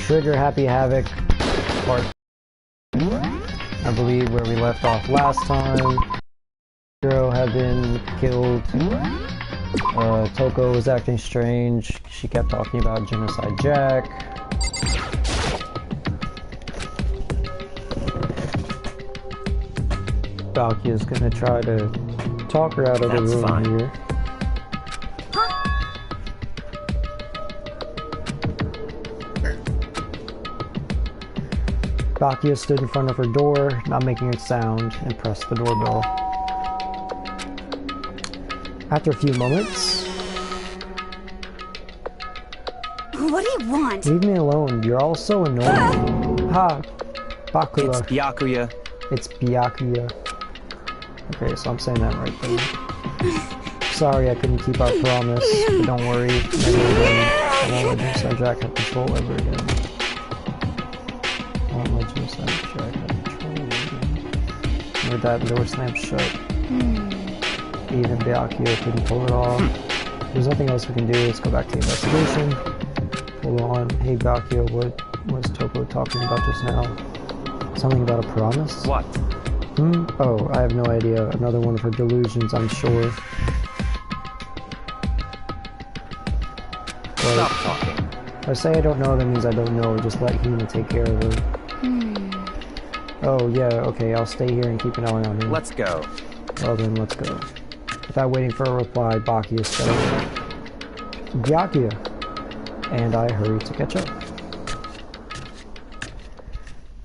Trigger Happy Havoc part, I believe, where we left off last time. Girl had been killed. Toko was acting strange. She kept talking about Genocide Jack. Valkyria's gonna try to talk her out of the room here. Valkyria stood in front of her door, not making a sound, and pressed the doorbell. After a few moments... What do you want? Leave me alone, you're all so annoying. Ha! Bakula. It's Byakuya. It's Byakuya. Okay, so I'm saying that right then. Sorry I couldn't keep our promise, but don't worry, never again. I won't let Genocide Jack have control ever again. I won't let Genocide Jack have control ever again. With that door slammed shut. Even Byakuya couldn't pull it off. There's nothing else we can do, let's go back to the investigation. Hold on. Hey Byakuya, what was Toko talking about just now? Something about a promise? What? Oh, I have no idea. Another one of her delusions, I'm sure. Stop talking. If I say I don't know, that means I don't know. Just let Hina take care of her. Oh, yeah, okay, I'll stay here and keep an eye on him. Let's go. Well then, let's go. Without waiting for a reply, Byakuya said, Byakuya! And I hurried to catch up.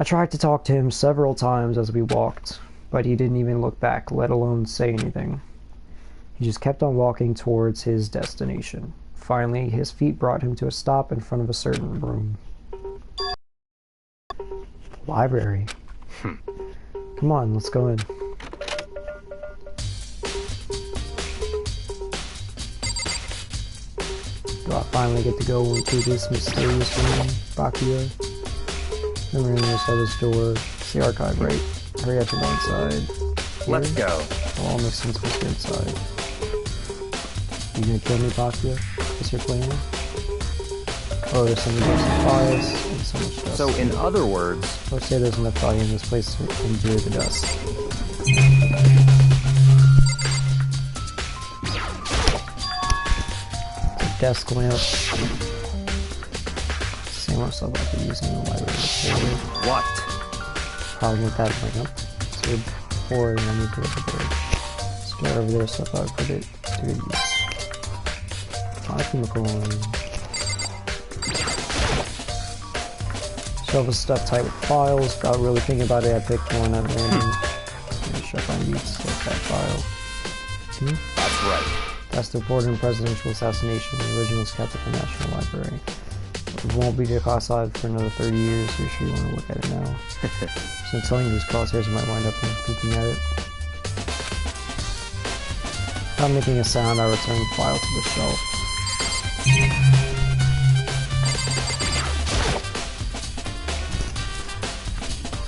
I tried to talk to him several times as we walked, but he didn't even look back, let alone say anything. He just kept on walking towards his destination. Finally, his feet brought him to a stop in front of a certain room. Library. Come on, let's go in. Do I finally get to go into this mysterious room, Byakuya? The room just at this door. It's the archive, right? Hurry up and go inside. Here? Let's go. Well, all makes sense to get inside. You gonna kill me, Byakuya? What's your plan? Oh, there's some files and so much dust. So, in other words... Let's say there's enough value in this place to endure the dust. Desk lamp. Same old stuff I've been using in the library before. What? Probably get that lamp. So good pour and I need to look at there. Store over there stuff I would put it to good use. Chemical. Shelf is stuffed tight with files. Without really thinking about it, I picked one at random. Make sure I find use to that file. That's right. That's the report on presidential assassination. The original is kept at the National Library. It won't be declassified for another 30 years, so you're sure you want to look at it now. So telling you these crosshairs might wind up peeking at it. Without making a sound, I return the file to the shelf.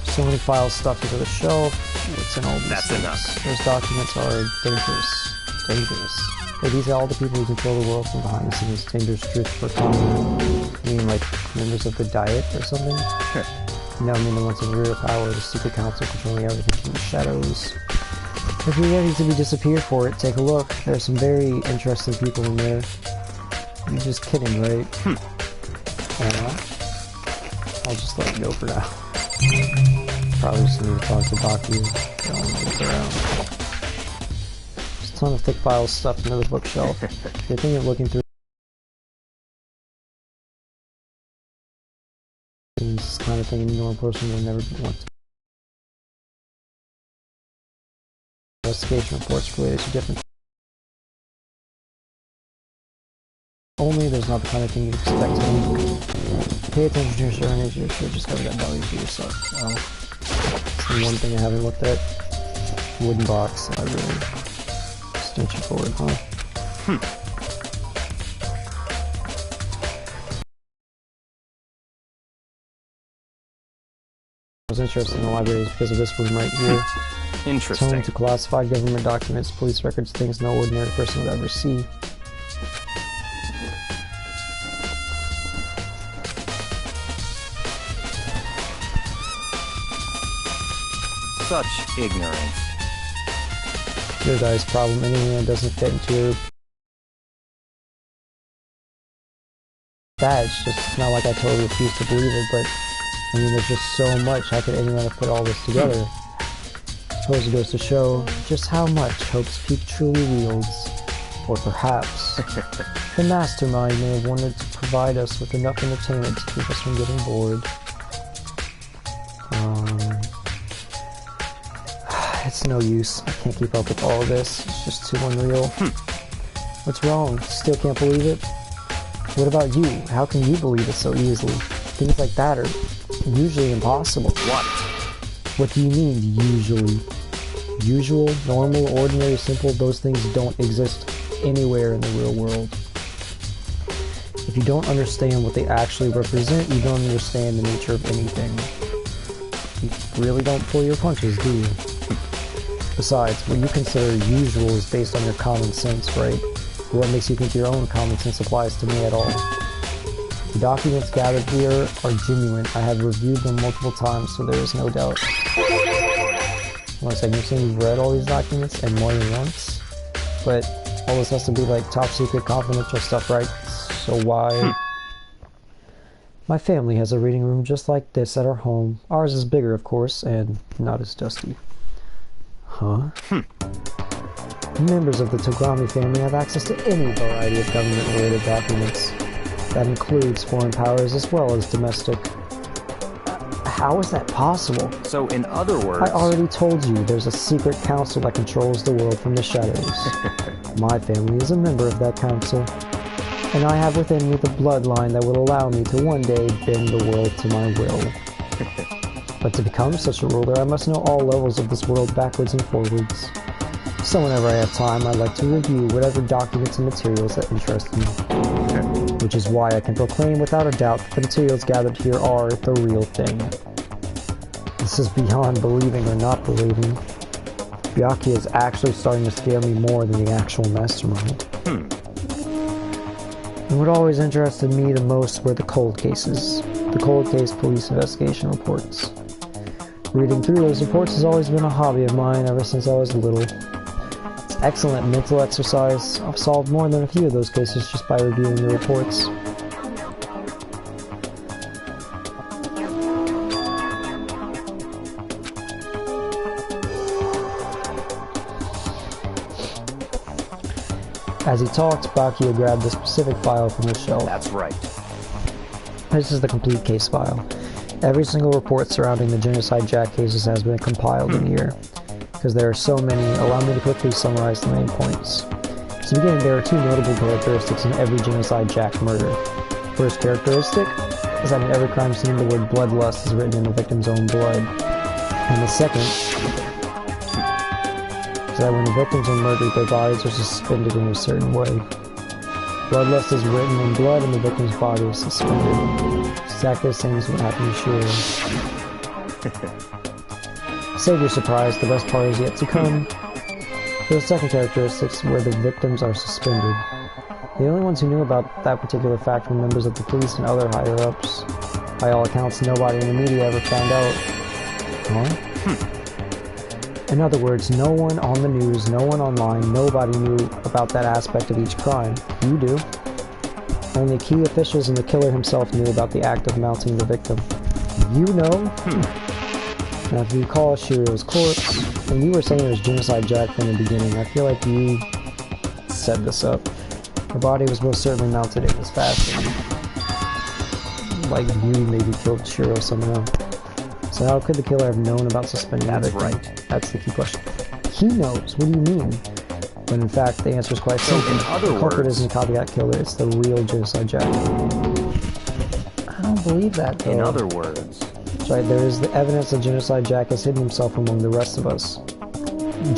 So many files stuffed into the shelf. What's in all these That's things? enough. Those documents are dangerous. Dangerous. Hey, these are all the people who control the world from behind the scenes. Dangerous truth for common. You mean like members of the Diet or something? No, I mean the ones in real power, the secret council controlling everything from the shadows. If you're ready to be disappeared for it, take a look. There are some very interesting people in there. You're just kidding, right? I'll just let it go for now. Probably just need to talk to Byakuya. Don't want to look around. There's a ton of thick files stuffed into the bookshelf. If you're thinking of looking through this kind of thing, a normal person would never want to. Investigation reports related to different. Only there's not the kind of thing you'd expect to do. Pay attention to your surroundings, you should discover that value for yourself. It's the one thing I haven't looked at. Wooden box, library. Extension cord, huh? What's interesting in the library is because of this room right here. Interesting. It's home to classified government documents, police records, things no ordinary person would ever see. Such ignorance. Your guy's problem. Anything that doesn't fit into your... That, it's just, it's not like I totally refuse to believe it, but I mean, there's just so much. How could anyone have put all this together? I suppose it goes to show just how much Hope's Peak truly wields. Or perhaps the mastermind may have wanted to provide us with enough entertainment to keep us from getting bored. It's no use. I can't keep up with all of this. It's just too unreal. What's wrong? Still can't believe it? What about you? How can you believe it so easily? Things like that are usually impossible. What? What do you mean, usually? Usual, normal, ordinary, simple, those things don't exist anywhere in the real world. If you don't understand what they actually represent, you don't understand the nature of anything. You really don't pull your punches, do you? Besides, what you consider usual is based on your common sense, right? But what makes you think your own common sense applies to me at all? The documents gathered here are genuine. I have reviewed them multiple times, so there is no doubt. One second, you're saying you've read all these documents and more than once? But all this has to be like top secret confidential stuff, right? So why? My family has a reading room just like this at our home. Ours is bigger, of course, and not as dusty. Huh? Members of the Togami family have access to any variety of government-related documents. That includes foreign powers as well as domestic. How is that possible? So, in other words... I already told you there's a secret council that controls the world from the shadows. My family is a member of that council, and I have within me the bloodline that will allow me to one day bend the world to my will. But to become such a ruler, I must know all levels of this world backwards and forwards. So whenever I have time, I like to review whatever documents and materials that interest me. Which is why I can proclaim without a doubt that the materials gathered here are the real thing. This is beyond believing or not believing. Byakuya is actually starting to scare me more than the actual mastermind. And what always interested me the most were the cold cases. The cold case police investigation reports. Reading through those reports has always been a hobby of mine ever since I was little. It's excellent mental exercise. I've solved more than a few of those cases just by reviewing the reports. As he talked, Byakuya grabbed a specific file from the shelf. That's right. This is the complete case file. Every single report surrounding the Genocide Jack cases has been compiled in here. Because there are so many, allow me to quickly summarize the main points. To begin, there are two notable characteristics in every Genocide Jack murder. First characteristic is that in every crime scene the word bloodlust is written in the victim's own blood. And the second is that when the victims are murdered, their bodies are suspended in a certain way. Bloodlust is written in blood and the victim's body is suspended. Exactly the same as what happened to Shiro. Save your surprise, the best part is yet to come. For the second characteristic, where the victims are suspended. The only ones who knew about that particular fact were members of the police and other higher-ups. By all accounts, nobody in the media ever found out. Huh? In other words, no one on the news, no one online, nobody knew about that aspect of each crime. You do. Only key officials and the killer himself knew about the act of mounting the victim. You know? Now if you recall Shiro's corpse, and you were saying it was Genocide Jack from the beginning, I feel like you set this up. Her body was most certainly mounted in this fashion. Like you maybe killed Shiro somehow. So how could the killer have known about suspending the victim? Right. That's the key question. He knows. What do you mean? When in fact the answer is quite simple. In other the culprit words, isn't a copycat killer, it's the real Genocide Jack. I don't believe that though. In other words. That's right, there is the evidence that Genocide Jack has hidden himself among the rest of us.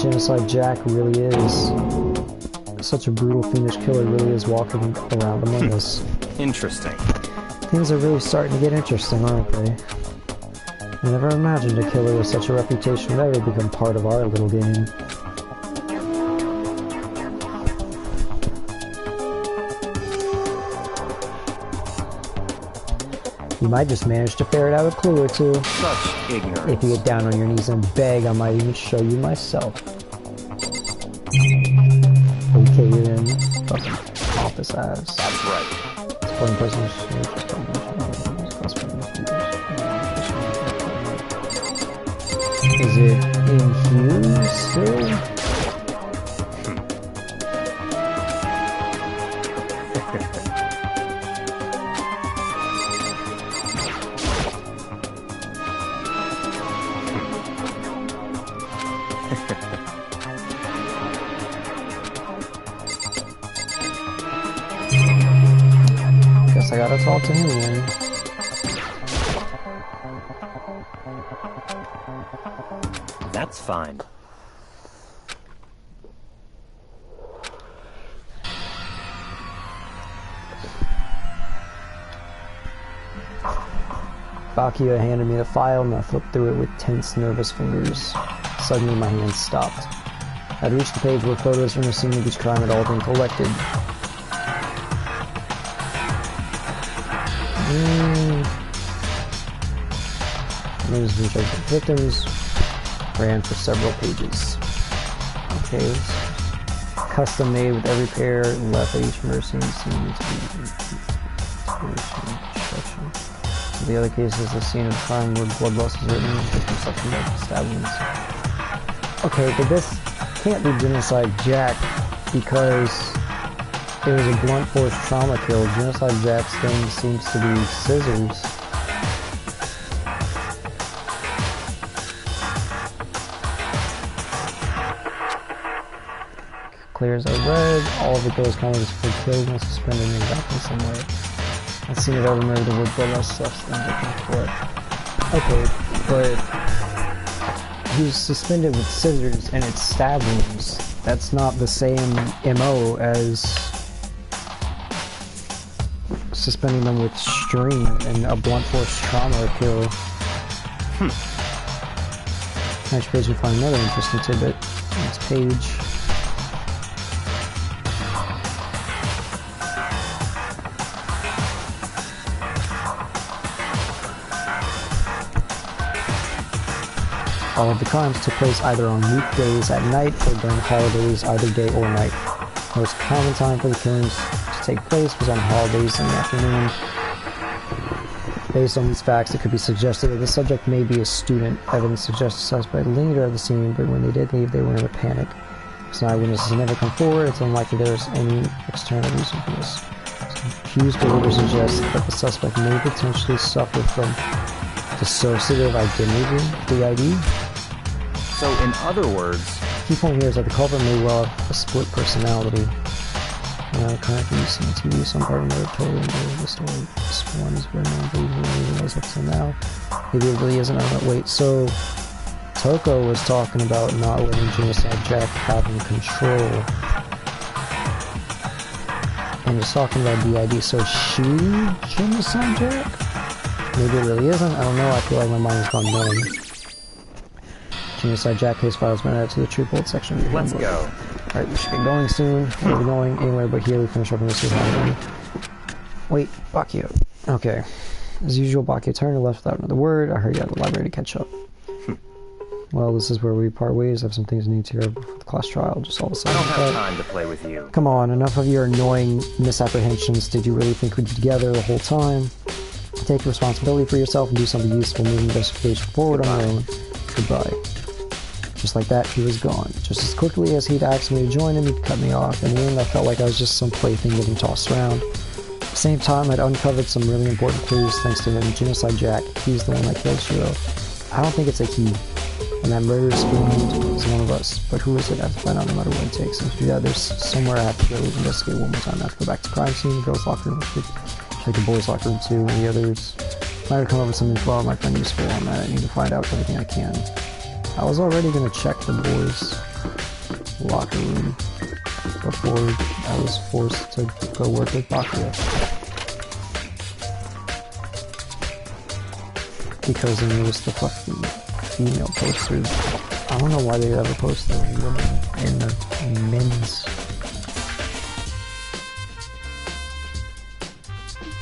Genocide Jack really is such a brutal, fiendish killer, really is walking around among us. Interesting. Things are really starting to get interesting, aren't they? I never imagined a killer with such a reputation would ever become part of our little game. You might just manage to ferret out a clue or two. Such ignorance. If you get down on your knees and beg, I might even show you myself. Okay then. Fucking office ass. That's right. One person. Is it infused still? Guess I gotta talk to him then. That's fine. Bakia handed me the file and I flipped through it with tense, nervous fingers. Suddenly my hands stopped. I'd reached the page where photos from the scene of each crime had all been collected. Names of the victims ran for several pages. Okay, custom made with every pair left at each mercy seemed to be inspiration, destruction. So the other cases, the scene of the crime where blood loss is written, reconstruction of stabbings. Okay, but this can't be Genocide Jack because it was a blunt force trauma kill. Genocide Jack's thing seems to be scissors. Clear as I read, all of it goes kind of for killed and suspended in exactly some way. I've seen it over and over the word blood loss stuff and looking for it. Okay, but he was suspended with scissors and it's stab wounds. That's not the same MO as suspending them with string and a blunt force trauma kill. Next page we find another interesting tidbit. Next page. All of the crimes took place either on weekdays at night or during holidays, either day or night. The most common time for the killings to take place was on holidays in the afternoon. Based on these facts, it could be suggested that the subject may be a student. Evidence suggests the suspect lingered at the scene, but when they did leave, they were in a panic. Since eyewitnesses never come forward, it's unlikely there is any external reason for this. Accused behavior suggests that the suspect may potentially suffer from dissociative identity, DID. So, in other words, key point here is that the culprit may well have a split personality. Currently seems to be some part of another totally new. This one is very non-believable as up till now. Maybe it really isn't. I don't know. Wait, so Toko was talking about not letting Genocide Jack having control. And he's talking about DID, so she Genocide Jack? Maybe it really isn't. I don't know. I feel like my mind has gone numb. Genocide Jack case files been added to the True Bolt section. Let's go. Alright, we should get going soon. We'll be going anywhere but here. We finish up in this one. Wait, Bakia. Okay. As usual, Bakia turned and left without another word. I heard you at the library to catch up. Well, this is where we part ways. I have some things I need to hear before the class trial. Just all of a sudden. I don't have time to play with you. Come on, enough of your annoying misapprehensions. Did you really think we'd be together the whole time? Take responsibility for yourself and do something useful. Move the investigation forward on your own. Goodbye. Just like that, he was gone. Just as quickly as he'd asked me to join him, he'd cut me off. In the end, I felt like I was just some plaything getting tossed around. At the same time, I'd uncovered some really important clues thanks to him. Genocide Jack, he's the one that killed Shiro. I don't think it's a he. And that murder screamed is one of us. But who is it? I have to find out no matter what it takes. And to do that, there's somewhere I have to go investigate one more time. I have to go back to the crime scene, the girls' locker room, check the boys' locker room too, and the others. Might have come up with some info I might find useful on that. I need to find out everything I can. I was already going to check the boys' locker room before I was forced to go work with Bakia. Because I noticed the fucking female posters. I don't know why they ever post the women in the men's.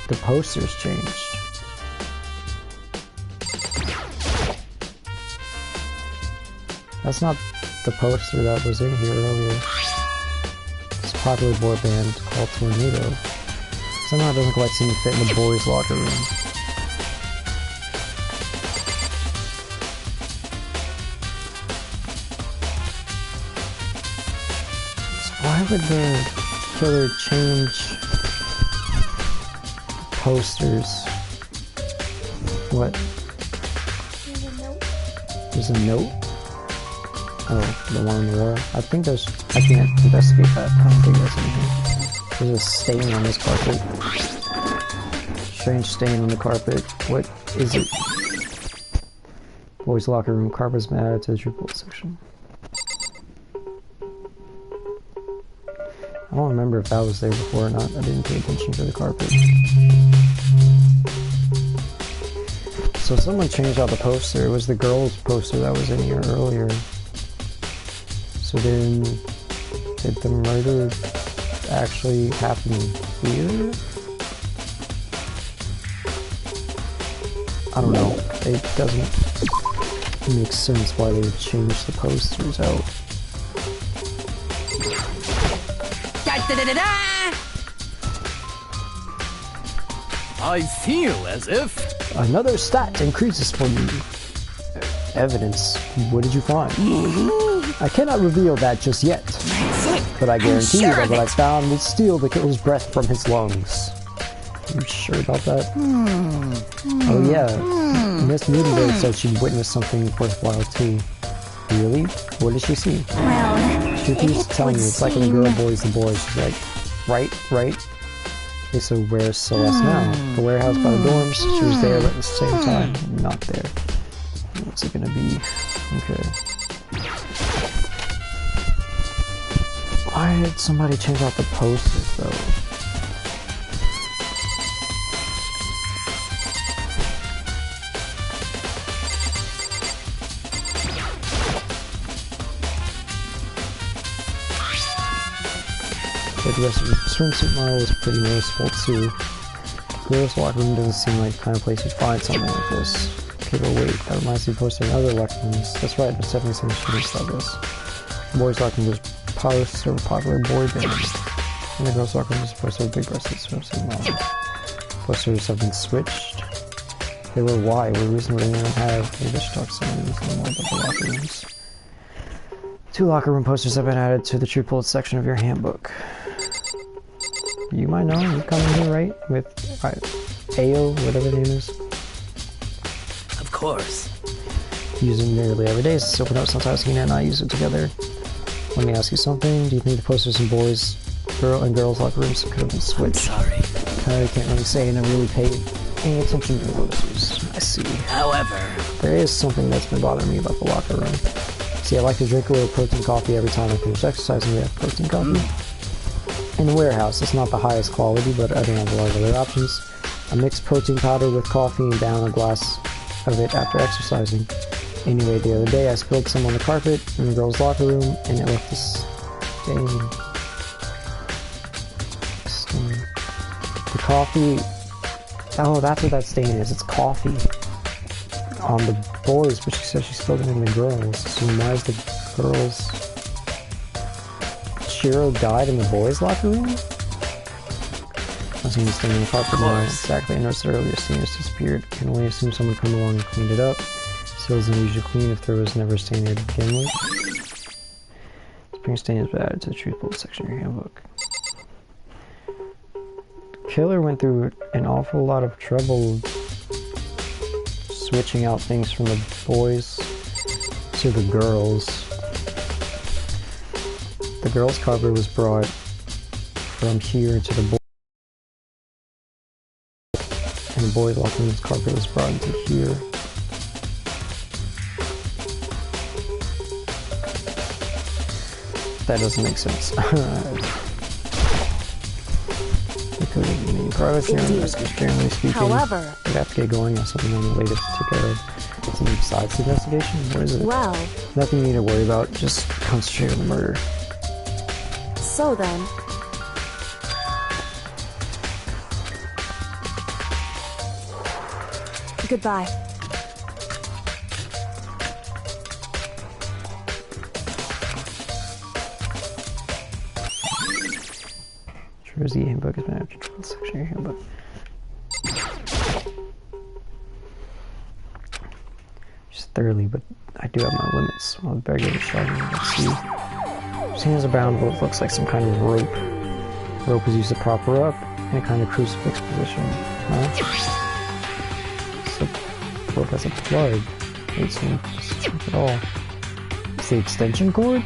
The posters changed. That's not the poster that was in here earlier. It's a popular boy band called Tornado. Somehow it doesn't quite seem to fit in the boys' locker room. So why would the killer change posters? What? There's a note? Oh, the one on the wall. I think there's... I can't investigate that. I don't think that's anything. There's a stain on this carpet. Strange stain on the carpet. What is it? Boys' locker room. Carpet's been added to the triple section. I don't remember if that was there before or not. I didn't pay attention to the carpet. So someone changed out the poster. It was the girl's poster that was in here earlier. So then, did the murder actually happen here? I don't know. It doesn't make sense why they would change the posters out. I feel as if... Another stat increases for you. Evidence. What did you find? I cannot reveal that just yet. But I guarantee you that what I found will steal the killer's breath from his lungs. You sure about that? Oh yeah. Miss Newtonberg said she'd witnessed something worthwhile too. Really? What did she see? Well, She keeps telling me it's like when a girl bullies the boy. She's like, right? Okay, so where's Celeste now? The warehouse by the dorms. She was there, but at the same time, not there. What's it gonna be? Okay. Why did somebody change out the posters though? The rest of the swimsuit model is pretty noticeable too. Girls' locker room doesn't seem like the kind of place you'd find something like this. Okay, but wait, that reminds me of posting other locker rooms. That's right, there's definitely some shooters like this. The boys' locker room is poster of a popular boy band. And the girls' locker room is a poster of big-breasted swimsuit models. Posters have been switched. They were why? What reason would anyone have? Maybe I should talk to someone who's more about the locker rooms. 2 locker room posters have been added to the true bullet section of your handbook. You might know, you come in here, right? With Ayo, whatever the name is. Of course. Use it nearly every day, so open up sometimes you can not use it together. Let me ask you something. Do you think the posters in boys' and girls' locker rooms could have been switched? Sorry. I can't really say, and I really paid any attention to the posters. I see. However, There is something that's been bothering me about the locker room. See, I like to drink a little protein coffee every time I finish exercising. We have protein coffee. In the warehouse, it's not the highest quality, but I don't have a lot of other options. I mix protein powder with coffee and down a glass of it after exercising. Anyway, the other day I spilled some on the carpet in the girls' locker room, and it left a stain. The coffee... Oh, that's what that stain is. It's coffee on the boys, but she said she spilled it in the girls. So why is the girls... Shiro died in the boys' locker room? I've seen this thing in the carpet now. Exactly, I noticed it earlier. Stain has disappeared. I can only assume someone come along and cleaned it up. Still isn't usually clean if there was never a stain there to begin with. Spring stain has been added to the truth bullet section of your handbook. The killer went through an awful lot of trouble switching out things from the boys to the girls. The girls' carpet was brought from here to the boys, and the boys' locker room's carpet was brought into here. That doesn't make sense. It could have been progress here on the rescue, generally speaking. However, we'd have to get going on something on the latest to take care of. Something besides the investigation? What is it? well, Nothing you need to worry about, just concentrate on the murder. so then, goodbye. Here's the handbook. It's been after 12th section of your handbook. Just thoroughly, but I do have my limits. Well, better give it a shot. Let's see. His hands are bound with what looks like some kind of rope. Rope is used to prop her up in a kind of crucifix position. Huh? So, rope has a plug. It's not at all. It's the extension cord?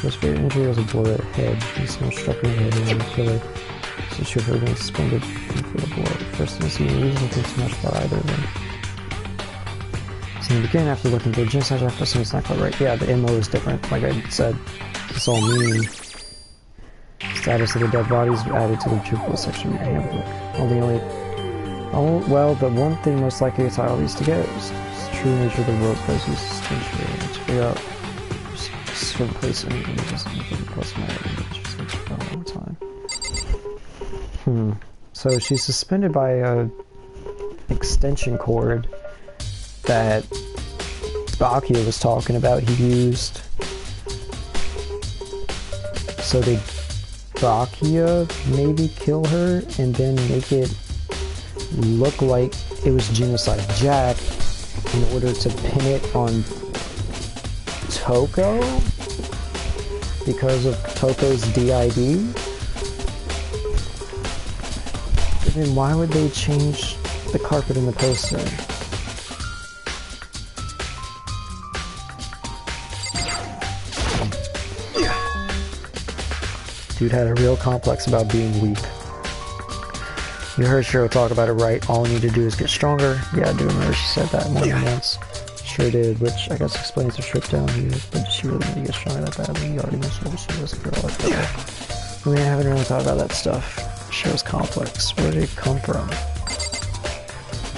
Most favorite injury was a blow to the head. Someone struck her in the head and the killer. So she would have been suspended for the blow. First, I didn't see any reason to think too much about either of them. So in the beginning, after looking through the genocide, I felt something's not quite right. Yeah, the MO is different. Like I said, it's all meaning. Status of the dead bodies added to the juvenile section of your handbook. Well, the one thing most likely to tie all these together is the true nature of the rope that used essentially to figure out to replace any images and give plus my images for a long time. So she's suspended by a extension cord that Bakia was talking about he used. So did Bakia maybe kill her and then make it look like it was Genocide Jack in order to pin it on Toko because of Toko's DID? But then why would they change the carpet in the poster? Dude had a real complex about being weak. You heard Shiro talk about it, right? All you need to do is get stronger. Yeah, I do remember she said that more than once. Sure did, which I guess explains the trip down here. But she really need to get stronger that badly. You already mentioned that she was a girl. I mean, I haven't really thought about that stuff. Shiro's complex. Where did it come from?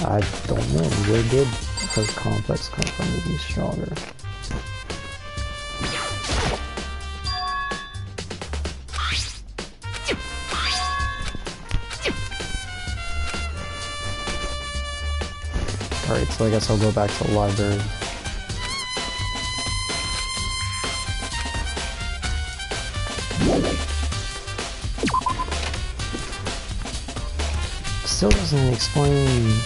I don't know. Where did her complex come from to be stronger? Alright, so I guess I'll go back to the library. Still doesn't explain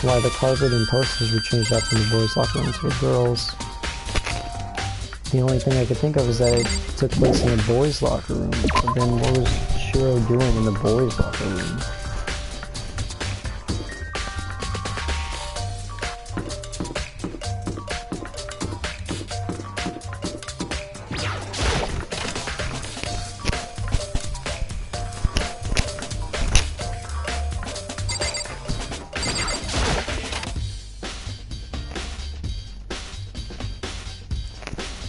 why the carpet and posters were changed out from the boys' locker room to the girls'. The only thing I could think of is that it took place in the boys' locker room. But then what was Shiro doing in the boys' locker room?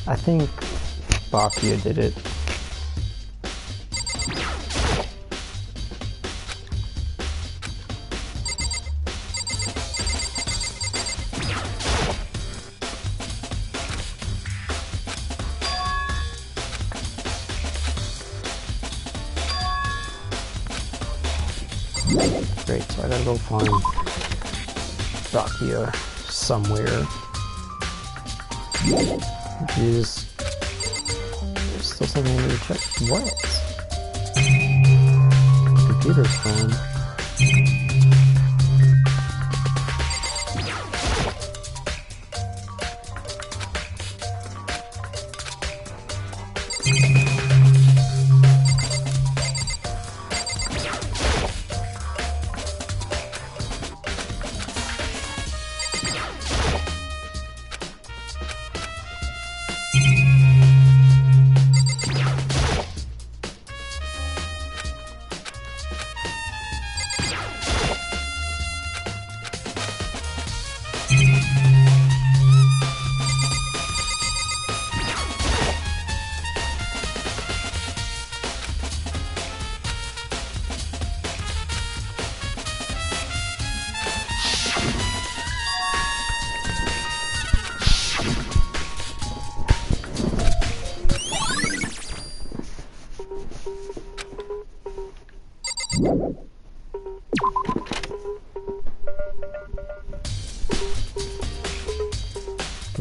I think Bakia did it. Great, so I gotta go find Bakia somewhere. Jesus. There's still something I need to check. What? The computer's gone.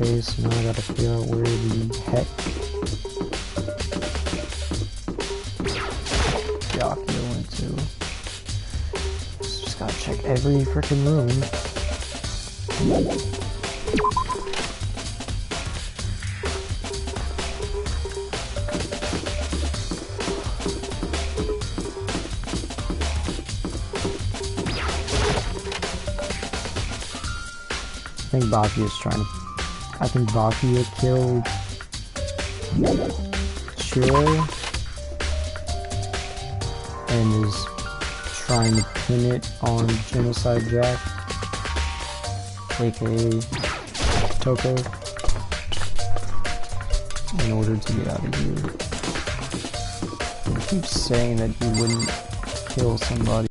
Okay, so now I gotta figure out where the heck Gotta check every freaking room. I think Baki is trying to... I think Baki killed Shiro and is trying to pin it on Genocide Jack, aka Toko, in order to get out of here. He keeps saying that he wouldn't kill somebody.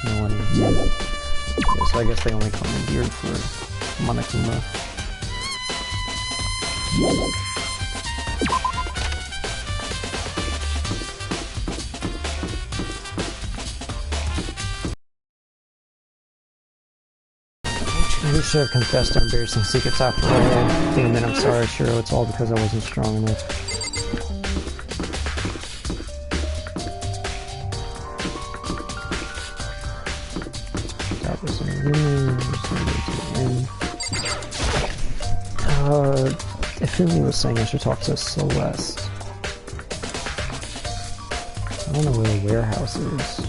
No one is. Yeah, so I guess they only come in here for Monokuma. You should have confessed to embarrassing secrets after all. Damn it, I'm sorry, Shiro. It's all because I wasn't strong enough. That was in the room. Ifumi was saying I should talk to Celeste. I don't know where the warehouse is.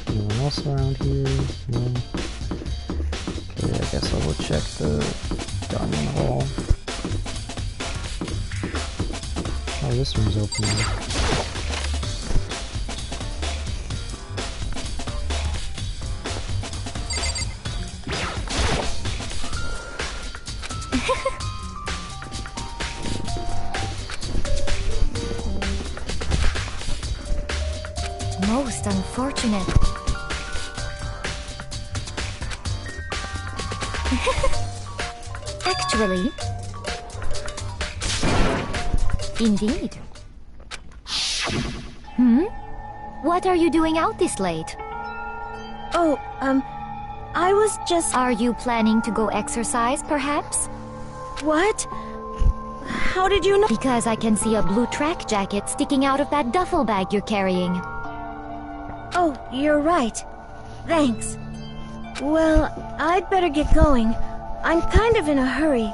Anyone else around here? No. Okay, I guess I'll go check the diamond hall. Oh, this one's open now. Most unfortunate. Actually, indeed. What are you doing out this late? Oh, I was just... Are you planning to go exercise, perhaps? What? How did you know? Because I can see a blue track jacket sticking out of that duffel bag you're carrying. Oh, you're right. Thanks. Well, I'd better get going. I'm kind of in a hurry.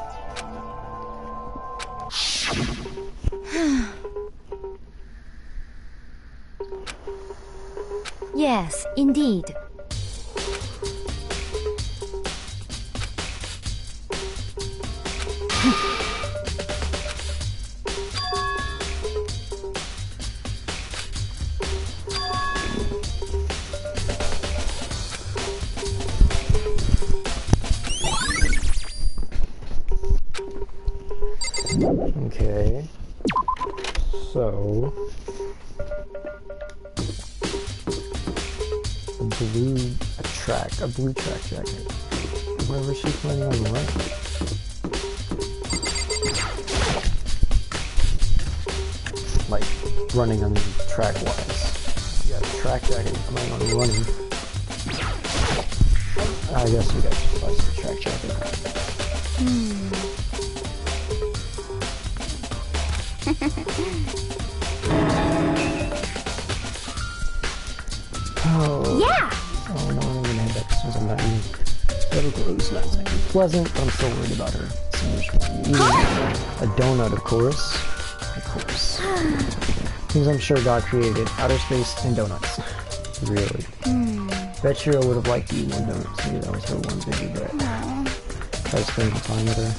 Yes, indeed. Okay. So... a blue track jacket. Where was she planning on running? Like, running on track-wise. You got a track jacket, you're planning on running. I guess you guys should buy some track jacket. Oh. Yeah! Oh no, I'm gonna head back since I'm not eating. That'll gross, not exactly pleasant, but I'm still worried about her. So much eating a donut, of course. Of course. Things I'm sure God created. Outer space and donuts. Really. Bet Shiro would have liked to eat one donut, so maybe that was her one big regret. Try to spend some time with her.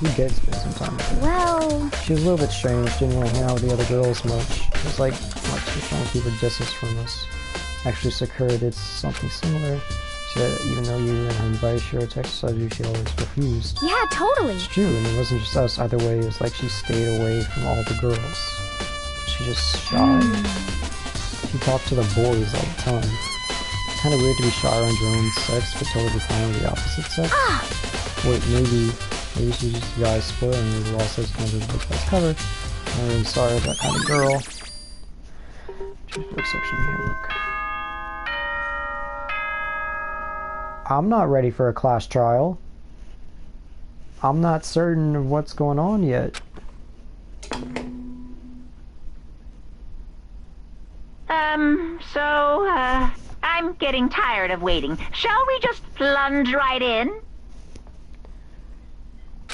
We did spend some time with her. Well... She was a little bit strange, didn't really hang out with the other girls much. It was like she was trying to keep her distance from us. Actually, Sakura did something similar. She said, even though you and her invited Shiro to exercise you, she always refused. Yeah, totally. It's true, and it wasn't just us either way. It was like she stayed away from all the girls. She just shy. She talked to the boys all the time. kind of weird to be shy around your own sex, but totally fine with the opposite sex. Wait, maybe she's just a guy spoiling you. The law says you can't book by cover. I'm really sorry, that kind of girl. Choose book section handbook. I'm not ready for a class trial. I'm not certain of what's going on yet. I'm getting tired of waiting. Shall we just plunge right in?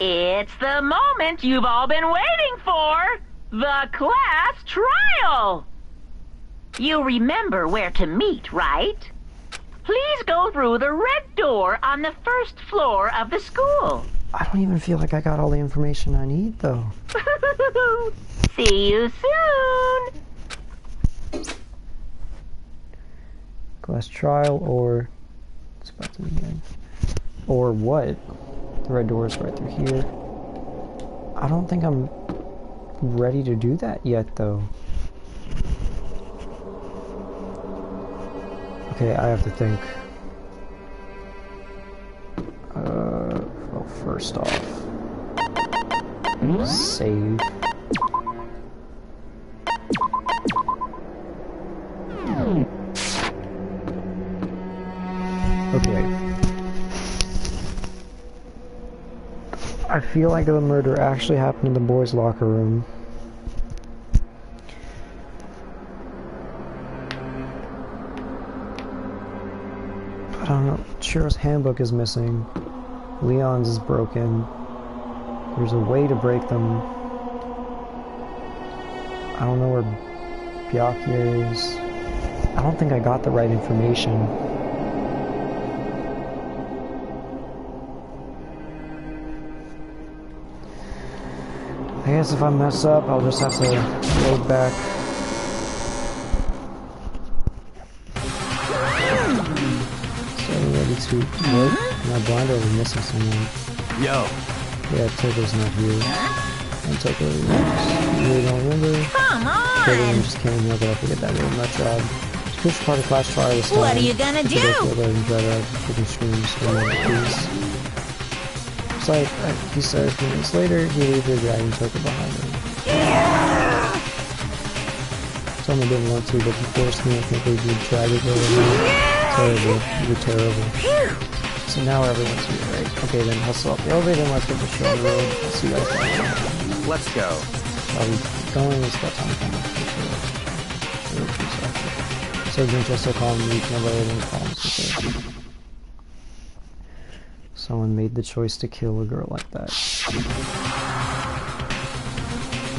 It's the moment you've all been waiting for! The class trial! You remember where to meet, right? Please go through the red door on the first floor of the school. I don't even feel like I got all the information I need, though. See you soon! Class trial, or... It's about to begin. Or what? The red door is right through here. I don't think I'm ready to do that yet, though. Okay, I have to think. Well, first off, save. Okay. I feel like the murder actually happened in the boys' locker room. I don't know. Chiro's handbook is missing. Leon's is broken. There's a way to break them. I don't know where Byakuya is. I don't think I got the right information. I guess if I mess up, I'll just have to load back. So ready to load? Am I blind or are we missing someone? Yo. Yeah, Toko's not here. And Toko is. You really don't remember? Come on! Togo just came here, but I forget that really much job. Crucial part of class trial this time. What are you gonna do? And try to freaking screams for a moment, please. It's like, he said a few minutes later, he leaves the dragon Toko behind him. Someone didn't want to, but he forced me. I think they would drag it over. Terrible. You were terrible. So now everyone's here, right? Okay, then hustle up the elevator and let's get the show on the road. I'll see you guys later. Let's go. Are we going? It's got time to come up. So gentle, so calm, weak, never letting calm. Someone made the choice to kill a girl like that.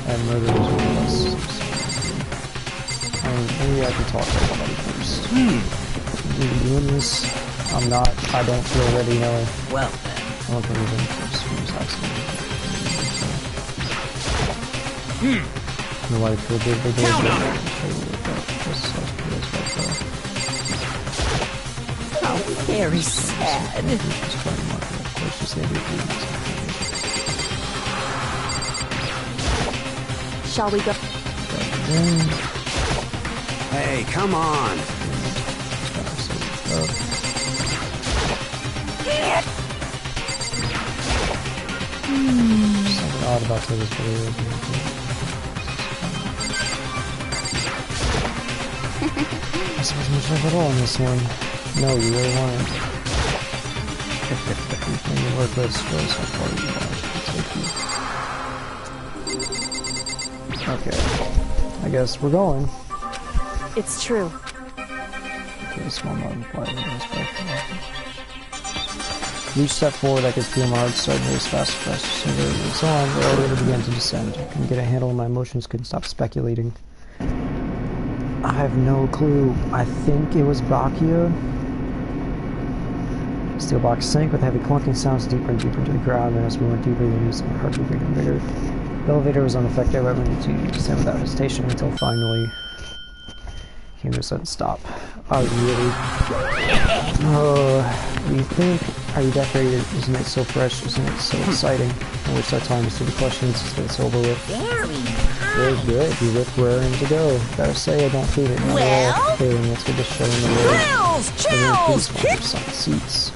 And murder is one of us. Maybe I can talk to somebody first. You doing this? I'm not. I don't feel ready, no. Well, I don't think we're doing first. No, I feel good. They did. How very sad. Shall we go? Hey, come on! Something odd about this video. I suppose much like at all in this one. No, you really weren't. When you work with stress, I'll call you back. Okay. I guess we're going. It's true. Okay, small mountain flight. Each step forward, I could feel my heart start to race faster, faster. So there it was on. The elevator began to descend. I couldn't get a handle on my emotions, couldn't stop speculating. I have no clue. I think it was Byakuya. Steel box sank with heavy clunking sounds deeper and deeper into the ground, and as we went deeper, the news my heart beat bigger and bigger. The elevator was unaffected, but we continued to descend without hesitation until finally came to a sudden stop. Oh, really? Oh, you think? Are you decorated? Isn't it so fresh? Isn't it so exciting? I wish that time to see the questions that it's over with. Very Good, good. You look raring to go. Gotta say, I don't feel it. Well? Feeling it's for just showing the road. Chills! Kick! Seats.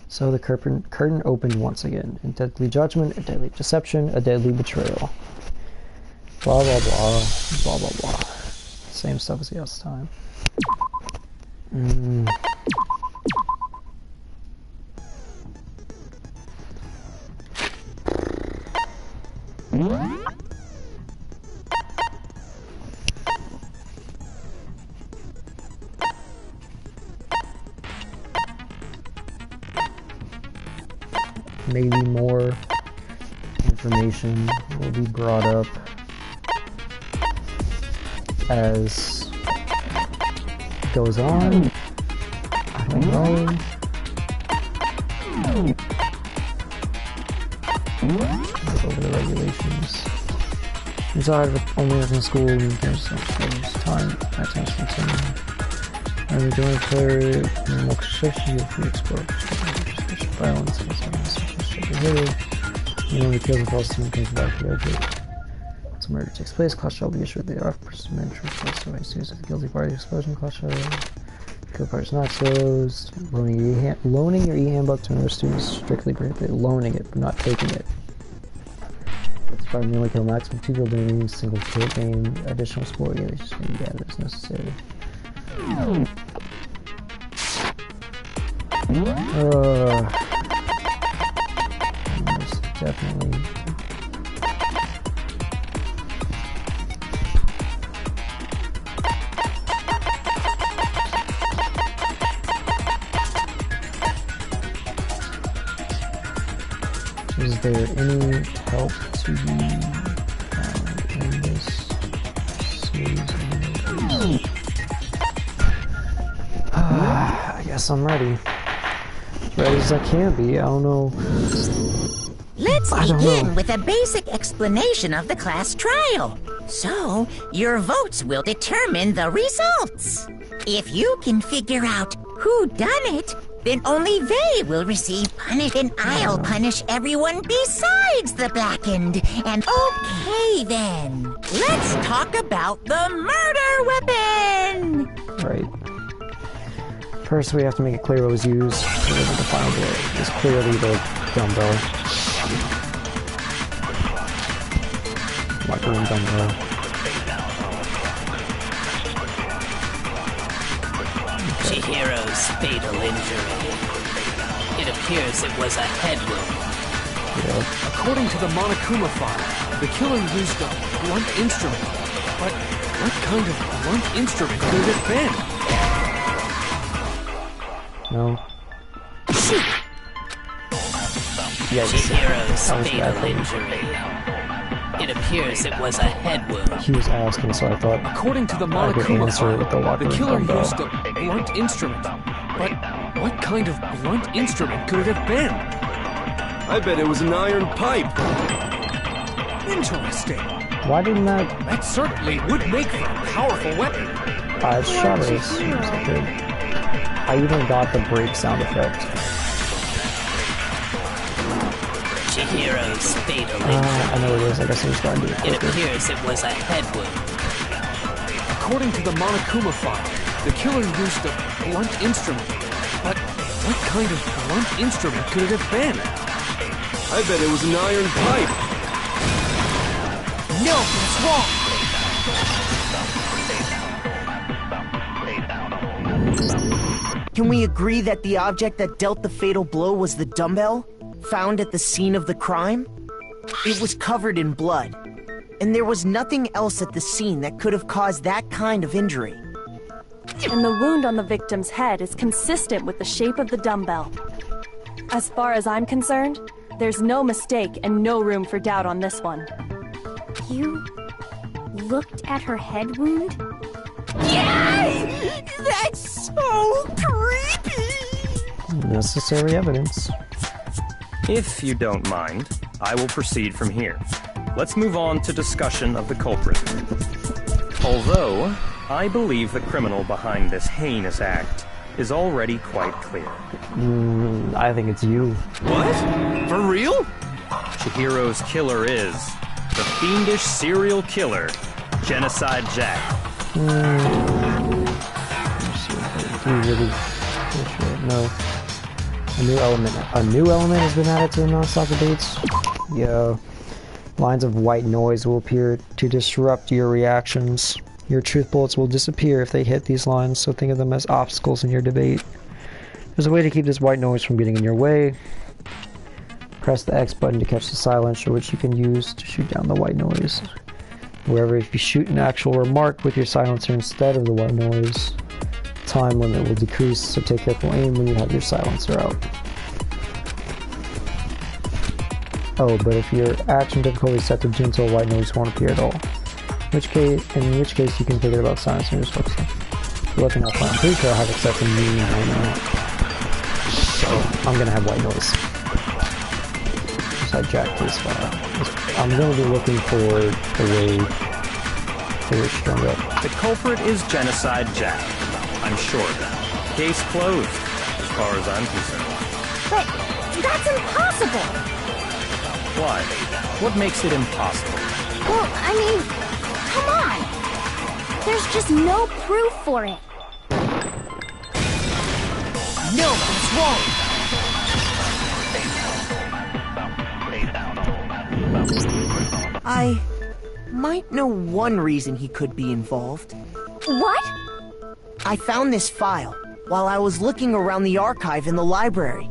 So the curtain opened once again. A deadly judgment, a deadly deception, a deadly betrayal. Blah, blah, blah. Blah, blah, blah. Same stuff as the last time. Maybe more information will be brought up as it goes on. I don't know. Look over the regulations. Reside only in school and there's time attention to and we're doing player more restriction you'll free explore violence you know, when the kills and falls someone comes back to the edge. So murder takes place, class shall be issued the off person entry place so I see the guilty party explosion, class shall kill party is not closed. Loaning your e-handbook to another student is strictly prohibited. Loaning it, but not taking it. Let's try nearly kill maximum 2 people doing any single kill game. Additional sport games just maybe added as necessary. Definitely. Is there any help to be found in this series? I guess I'm ready. As ready as I can be. I don't know. Let's begin with a basic explanation of the class trial. So, your votes will determine the results. If you can figure out who done it, then only they will receive punishment, and I'll punish everyone besides the blackened. And okay then, let's talk about the murder weapon! Right. First, we have to make it clear what was used. So that the final blow is clearly the dumbbell. Microwave dumbbell. Chihiro's fatal injury. It appears it was a head wound. Yeah. According to the Monokuma file, the killer used a blunt instrument. But what kind of blunt instrument could it have been? No. Yes. Chihiro's fatal injury. It appears it was a head wound. He was asking, so I thought. According to the Monokuma file, the killer used a blunt instrument. But what kind of blunt instrument could it have been? I bet it was an iron pipe. Interesting. Why didn't that? That certainly would make for a powerful weapon. It's shutters. I even got the brake sound effect. Chihiro's fatal injury. I know what it is. I guess I was trying to do it quicker. It appears it was a head wound. According to the Monokuma file, the killer used a blunt instrument. But what kind of blunt instrument could it have been? I bet it was an iron pipe. No, that's wrong. Can we agree that the object that dealt the fatal blow was the dumbbell, found at the scene of the crime? It was covered in blood, and there was nothing else at the scene that could have caused that kind of injury. And the wound on the victim's head is consistent with the shape of the dumbbell. As far as I'm concerned, there's no mistake and no room for doubt on this one. You looked at her head wound? Yay! That's so creepy! Necessary evidence. If you don't mind, I will proceed from here. Let's move on to discussion of the culprit. Although, I believe the criminal behind this heinous act is already quite clear. I think it's you. What? For real? Chihiro's killer is The fiendish serial killer, Genocide Jack. No. A new element has been added to the non-stop debates. Yo. Lines of white noise will appear to disrupt your reactions. Your truth bullets will disappear if they hit these lines, so think of them as obstacles in your debate. There's a way to keep this white noise from getting in your way. Press the X button to catch the silencer, which you can use to shoot down the white noise. However, if you shoot an actual remark with your silencer instead of the white noise, time limit will decrease, so take careful aim when you have your silencer out. Oh, but if your action difficulty is set to gentle, white noise won't appear at all. In which case you can forget about silencer and just focus on. Looking up, I'm pretty sure I have it set to mean right now. So I'm gonna have white noise. Just like Jack case file. I'm gonna be looking for a way to string up. The culprit is Genocide Jack. I'm sure of that. Case closed, as far as I'm concerned. But that's impossible! Why? What makes it impossible? Well, I mean, come on! There's just no proof for it. No, it's wrong! I might know one reason he could be involved. What? I found this file while I was looking around the archive in the library.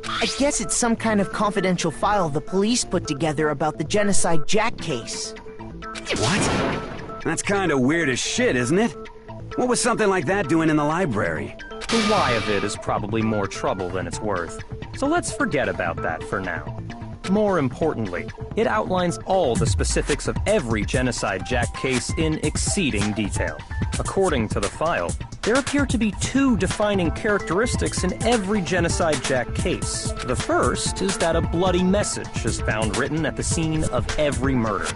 I guess it's some kind of confidential file the police put together about the Genocide Jack case. What? That's kind of weird as shit, isn't it? What was something like that doing in the library? The why of it is probably more trouble than it's worth, so let's forget about that for now. More importantly, it outlines all the specifics of every Genocide Jack case in exceeding detail. According to the file, there appear to be two defining characteristics in every Genocide Jack case. The first is that a bloody message is found written at the scene of every murder.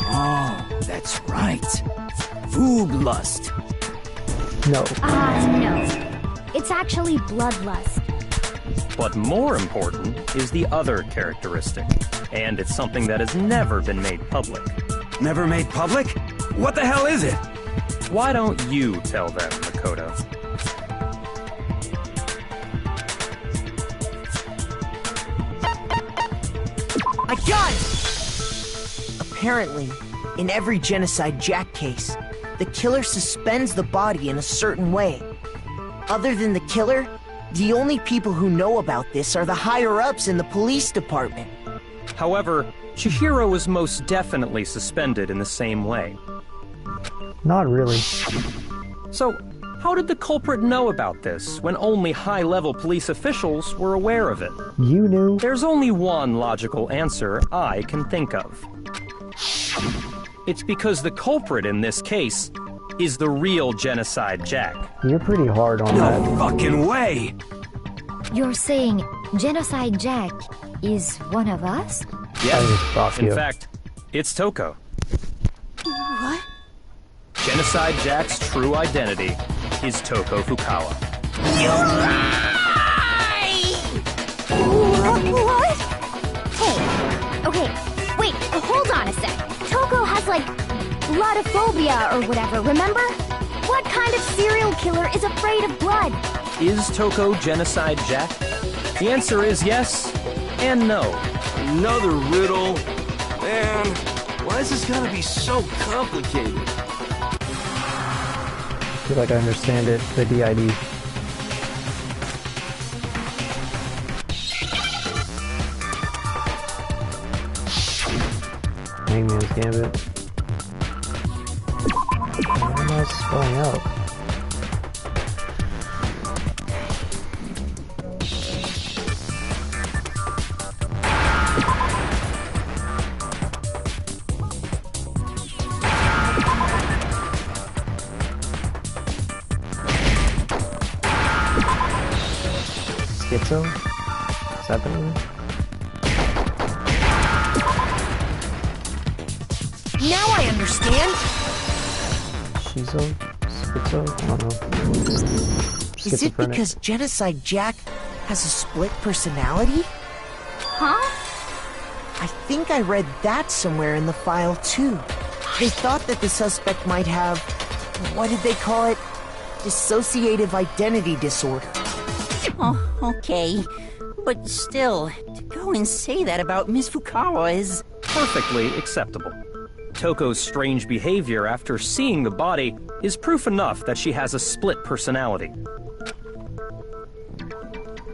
Oh, that's right. Food lust. No. No. It's actually bloodlust. But more important is the other characteristic, and it's something that has never been made public. Never made public? What the hell is it? Why don't you tell them, Makoto? I got it! Apparently, in every Genocide Jack case, the killer suspends the body in a certain way. Other than the killer, the only people who know about this are the higher-ups in the police department. However, Chihiro was most definitely suspended in the same way. Not really. So, how did the culprit know about this when only high-level police officials were aware of it? You knew? There's only one logical answer I can think of. It's because the culprit in this case is the real Genocide Jack. You're pretty hard on that. No fucking way! You're saying Genocide Jack is one of us? Yes. In fact, it's Toko. What? Genocide Jack's true identity is Toko Fukawa. You lie! What? Hey, okay, wait, hold on a sec. Toko has, like, bloodophobia or whatever, remember? What kind of serial killer is afraid of blood? Is Toko Genocide Jack? The answer is yes and no. Another riddle? Man, why is this gotta be so complicated? I feel like I understand it, the DID. Hangman's Gambit. Why am I spelling out? Schizo? Is that the name? Now I understand! Schizo? Schizo? I don't know. Is it because Genocide Jack has a split personality? Huh? I think I read that somewhere in the file, too. They thought that the suspect might have... what did they call it? Dissociative identity disorder. Oh, okay. But still, to go and say that about Miss Fukawa is... perfectly acceptable. Toko's strange behavior after seeing the body is proof enough that she has a split personality.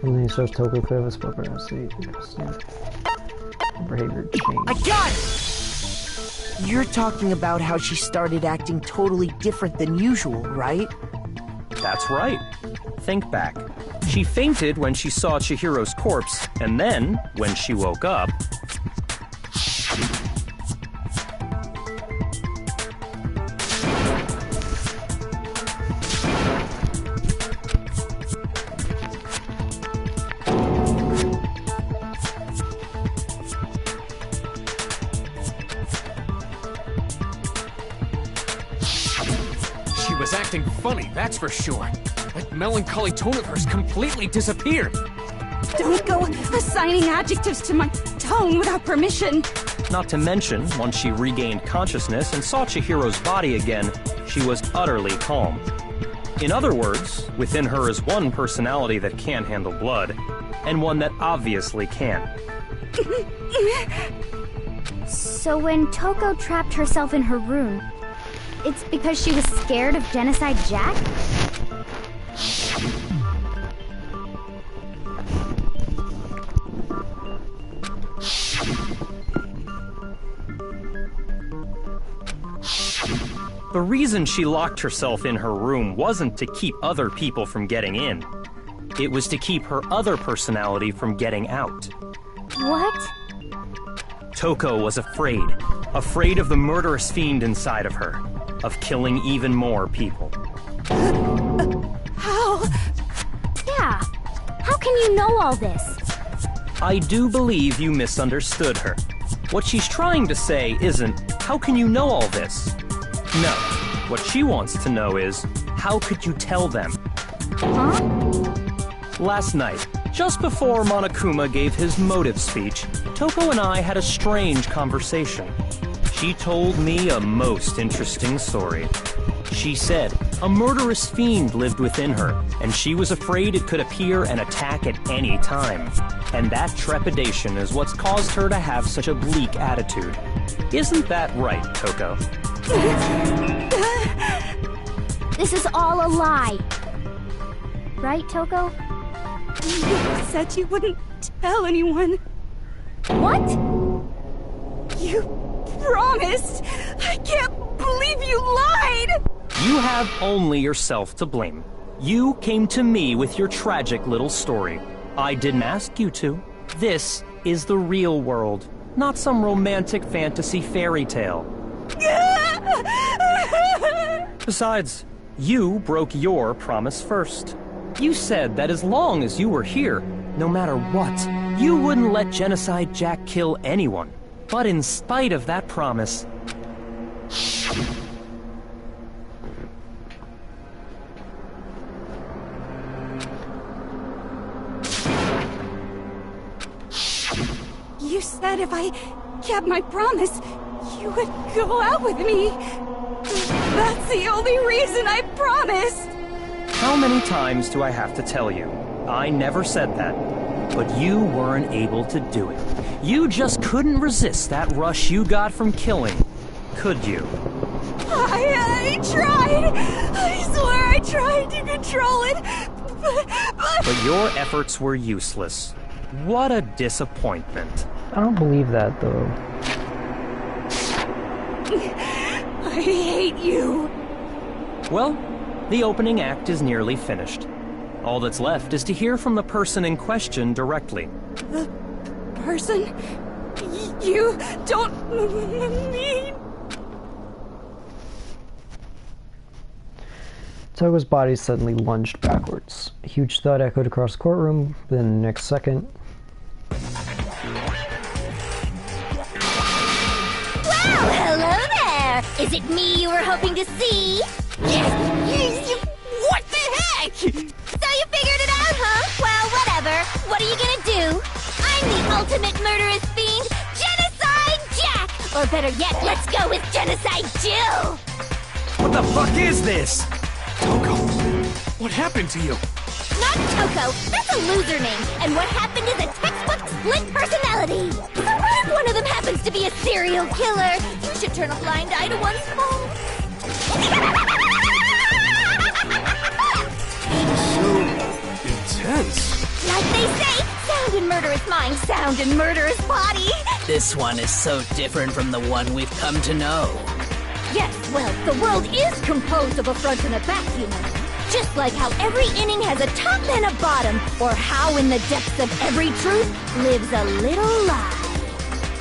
And then he shows Toko could have a split personality. Behavior change. I got it! You're talking about how she started acting totally different than usual, right? That's right. Think back. She fainted when she saw Chihiro's corpse, and then, when she woke up... She was acting funny, that's for sure. That melancholy tone of hers completely disappeared. Don't go assigning adjectives to my tone without permission. Not to mention, once she regained consciousness and saw Chihiro's body again, she was utterly calm. In other words, within her is one personality that can't handle blood, and one that obviously can. So when Toko trapped herself in her room, it's because she was scared of Genocide Jack? The reason she locked herself in her room wasn't to keep other people from getting in. It was to keep her other personality from getting out. What? Toko was afraid. Afraid of the murderous fiend inside of her. Of killing even more people. How? Yeah. How can you know all this? I do believe you misunderstood her. What she's trying to say isn't, how can you know all this? No. What she wants to know is, how could you tell them? Huh? Last night, just before Monokuma gave his motive speech, Toko and I had a strange conversation. She told me a most interesting story. She said a murderous fiend lived within her, and she was afraid it could appear and attack at any time. And that trepidation is what's caused her to have such a bleak attitude. Isn't that right, Toko? This is all a lie. Right, Toko? You said you wouldn't tell anyone. What? You promised! I can't believe you lied! You have only yourself to blame. You came to me with your tragic little story. I didn't ask you to. This is the real world, not some romantic fantasy fairy tale. Besides, you broke your promise first. You said that as long as you were here, no matter what, you wouldn't let Genocide Jack kill anyone. But in spite of that promise... You said if I kept my promise, you would go out with me. That's the only reason I promised. How many times do I have to tell you? I never said that. But you weren't able to do it. You just couldn't resist that rush you got from killing, could you? I tried. I swear I tried to control it. But your efforts were useless. What a disappointment. I don't believe that, though. I hate you. Well, the opening act is nearly finished. All that's left is to hear from the person in question directly. The person? You don't mean... Togo's body suddenly lunged backwards. A huge thud echoed across the courtroom, then the next second... Well, hello there! Is it me you were hoping to see? What the heck? So you figured it out, huh? Well, whatever. What are you gonna do? I'm the ultimate murderous fiend, Genocide! Or better yet, let's go with Genocide Jill! What the fuck is this? Toko, what happened to you? Not Toko, that's a loser name, and what happened is a textbook split personality. So what if one of them happens to be a serial killer? You should turn a blind eye to one's fault. So intense. Like they say, sound in murderous mind, sound in murderous body. This one is so different from the one we've come to know. Yes, well, the world is composed of a front and a back, you know. Just like how every inning has a top and a bottom, or how in the depths of every truth lives a little lie.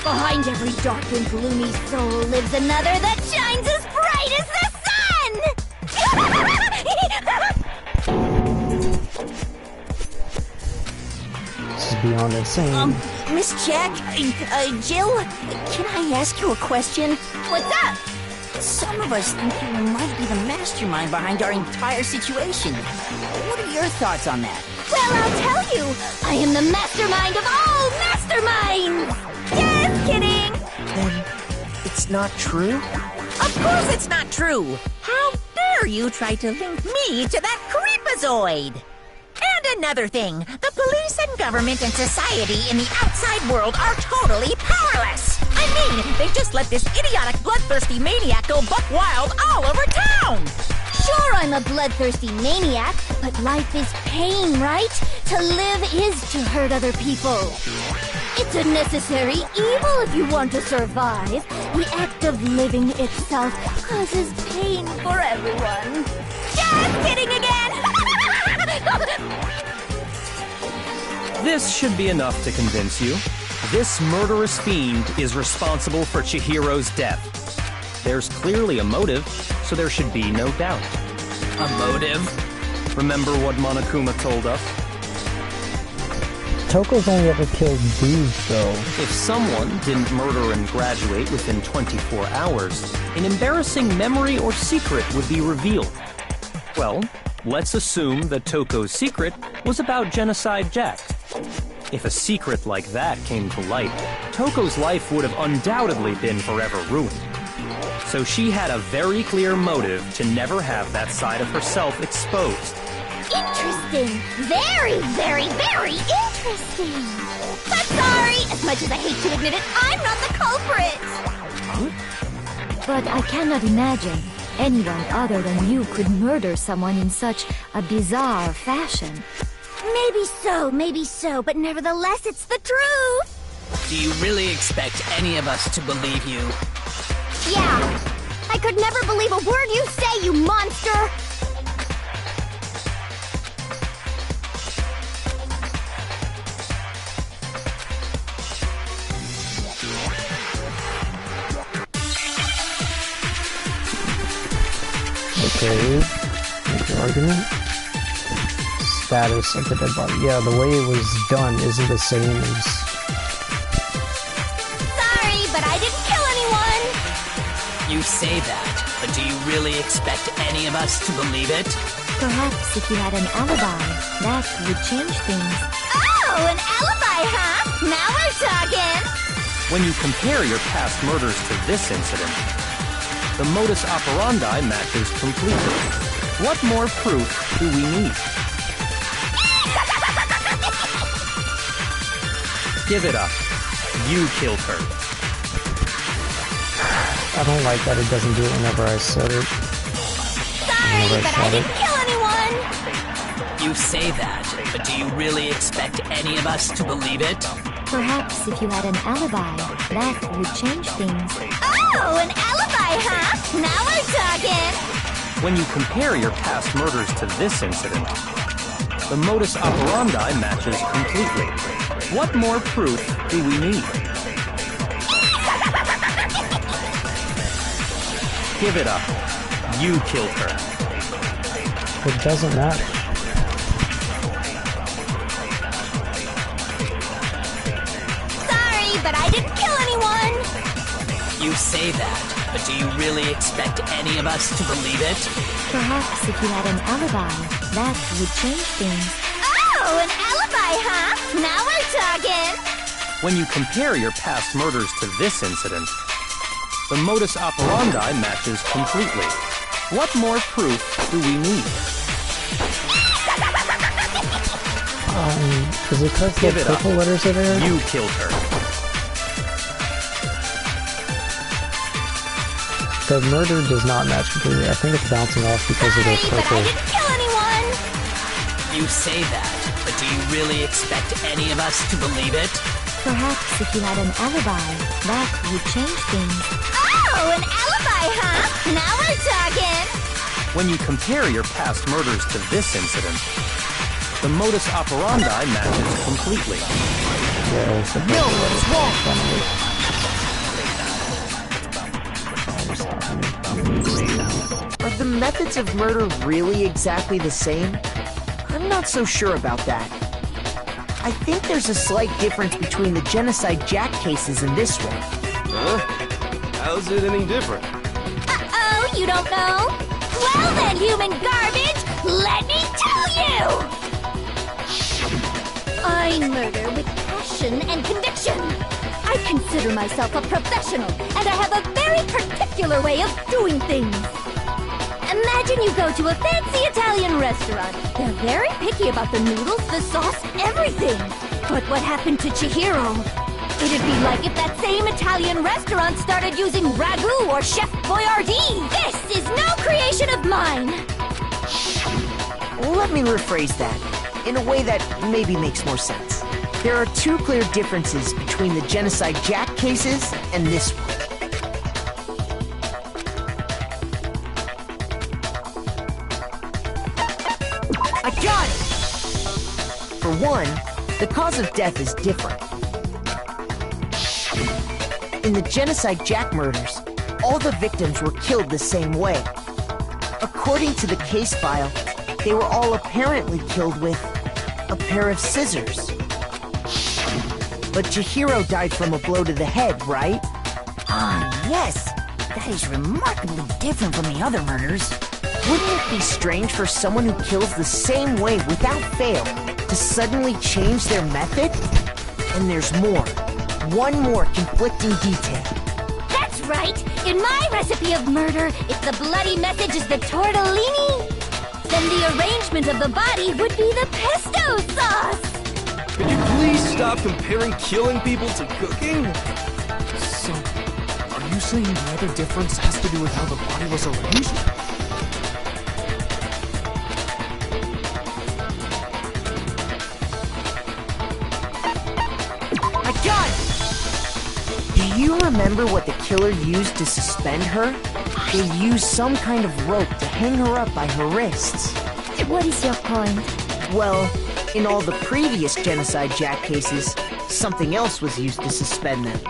Behind every dark and gloomy soul lives another that shines as bright as the sun! This is beyond insane. Miss Jack, Jill, can I ask you a question? What's up? Some of us think you might be the mastermind behind our entire situation. What are your thoughts on that? Well, I'll tell you. I am the mastermind of all masterminds! Just kidding! Then it's not true? Of course it's not true! How dare you try to link me to that creepazoid! And another thing, the police and government and society in the outside world are totally powerless! I mean, they just let this idiotic, bloodthirsty maniac go buck wild all over town! Sure, I'm a bloodthirsty maniac, but life is pain, right? To live is to hurt other people. It's a necessary evil if you want to survive. The act of living itself causes pain for everyone. Just kidding again! This should be enough to convince you. This murderous fiend is responsible for Chihiro's death. There's clearly a motive, so there should be no doubt. A motive? Remember what Monokuma told us? Toko's only ever killed dudes, though. If someone didn't murder and graduate within 24 hours, an embarrassing memory or secret would be revealed. Well, let's assume that Toko's secret was about Genocide Jack. If a secret like that came to light, Toko's life would have undoubtedly been forever ruined. So she had a very clear motive to never have that side of herself exposed. Interesting. Very, very, very interesting. But sorry, as much as I hate to admit it, I'm not the culprit. But I cannot imagine anyone other than you could murder someone in such a bizarre fashion. Maybe so, but nevertheless, it's the truth. Do you really expect any of us to believe you? Yeah. I could never believe a word you say, you monster! Okay, make your argument. Status of the dead body. Yeah, the way it was done isn't the same as... Sorry, but I didn't kill anyone! You say that, but do you really expect any of us to believe it? Perhaps if you had an alibi, that would change things. Oh, an alibi, huh? Now we're talking! When you compare your past murders to this incident, the modus operandi matches completely. What more proof do we need? Give it up. You killed her. I don't like that it doesn't do it whenever I said it. Sorry, but I didn't kill anyone! You say that, but do you really expect any of us to believe it? Perhaps if you had an alibi, that would change things. Oh, an alibi, huh? Now we're talking! When you compare your past murders to this incident, the modus operandi matches completely. What more proof do we need? Give it up. You killed her. It doesn't matter. Sorry, but I didn't kill anyone! You say that, but do you really expect any of us to believe it? Perhaps if you had an alibi, that would change things. Oh, an alibi, huh? Now we're talking! When you compare your past murders to this incident, The modus operandi matches completely. What more proof do we need? Is it because the purple letters are there? You killed her. The murder does not match completely. I think it's bouncing off because of the purple. But I didn't kill anyone! You say that, but do you really expect any of us to believe it? Perhaps if you had an alibi, that would change things. Oh, an alibi, huh? Now we're talking! When you compare your past murders to this incident, the modus operandi matches completely. No, what's wrong? Are the methods of murder really exactly the same? I'm not so sure about that. I think there's a slight difference between the Genocide Jack cases and this one. Huh? How's it any different? Uh-oh, you don't know? Well then, human garbage, let me tell you! I murder with passion and conviction. I consider myself a professional, and I have a very particular way of doing things. Imagine you go to a fancy Italian restaurant. They're very picky about the noodles, the sauce, everything. But what happened to Chihiro? It'd be like if that same Italian restaurant started using ragu or Chef Boyardee. This is no creation of mine. Let me rephrase that in a way that maybe makes more sense. There are two clear differences between the Genocide Jack cases and this one. I got it! For one, the cause of death is different. In the Genocide Jack murders, all the victims were killed the same way. According to the case file, they were all apparently killed with a pair of scissors. But Chihiro died from a blow to the head, right? Ah, yes. That is remarkably different from the other murders. Wouldn't it be strange for someone who kills the same way without fail to suddenly change their method? And there's more. One more conflicting detail. That's right! In my recipe of murder, if the bloody message is the tortellini, then the arrangement of the body would be the pesto sauce! Could you please stop comparing killing people to cooking? So, are you saying the other difference has to do with how the body was arranged? I got it! Do you remember what the killer used to suspend her? They used some kind of rope to hang her up by her wrists. What is your point? Well, in all the previous Genocide Jack cases, something else was used to suspend them.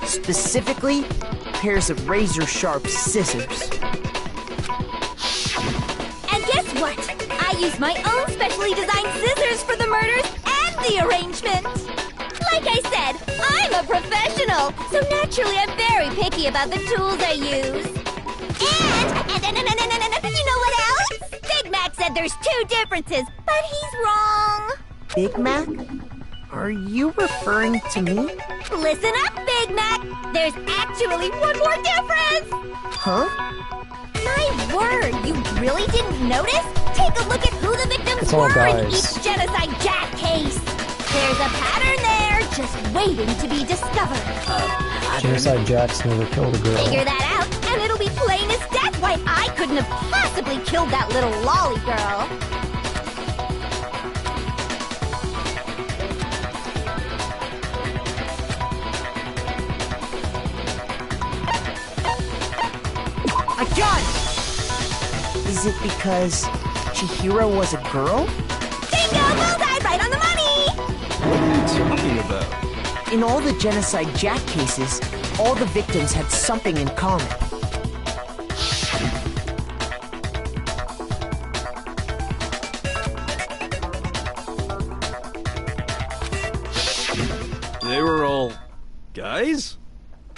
Specifically, pairs of razor-sharp scissors. And guess what? I use my own specially designed scissors for the murders and the arrangement! Like I said, I'm a professional, so naturally I'm very picky about the tools I use. And you know what else? Big Mac said there's two differences, but he's wrong. Big Mac? Are you referring to me? Listen up, Big Mac. There's actually one more difference. Huh? My word, you really didn't notice? Take a look at who the victims all were in guys. each Genocide Jack case. There's a pattern there, just waiting to be discovered. Genocide Jack's never killed a girl. Figure that out, and it'll be plain as death why I couldn't have possibly killed that little lolly girl. I got it! Is it because Chihiro was a girl? Bingo! Bullseye! Right on the money! What are you talking about? In all the Genocide Jack cases, all the victims had something in common. They were all guys?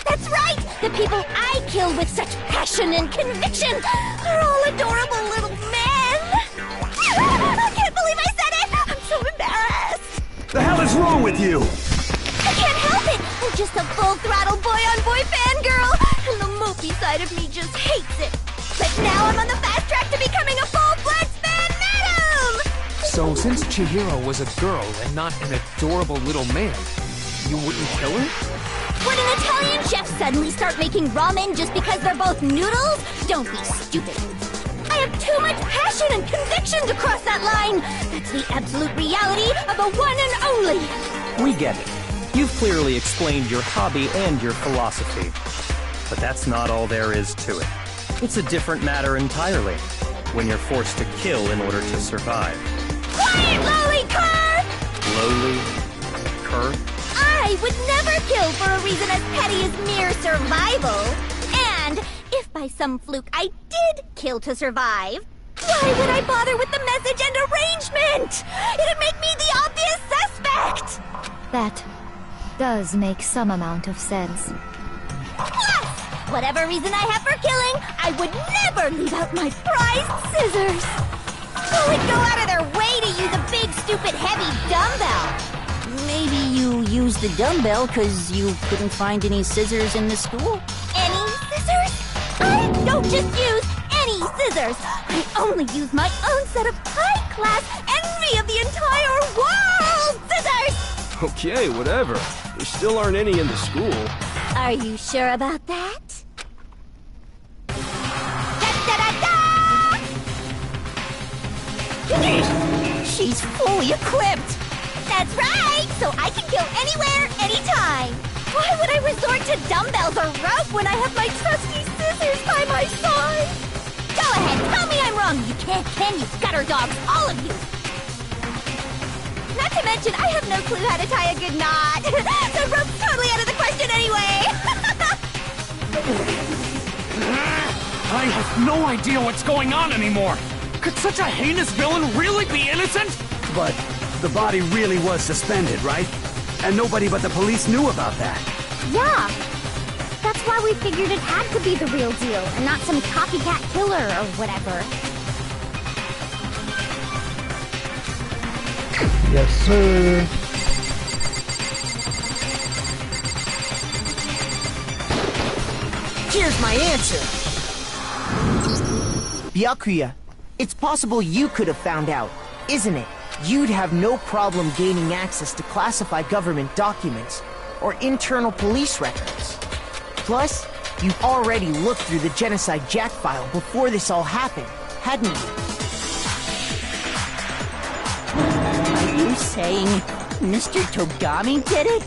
That's right! The people I kill with such passion and conviction are all adorable little men! I can't believe I said it! I'm so embarrassed! The hell is wrong with you? I can't help it! I'm just a full-throttle boy-on-boy fangirl, and the mopey side of me just hates it. But now I'm on the fast track to becoming a full-fledged fan madam! So, since Chihiro was a girl and not an adorable little man, you wouldn't kill her? Would an Italian chef suddenly start making ramen just because they're both noodles? Don't be stupid. I have too much passion and conviction to cross that line. That's the absolute reality of a one and only. We get it. You've clearly explained your hobby and your philosophy. But that's not all there is to it. It's a different matter entirely, when you're forced to kill in order to survive. Quiet, lowly cur! Lowly? Cur? I would never kill for a reason as petty as mere survival. And if by some fluke I did kill to survive, why would I bother with the message and arrangement? It'd make me the obvious suspect! That does make some amount of sense. Plus, whatever reason I have for killing, I would never leave out my prized scissors. Who would go out of their way to use a big, stupid, heavy dumbbell? Maybe you used the dumbbell because you couldn't find any scissors in the school? Any scissors? I don't just use any scissors. I only use my own set of high-class envy of the entire world scissors! Okay, whatever. There still aren't any in the school. Are you sure about that? She's fully equipped! That's right! So I can kill anywhere, anytime! Why would I resort to dumbbells or rope when I have my trusty scissors by my side? Go ahead, tell me I'm wrong! You can't, can you, gutter dogs, all of you! Not to mention, I have no clue how to tie a good knot! The rope's totally out of the question anyway! I have no idea what's going on anymore! Could such a heinous villain really be innocent? But the body really was suspended, right? And nobody but the police knew about that. Yeah! That's why we figured it had to be the real deal, and not some copycat killer or whatever. Yes, sir. Here's my answer. Byakuya, it's possible you could have found out, isn't it? You'd have no problem gaining access to classified government documents or internal police records. Plus, you've already looked through the Genocide Jack file before this all happened, hadn't you? Are you saying Mr. Togami did it?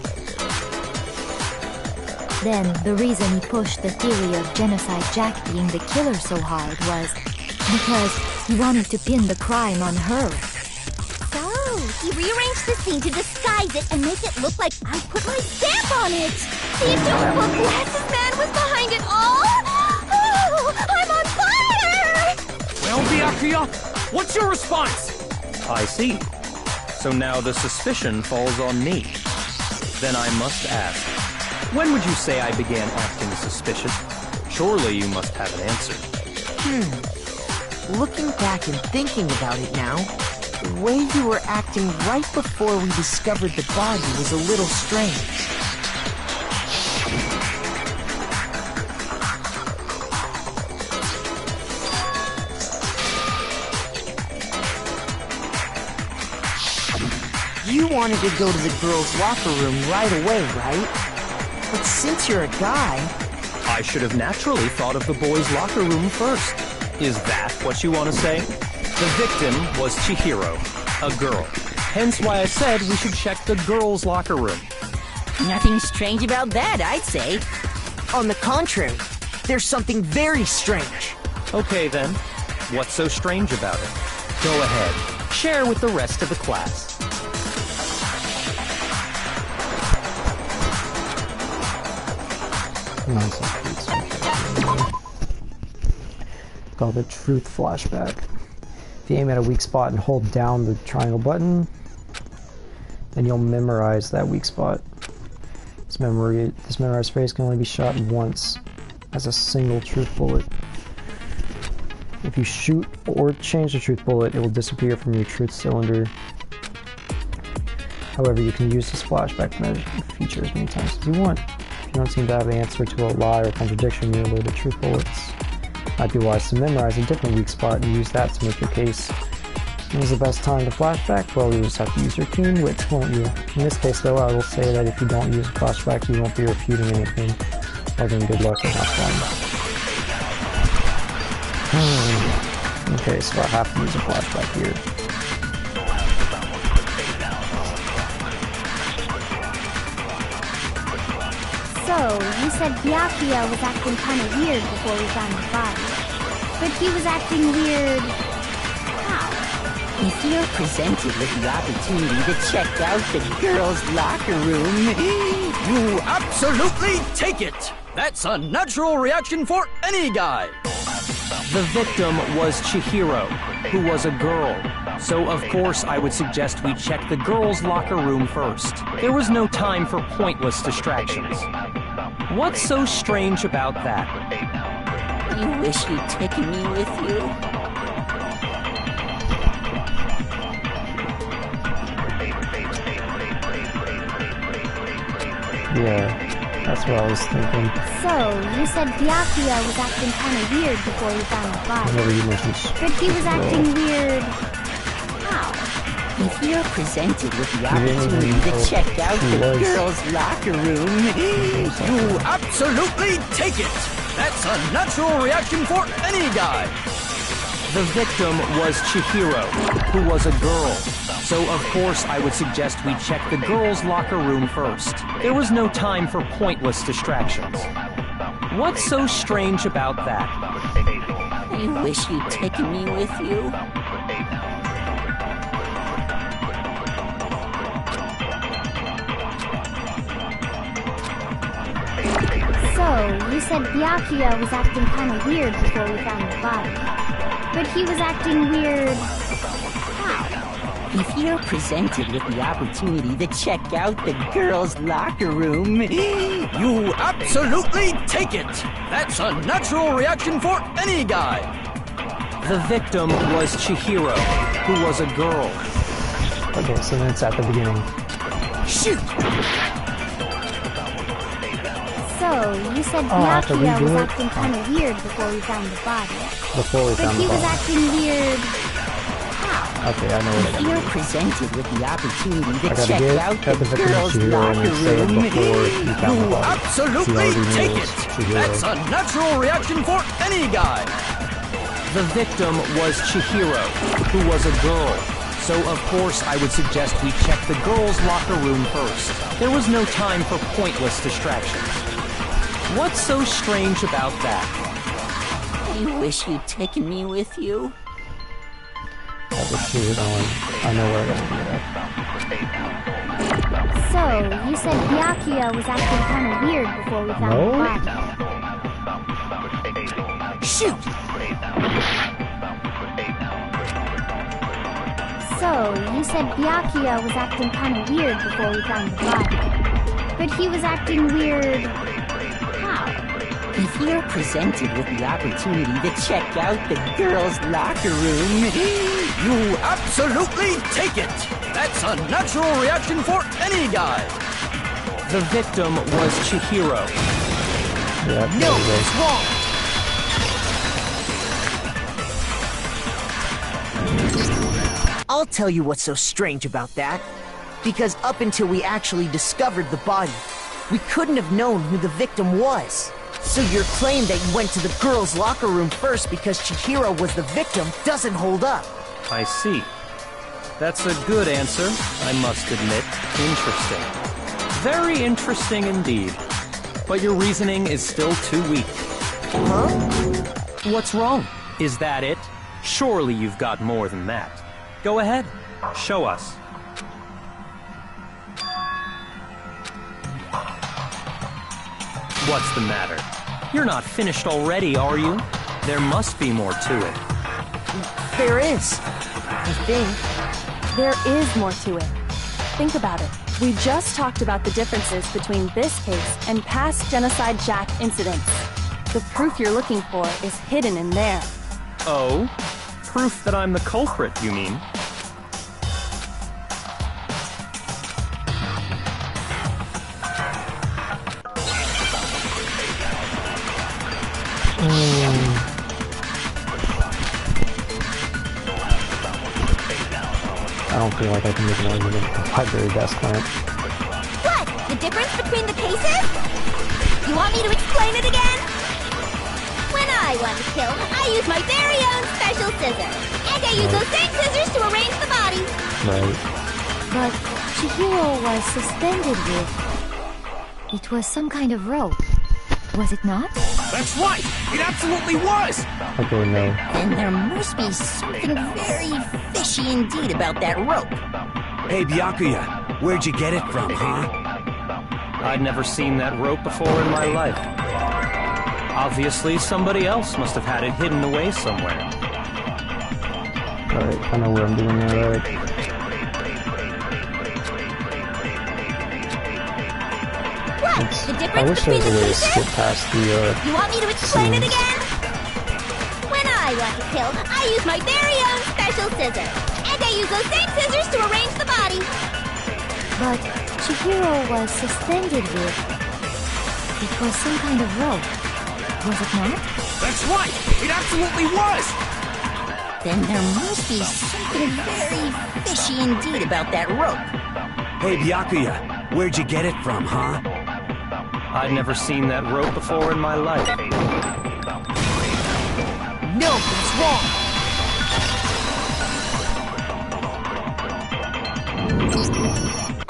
Then, the reason he pushed the theory of Genocide Jack being the killer so hard was because he wanted to pin the crime on her. So, he rearranged the scene to disguise it and make it look like I put my stamp on it! The adorable glasses man was behind it all! Oh, I'm on fire! Well, Byakuya, what's your response? I see. So now the suspicion falls on me. Then I must ask, when would you say I began acting suspicious? Surely you must have an answer. Looking back and thinking about it now, the way you were acting right before we discovered the body was a little strange. You wanted to go to the girls' locker room right away, right? But since you're a guy... I should have naturally thought of the boys' locker room first. Is that what you want to say? The victim was Chihiro, a girl. Hence why I said we should check the girls' locker room. Nothing strange about that, I'd say. On the contrary, there's something very strange. Okay then, what's so strange about it? Go ahead, share with the rest of the class. Called the truth flashback. If you aim at a weak spot and hold down the triangle button, then you'll memorize that weak spot. This memorized phrase can only be shot once as a single truth bullet. If you shoot or change the truth bullet, it will disappear from your truth cylinder. However, you can use this flashback feature as many times as you want. If you don't seem to have an answer to a lie or contradiction you're alerted to bullets. Might be wise to memorize a different weak spot and use that to make your case. When is the best time to flashback? Well, you just have to use your keen wits, won't you? In this case, though, I will say that if you don't use a flashback, you won't be refuting anything. Well then, good luck and have fun. Okay, so I have to use a flashback here. So, you said Byakuya was acting kind of weird before we found the body. But he was acting weird... how? If you're presented with the opportunity to check out the girls' locker room, you absolutely take it! That's a natural reaction for any guy! The victim was Chihiro, who was a girl. So of course I would suggest we check the girls' locker room first. There was no time for pointless distractions. What's so strange about that? You wish you'd taken me with you. Yeah, that's what I was thinking. So, you said Byakuya was acting kind of weird before we found the body. Whenever you mentioned but he was acting weird... how? If you're presented with the opportunity to check out the girls' locker room, you absolutely take it! That's a natural reaction for any guy! The victim was Chihiro, who was a girl. So of course I would suggest we check the girls' locker room first. There was no time for pointless distractions. What's so strange about that? You wish you'd taken me with you. So, you said Byakuya was acting kind of weird before we found the body. But he was acting weird... how? If you're presented with the opportunity to check out the girls' locker room, you absolutely take it! That's a natural reaction for any guy! The victim was Chihiro, who was a girl. Okay, so then it's at the beginning. Shoot! So, you said Byakuya was acting kind of weird before we found the body. Before we found the body. But he was acting weird... how? Okay, I know what If you're presented with the opportunity to gotta check out the girls' locker room, you absolutely take it! That's a natural reaction for any guy! The victim was Chihiro, who was a girl. So of course I would suggest we check the girls' locker room first. There was no time for pointless distractions. What's so strange about that? You wish you'd taken me with you. I know where I'm going to So, you said Byakuya was acting kind of weird before we found the body. Shoot! So, you said Byakuya was acting kind of weird before we found the body. But he was acting weird... how? If you're presented with the opportunity to check out the girls' locker room, you absolutely take it! That's a natural reaction for any guy! The victim was Chihiro. Yeah, no, it's wrong! I'll tell you what's so strange about that. Because up until we actually discovered the body, we couldn't have known who the victim was. So your claim that you went to the girls' locker room first because Chihiro was the victim doesn't hold up. I see. That's a good answer, I must admit. Interesting. Very interesting indeed. But your reasoning is still too weak. Huh? What's wrong? Is that it? Surely you've got more than that. Go ahead. Show us. What's the matter? You're not finished already, are you? There must be more to it. There is. I think. There is more to it. Think about it. We just talked about the differences between this case and past Genocide Jack incidents. The proof you're looking for is hidden in there. Oh? Proof that I'm the culprit, you mean? I don't feel like I can make an argument for library desk clamp. What? The difference between the cases? You want me to explain it again? When I want to kill, I use my very own special scissors. And I use those same scissors to arrange the body. Right. But Chihiro was suspended with... It was some kind of rope. Was it not? That's right! It absolutely was! Okay, no. Then there must be something very fishy indeed about that rope. Hey, Byakuya, where'd you get it from, huh? I'd never seen that rope before in my life. Obviously, somebody else must have had it hidden away somewhere. Alright, I know where I'm doing that, alright. The difference I wish there between was a the way to cases? skip past the, You want me to explain it scenes. again? When I want to kill, I use my very own special scissors. And I use those same scissors to arrange the body. But Chihiro was suspended with... It was some kind of rope. Was it not? That's right! It absolutely was! Then there must be something very fishy indeed about that rope. Hey, Byakuya, where'd you get it from, huh? I'd never seen that rope before in my life. No, it's wrong!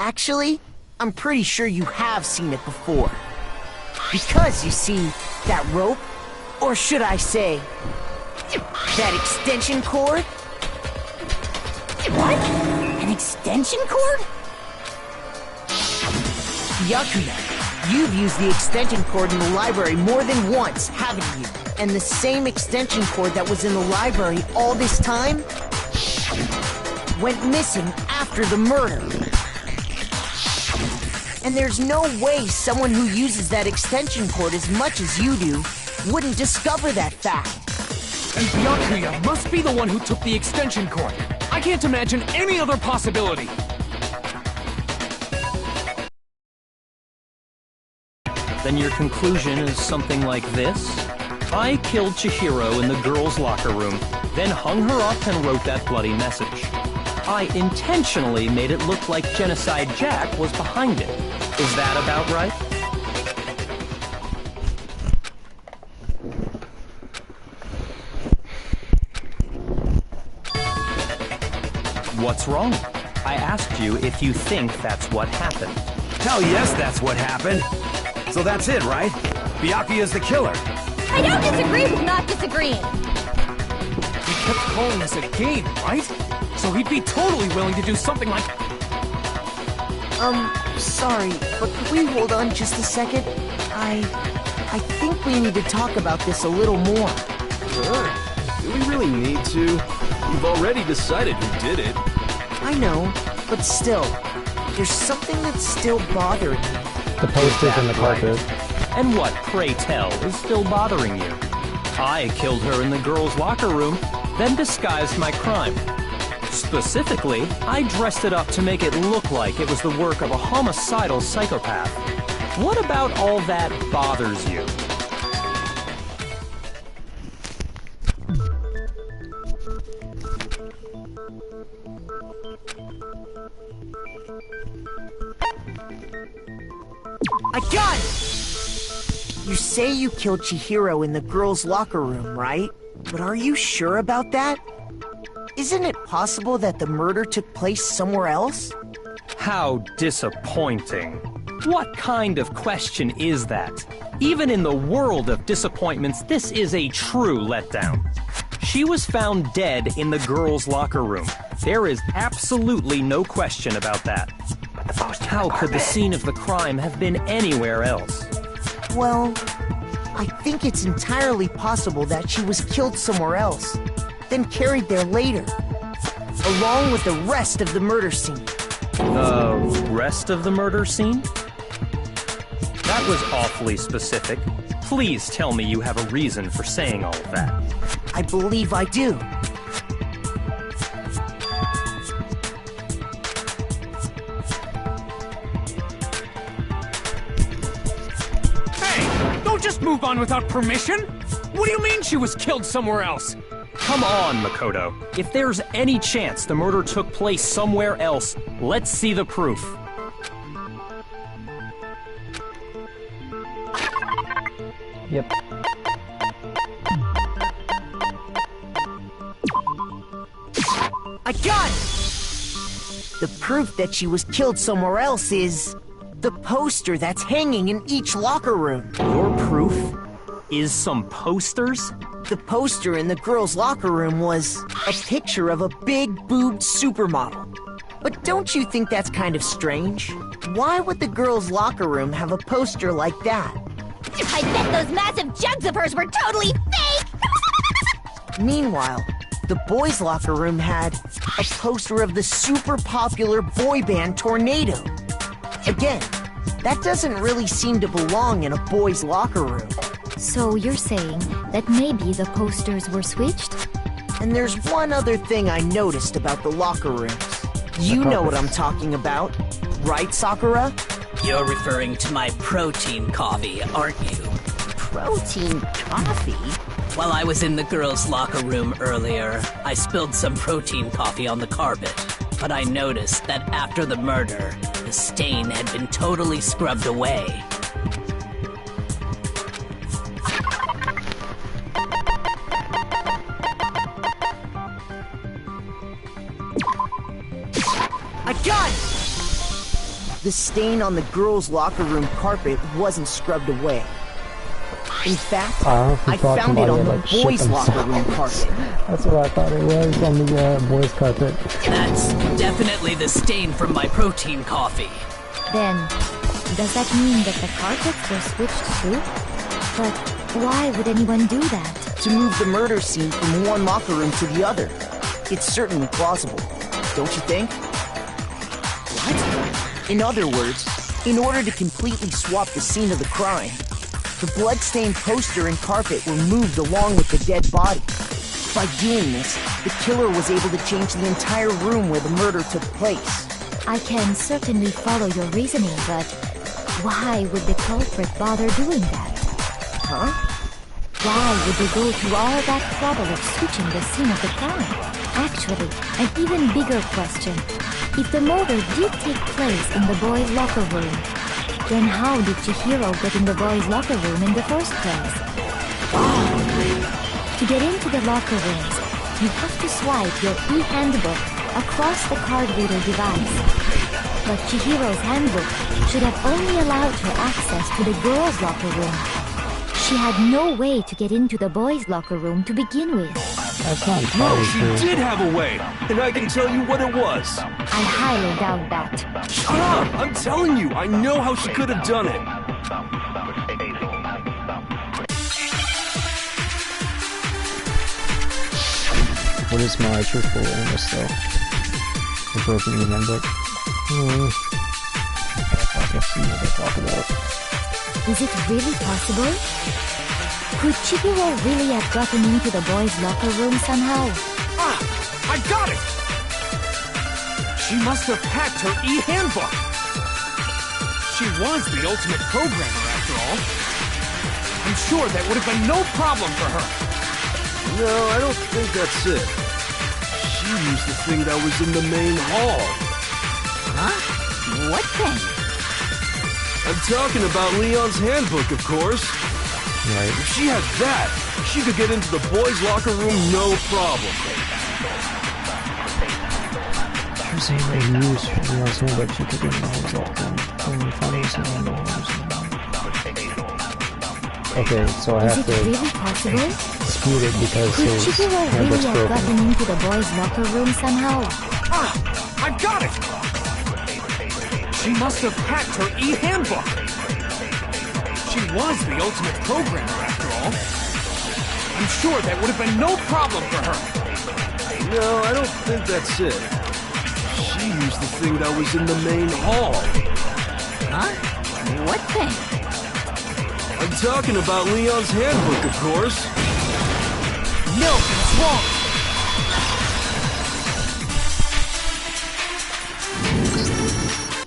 Actually, I'm pretty sure you have seen it before. Because, you see, that rope, or should I say, that extension cord? What? An extension cord? Byakuya, you've used the extension cord in the library more than once, haven't you? And the same extension cord that was in the library all this time went missing after the murder. And there's no way someone who uses that extension cord as much as you do wouldn't discover that fact. And Byakuya must be the one who took the extension cord. I can't imagine any other possibility. Then your conclusion is something like this? I killed Chihiro in the girls' locker room, then hung her up and wrote that bloody message. I intentionally made it look like Genocide Jack was behind it. Is that about right? What's wrong? I asked you if you think that's what happened. Hell yes, that's what happened. So that's it, right? Byakuya's the killer. I don't disagree with not disagreeing. He kept calling this a game, right? So he'd be totally willing to do something like... Sorry, but could we hold on just a second? I think we need to talk about this a little more. Sure. Do we really need to? You've already decided who did it. I know, but still, there's something that's still bothering me. The posters and the carpet. And what, pray tell, is still bothering you? I killed her in the girls' locker room, then disguised my crime. Specifically, I dressed it up to make it look like it was the work of a homicidal psychopath. What about all that bothers you? I got it! You say you killed Chihiro in the girls' locker room, right? But are you sure about that? Isn't it possible that the murder took place somewhere else? How disappointing. What kind of question is that? Even in the world of disappointments, this is a true letdown. She was found dead in the girls' locker room. There is absolutely no question about that. How could the scene of the crime have been anywhere else? Well, I think it's entirely possible that she was killed somewhere else, then carried there later, along with the rest of the murder scene. The rest of the murder scene? That was awfully specific. Please tell me you have a reason for saying all of that. I believe I do. Hey! Don't just move on without permission! What do you mean she was killed somewhere else? Come on, Makoto. If there's any chance the murder took place somewhere else, let's see the proof. Yep. I got it! The proof that she was killed somewhere else is the poster that's hanging in each locker room. Your proof is some posters? The poster in the girls' locker room was a picture of a big-boobed supermodel. But don't you think that's kind of strange? Why would the girls' locker room have a poster like that? I bet those massive jugs of hers were totally fake! Meanwhile, the boys' locker room had a poster of the super popular boy band Tornado. Again, that doesn't really seem to belong in a boys' locker room. So you're saying that maybe the posters were switched? And there's one other thing I noticed about the locker rooms. You know what I'm talking about, right, Sakura? You're referring to my protein coffee, aren't you? Protein coffee? While I was in the girls' locker room earlier, I spilled some protein coffee on the carpet. But I noticed that after the murder, the stain had been totally scrubbed away. I got it! The stain on the girls' locker room carpet wasn't scrubbed away. In fact, I found it on the boys' locker room carpet. That's what I thought it was, on the boys' carpet. That's definitely the stain from my protein coffee. Then, does that mean that the carpets were switched too? But why would anyone do that? To move the murder scene from one locker room to the other. It's certainly plausible, don't you think? What? In other words, in order to completely swap the scene of the crime, the blood-stained poster and carpet were moved along with the dead body. By doing this, the killer was able to change the entire room where the murder took place. I can certainly follow your reasoning, but why would the culprit bother doing that? Huh? Why would they go through all that trouble of switching the scene of the crime? Actually, an even bigger question. If the murder did take place in the boys' locker room, then how did Chihiro get in the boys' locker room in the first place? To get into the locker rooms, you have to swipe your e-handbook across the card reader device. But Chihiro's handbook should have only allowed her access to the girls' locker room. She had no way to get into the boys' locker room to begin with. That's not No, entirely she true. did have a way, and I can tell you what it was. I highly doubt that. Shut up! I'm telling you, I know how she could have done it. What is my truthful awareness, though? The broken in handbook? I guess see what they talk about. Is it really possible? Could Chihiro really have gotten into the boys' locker room somehow? Ah! I got it! She must have hacked her e-handbook! She was the ultimate programmer, after all. I'm sure that would have been no problem for her. No, I don't think that's it. She used the thing that was in the main hall. Huh? What thing? I'm talking about Leon's handbook, of course. Right. If she had that, she could get into the boys' locker room no problem. You're saying they used Leon's handbook, she could get in the boys' locker room. Okay, so I have Is it to really possible? dispute it because Could his Chihiro really handbook's have broken. gotten into the boys' locker room somehow? Ah! I got it! She must have hacked her e-handbook! She was the ultimate programmer, after all. I'm sure that would have been no problem for her. No, I don't think that's it. She used the thing that was in the main hall. Huh? What thing? I'm talking about Leon's handbook, of course. No, it's wrong!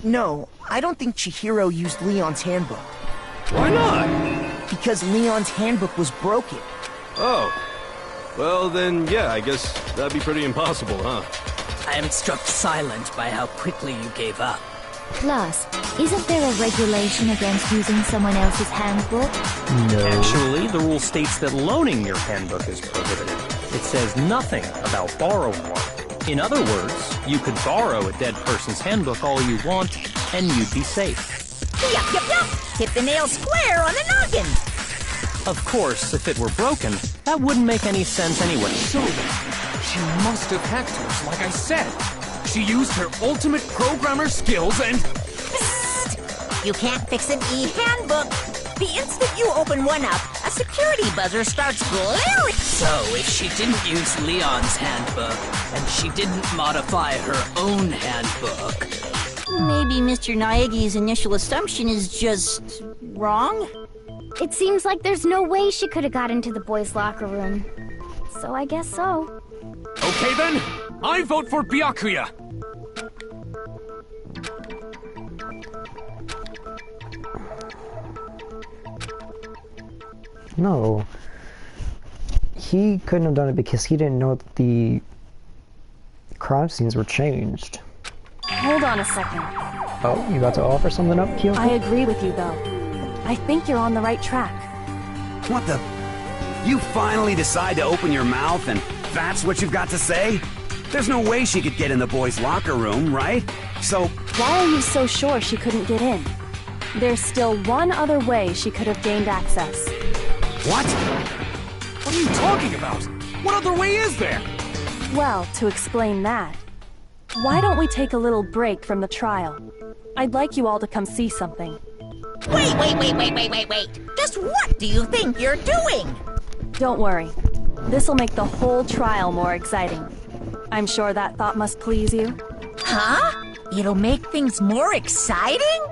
No, I don't think Chihiro used Leon's handbook. Why not? Because Leon's handbook was broken. Oh. Well, then, yeah, I guess that'd be pretty impossible, huh? I am struck silent by how quickly you gave up. Plus, isn't there a regulation against using someone else's handbook? No. Actually, the rule states that loaning your handbook is prohibited. It says nothing about borrowing one. In other words, you could borrow a dead person's handbook all you want, and you'd be safe. Yup. Hit the nail square on the noggin. Of course, if it were broken, that wouldn't make any sense anyway. So, she must have hacked hers, like I said. She used her ultimate programmer skills and... Psst! You can't fix an e-handbook. The instant you open one up, a security buzzer starts blaring. So, if she didn't use Leon's handbook, and she didn't modify her own handbook... Maybe Mr. Naegi's initial assumption is just... wrong? It seems like there's no way she could have got into the boys' locker room. So I guess so. Okay then, I vote for Byakuya. No. He couldn't have done it because he didn't know that the crime scenes were changed. Hold on a second. Oh, you got to offer something up, Kyoko? I agree with you, though. I think you're on the right track. What the? You finally decide to open your mouth and that's what you've got to say? There's no way she could get in the boys' locker room, right? So... Why are you so sure she couldn't get in? There's still one other way she could have gained access. What? What are you talking about? What other way is there? Well, to explain that, why don't we take a little break from the trial? I'd like you all to come see something. Wait. Just what do you think you're doing? Don't worry. This'll make the whole trial more exciting. I'm sure that thought must please you. Huh? It'll make things more exciting?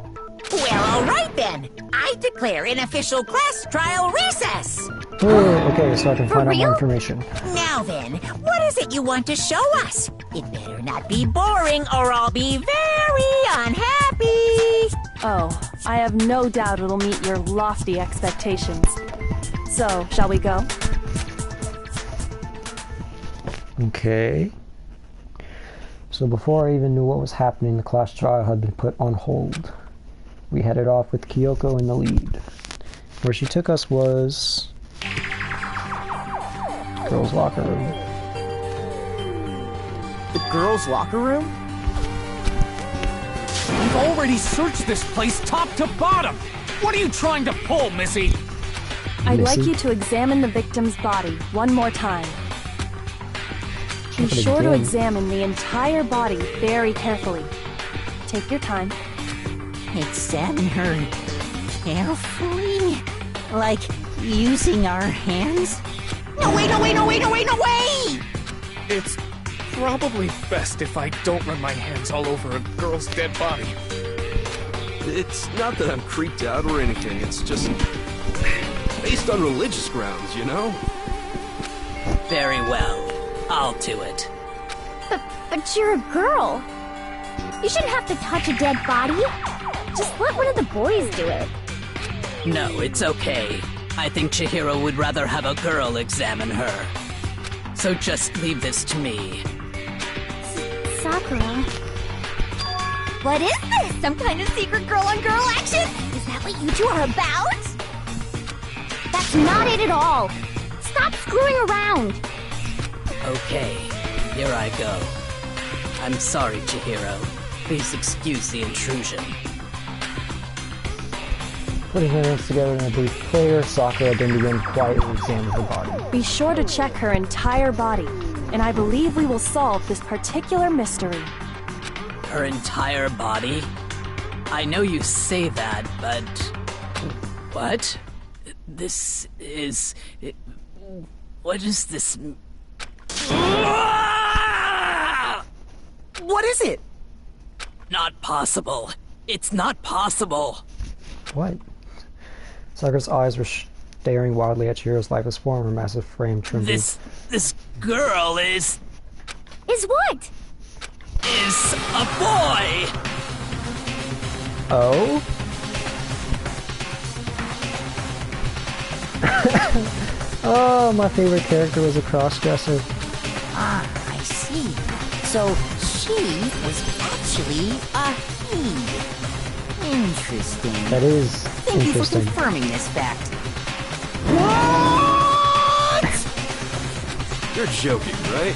Well, alright then. I declare an official class trial recess. Okay, so I can find out more information. Now then, what is it you want to show us? It better not be boring or I'll be very unhappy. Oh, I have no doubt it'll meet your lofty expectations. So, shall we go? Okay. So before I even knew what was happening, the class trial had been put on hold. We headed off with Kyoko in the lead. Where she took us was... girls' locker room. The girls' locker room? We've already searched this place top to bottom! What are you trying to pull, Missy? I'd like you to examine the victim's body one more time. Be sure to examine the entire body very carefully. Take your time. Examine her carefully? Like using our hands? No way! It's probably best if I don't run my hands all over a girl's dead body. It's not that I'm creeped out or anything, it's just... based on religious grounds, you know? Very well. I'll do it. But you're a girl. You shouldn't have to touch a dead body. Just let one of the boys do it. No, it's okay. I think Chihiro would rather have a girl examine her. So just leave this to me. Sakura. What is this? Some kind of secret girl-on-girl action? Is that what you two are about? That's not it at all. Stop screwing around. Okay, here I go. I'm sorry, Chihiro. Please excuse the intrusion. Putting her hands together in a brief prayer, Sakura then began to quietly examine her body. Be sure to check her entire body, and I believe we will solve this particular mystery. Her entire body? I know you say that, but... What? This is... What is this... What is it? Not possible. It's not possible. What? Sakura's eyes were staring wildly at Chihiro's lifeless form, her massive frame trembled. This girl is... Is what? Is a boy! Oh? Oh, my favorite character was a cross-dresser. Ah, I see. So she was actually a he. Interesting. That is Thank interesting. you for confirming this fact. You're joking, right?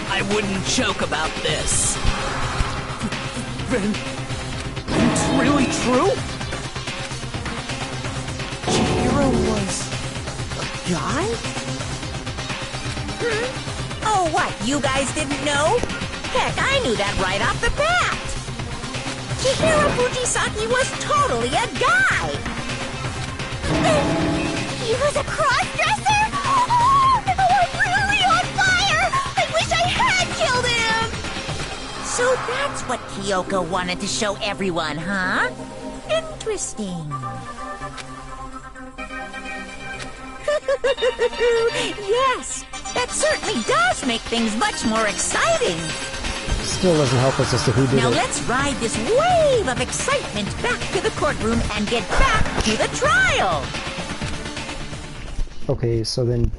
I wouldn't joke about this. Then it's really true? Chihiro was a guy? Oh, what? You guys didn't know? Heck, I knew that right off the bat. Chihiro Fujisaki was totally a guy. He was a cross-dresser? Oh, I'm really on fire! I wish I had killed him! So that's what Kyoko wanted to show everyone, huh? Interesting. Yes, that certainly does make things much more exciting. Still doesn't help us as to who did Now it. let's ride this wave of excitement back to the courtroom and get back to the trial. Okay, so then...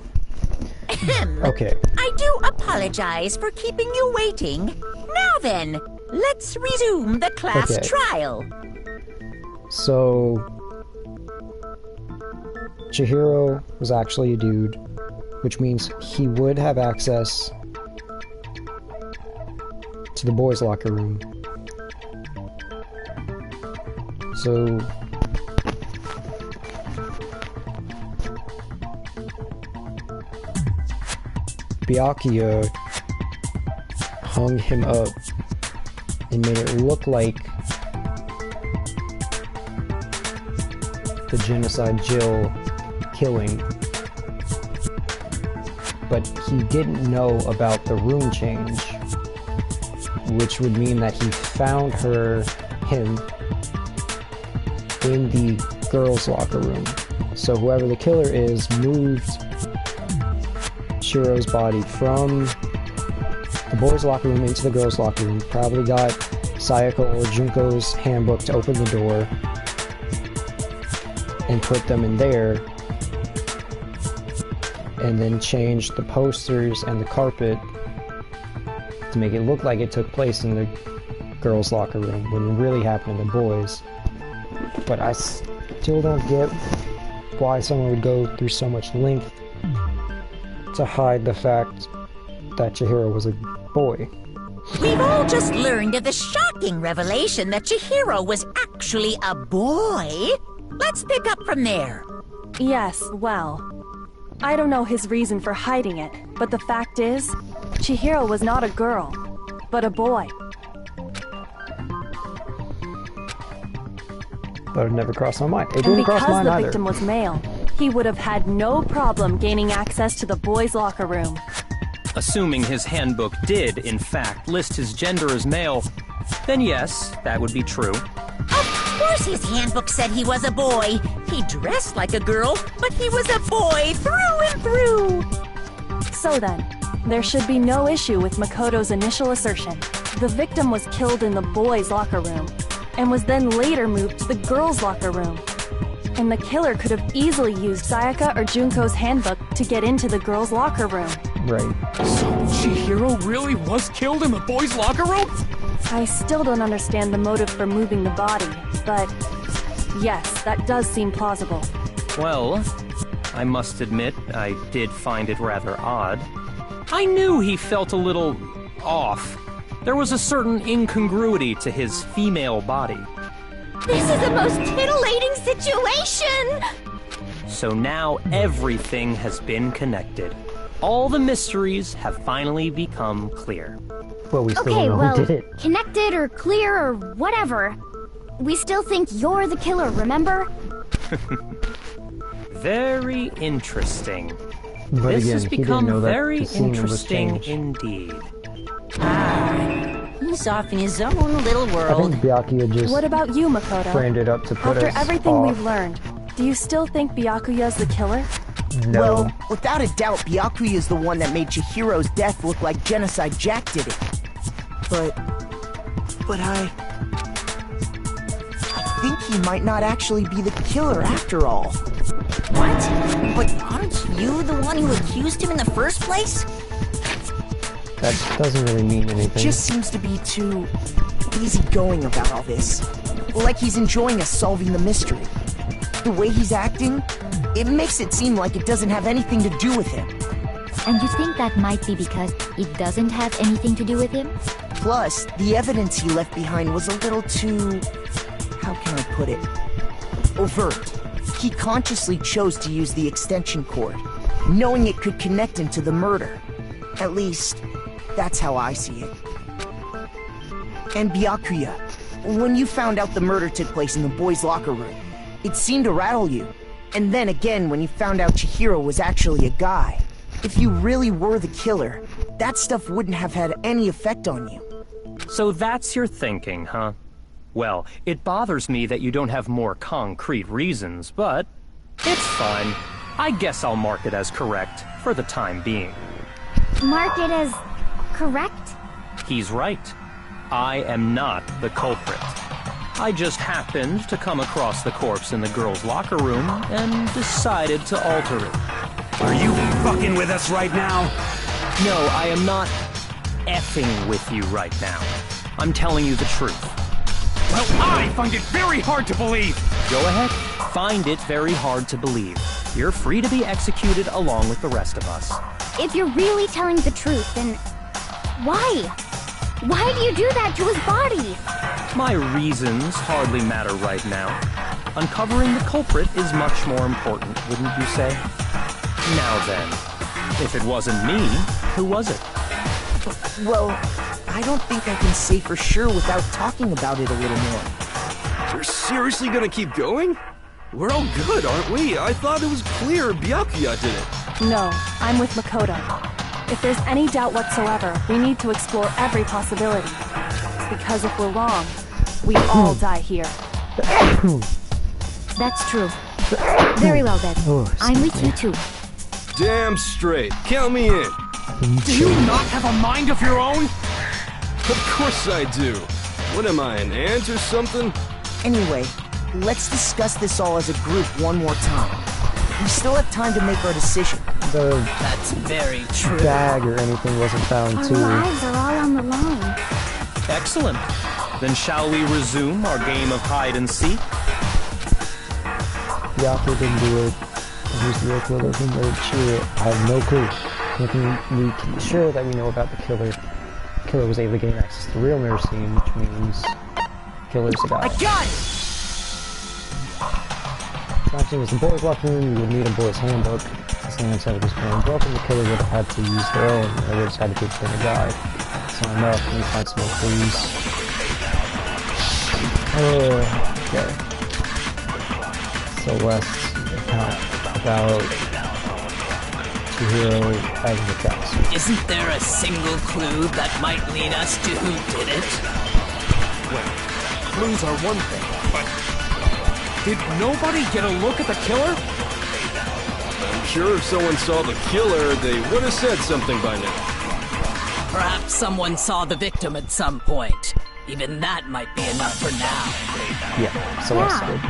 Okay. I do apologize for keeping you waiting. Now then, let's resume the class Okay. trial. So... Chihiro was actually a dude, which means he would have access to the boys' locker room. So... Byakuya hung him up and made it look like the genocide Jill killing, but he didn't know about the room change, which would mean that he found him in the girls' locker room. So whoever the killer is moved Shiro's body from the boys' locker room into the girls' locker room, probably got Sayaka or Junko's handbook to open the door, and put them in there, and then changed the posters and the carpet to make it look like it took place in the girls' locker room when it really happened in the boys'. But I still don't get why someone would go through so much length to hide the fact that Chihiro was a boy. We've all just learned of the shocking revelation that Chihiro was actually a boy. Let's pick up from there. Yes, well, I don't know his reason for hiding it, but the fact is, Chihiro was not a girl, but a boy. That would never cross my mind. It And didn't cross because mine the either. victim was male, he would have had no problem gaining access to the boys' locker room. Assuming his handbook did, in fact, list his gender as male, then yes, that would be true. Of course his handbook said he was a boy. He dressed like a girl, but he was a boy through and through. So then, there should be no issue with Makoto's initial assertion. The victim was killed in the boys' locker room, and was then later moved to the girls' locker room. And the killer could have easily used Sayaka or Junko's handbook to get into the girls' locker room. Right. So Chihiro really was killed in the boys' locker room? I still don't understand the motive for moving the body, but yes, that does seem plausible. Well, I must admit, I did find it rather odd. I knew he felt a little off. There was a certain incongruity to his female body. This is a most titillating situation! So now everything has been connected. All the mysteries have finally become clear. Well, we still Okay, don't know well, who did it. connected or clear or whatever. We still think you're the killer, remember? Very interesting. But This again, has he didn't become know that very the scene was interesting changed. indeed. He's off in his own little I world. think Byakuya just What about you, Makoto? framed it up to put After us everything off. we've learned, do you still think Byakuya's the killer? No. Well, without a doubt, Byakuya is the one that made Chihiro's death look like Genocide Jack did it. But I think he might not actually be the killer after all. What? But aren't you the one who accused him in the first place? That doesn't really mean anything. Just seems to be too easygoing about all this. Like he's enjoying us solving the mystery. The way he's acting, it makes it seem like it doesn't have anything to do with him. And you think that might be because it doesn't have anything to do with him? Plus, the evidence he left behind was a little too... how can I put it? Overt. He consciously chose to use the extension cord, knowing it could connect him to the murder. At least, that's how I see it. And Byakuya, when you found out the murder took place in the boys' locker room, it seemed to rattle you. And then again when you found out Chihiro was actually a guy. If you really were the killer, that stuff wouldn't have had any effect on you. So that's your thinking, huh? Well, it bothers me that you don't have more concrete reasons, but it's fine. I guess I'll mark it as correct for the time being. Mark it as correct? He's right. I am not the culprit. I just happened to come across the corpse in the girls' locker room and decided to alter it. Are you fucking with us right now? No, I am not effing with you right now. I'm telling you the truth. Well, I find it very hard to believe! Go ahead. Find it very hard to believe. You're free to be executed along with the rest of us. If you're really telling the truth, then why? Why do you do that to his body? My reasons hardly matter right now. Uncovering the culprit is much more important, wouldn't you say? Now then, if it wasn't me, who was it? Well, I don't think I can say for sure without talking about it a little more. You're seriously gonna keep going? We're all good, aren't we? I thought it was clear Byakuya did it. No, I'm with Makoto. If there's any doubt whatsoever, we need to explore every possibility. Because if we're wrong, we all die here. That's true. Very well then. I'm with you too. Damn straight. Count me in. Do you not have a mind of your own? Of course I do. What am I, an ant or something? Anyway, let's discuss this all as a group one more time. We still have time to make our decision. That's very true. Bag or anything wasn't found Our too. lives are all on the line. Excellent. Then shall we resume our game of hide and seek? Byakuya didn't do it. Who's the real killer? Who murdered Chihiro? I have no clue. We can be sure that we know about the killer. The killer was able to gain access to the real murder scene, which means killer's a guy. I got it! Crime was the boys' locker room. You would need a boys' handbook. As the answer was being broken, the killer would have had to use their own. They would have had to give them a guide. So enough. Can you find some more clues? Okay. So let's about Chihiro having the castle. Isn't there a single clue that might lead us to who did it? Well, clues are one thing, but did nobody get a look at the killer? I'm sure if someone saw the killer, they would have said something by now. Perhaps someone saw the victim at some point. Even that might be enough for now. Yeah, so that's good.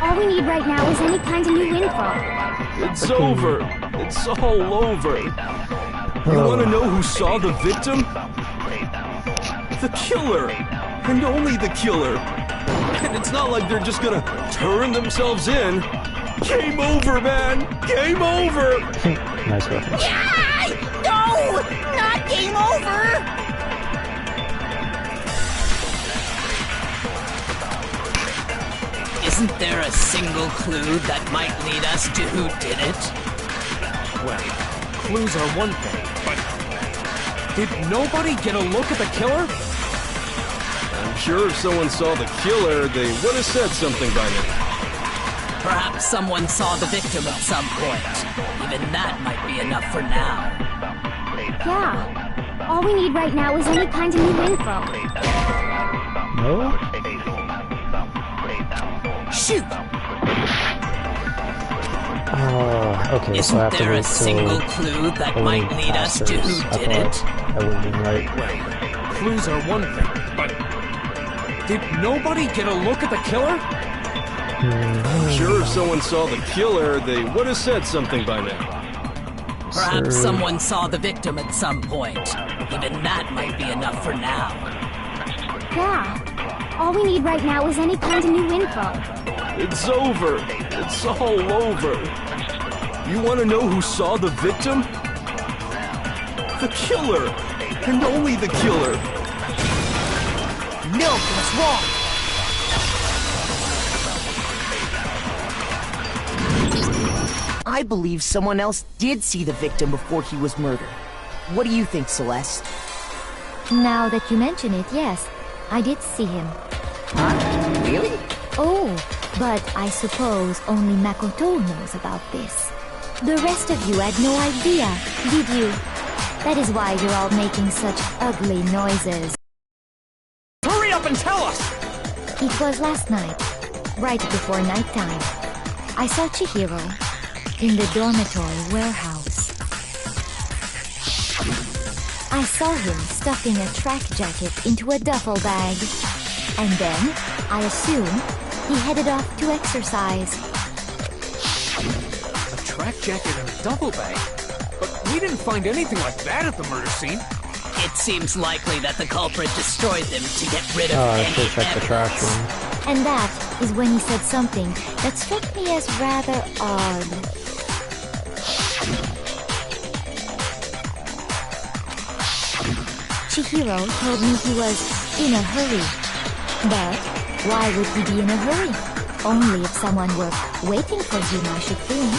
All we need right now is any kind of new info. It's over. It's all over. You want to know who saw the victim? The killer. And only the killer. And it's not like they're just gonna turn themselves in. Game over, man. Game over. Nice reference. Yeah! No! Not game over! Isn't there a single clue that might lead us to who did it? Well, clues are one thing, but did nobody get a look at the killer? I'm sure if someone saw the killer, they would have said something by now. Perhaps someone saw the victim at some point. Even that might be enough for now. Yeah. All we need right now is any kind of new info. No? Shoot! Okay, so Isn't after there a we single clue that might lead us to who did it? That would have been right. Well, clues are one thing, but did nobody get a look at the killer? I'm sure if someone saw the killer, they would have said something by now. Perhaps someone saw the victim at some point. Even that might be enough for now. Yeah. All we need right now is any kind of new info. It's over. It's all over. You want to know who saw the victim? The killer! And only the killer! No, what's wrong? I believe someone else did see the victim before he was murdered. What do you think, Celeste? Now that you mention it, yes, I did see him. Huh? Really? Oh, but I suppose only Makoto knows about this. The rest of you had no idea, did you? That is why you're all making such ugly noises. Hurry up and tell us! It was last night, right before nighttime. I saw Chihiro in the dormitory warehouse. I saw him stuffing a track jacket into a duffel bag. And then, I assume, he headed off to exercise. A track jacket and a duffel bag? But we didn't find anything like that at the murder scene. It seems likely that the culprit destroyed them to get rid of I any should check the trash room. And that is when he said something that struck me as rather odd. Chihiro told me he was in a hurry. But why would he be in a hurry? Only if someone were waiting for him, I should think.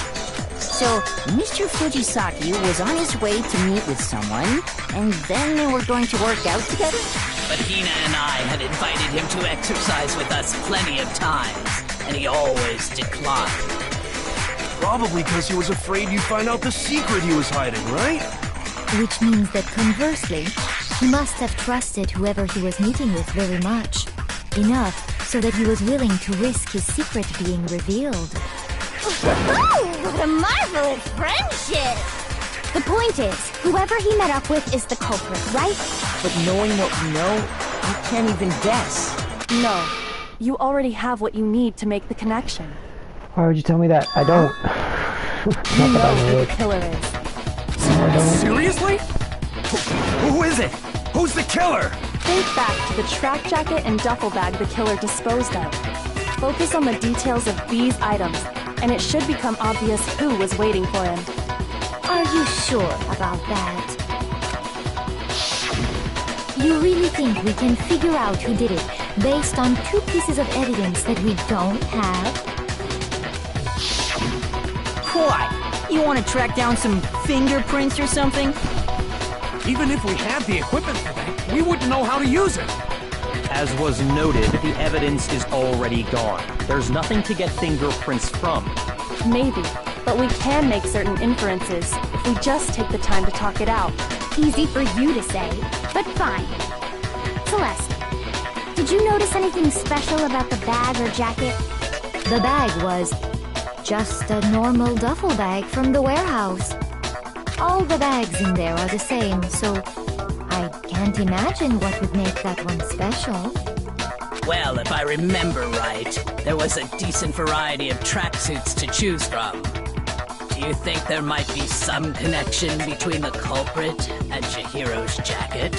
So, Mr. Fujisaki was on his way to meet with someone, and then they were going to work out together? But Hina and I had invited him to exercise with us plenty of times, and he always declined. Probably because he was afraid you'd find out the secret he was hiding, right? Which means that conversely, he must have trusted whoever he was meeting with very much. Enough so that he was willing to risk his secret being revealed. Oh, what a marvelous friendship! The point is, whoever he met up with is the culprit, right? But knowing what we know, I can't even guess. No. You already have what you need to make the connection. Why would you tell me that? I don't. You know who the killer is. Seriously? Who is it? Who's the killer? Think back to the track jacket and duffel bag the killer disposed of. Focus on the details of these items, and it should become obvious who was waiting for him. Are you sure about that? You really think we can figure out who did it based on two pieces of evidence that we don't have? What? You want to track down some fingerprints or something? Even if we had the equipment for that, we wouldn't know how to use it. As was noted, the evidence is already gone. There's nothing to get fingerprints from. Maybe, but we can make certain inferences if we just take the time to talk it out. Easy for you to say, but fine. Celeste, did you notice anything special about the bag or jacket? The bag was just a normal duffel bag from the warehouse. All the bags in there are the same, so I can't imagine what would make that one special. Well, if I remember right, there was a decent variety of tracksuits to choose from. Do you think there might be some connection between the culprit and Chihiro's jacket?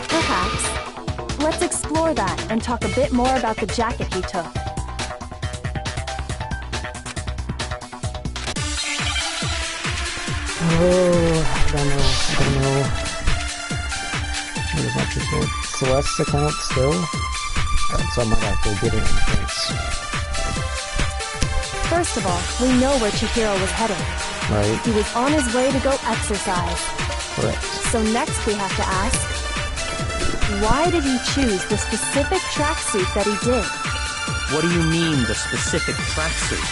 Perhaps. Let's explore that and talk a bit more about the jacket he took. Oh, I don't know. What is that just for Celeste's account still? So I might actually get it in points. First of all, we know where Chihiro was heading. Right. He was on his way to go exercise. Correct. So next we have to ask, why did he choose the specific tracksuit that he did? What do you mean, the specific tracksuit?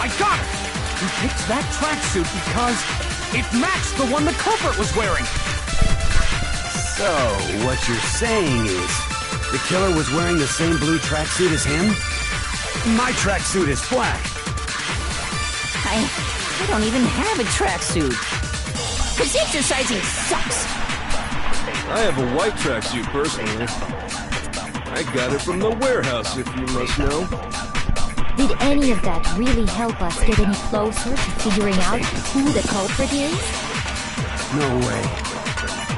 I got it! He picked that tracksuit because it matched the one the culprit was wearing. So, what you're saying is, the killer was wearing the same blue tracksuit as him? My tracksuit is black. I don't even have a tracksuit. Because exercising sucks. I have a white tracksuit personally. I got it from the warehouse, if you must know. Did any of that really help us get any closer to figuring out who the culprit is? No way.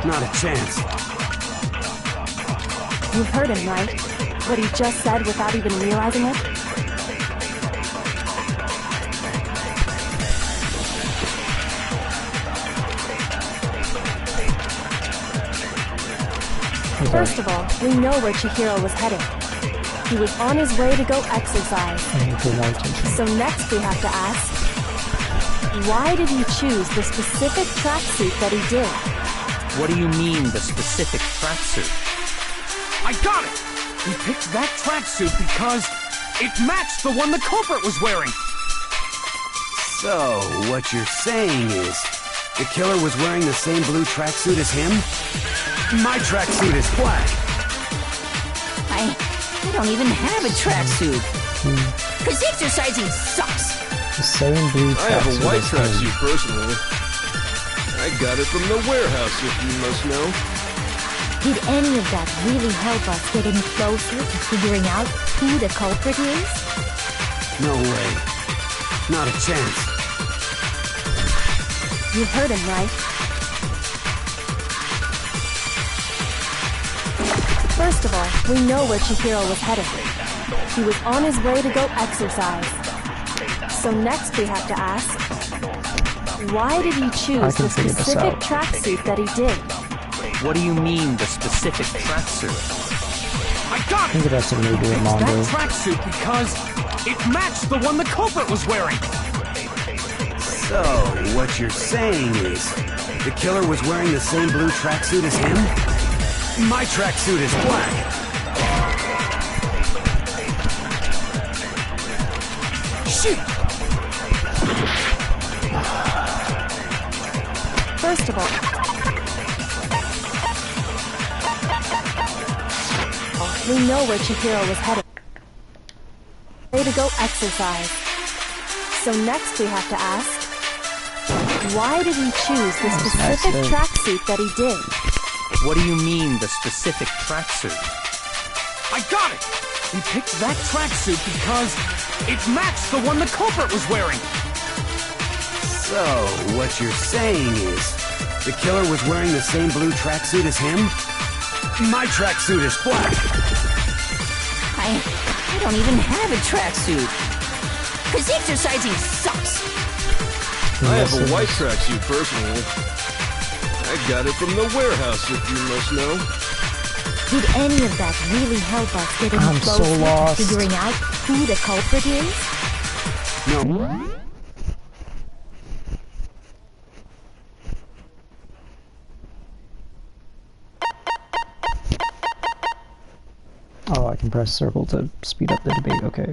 Not a chance. You've heard him, right? What he just said without even realizing it? First of all, we know where Chihiro was headed. He was on his way to go exercise. So next we have to ask, why did he choose the specific tracksuit that he did? What do you mean, the specific tracksuit? I got it! He picked that tracksuit because it matched the one the culprit was wearing. So, what you're saying is, the killer was wearing the same blue tracksuit as him? My tracksuit is black. I don't even have a tracksuit. Because exercising sucks. The same blue tracksuit. I have a white as him. tracksuit personally. I got it from the warehouse, if you must know. Did any of that really help us get any closer to figuring out who the culprit is? No way. Not a chance. You heard him, right? First of all, we know where Chihiro was headed. He was on his way to go exercise. So next we have to ask, why did he choose the specific tracksuit that he did? What do you mean, the specific tracksuit? I got it! I think it has something to do with Mondo. That tracksuit because it matched the one the culprit was wearing. So, what you're saying is, the killer was wearing the same blue tracksuit as him? My tracksuit is black. Shoot! First of all, we know where Chihiro was headed. Way to go exercise. So next we have to ask, why did he choose the specific tracksuit that he did? What do you mean, the specific tracksuit? I got it! He picked that tracksuit because it matched the one the culprit was wearing. So, what you're saying is, the killer was wearing the same blue tracksuit as him? My tracksuit is black. I don't even have a tracksuit. Because exercising sucks. I have a white tracksuit personally. I got it from the warehouse, if you must know. Did any of that really help us get any closer to figuring out who the culprit is? No. Oh, I can press circle to speed up the debate, okay.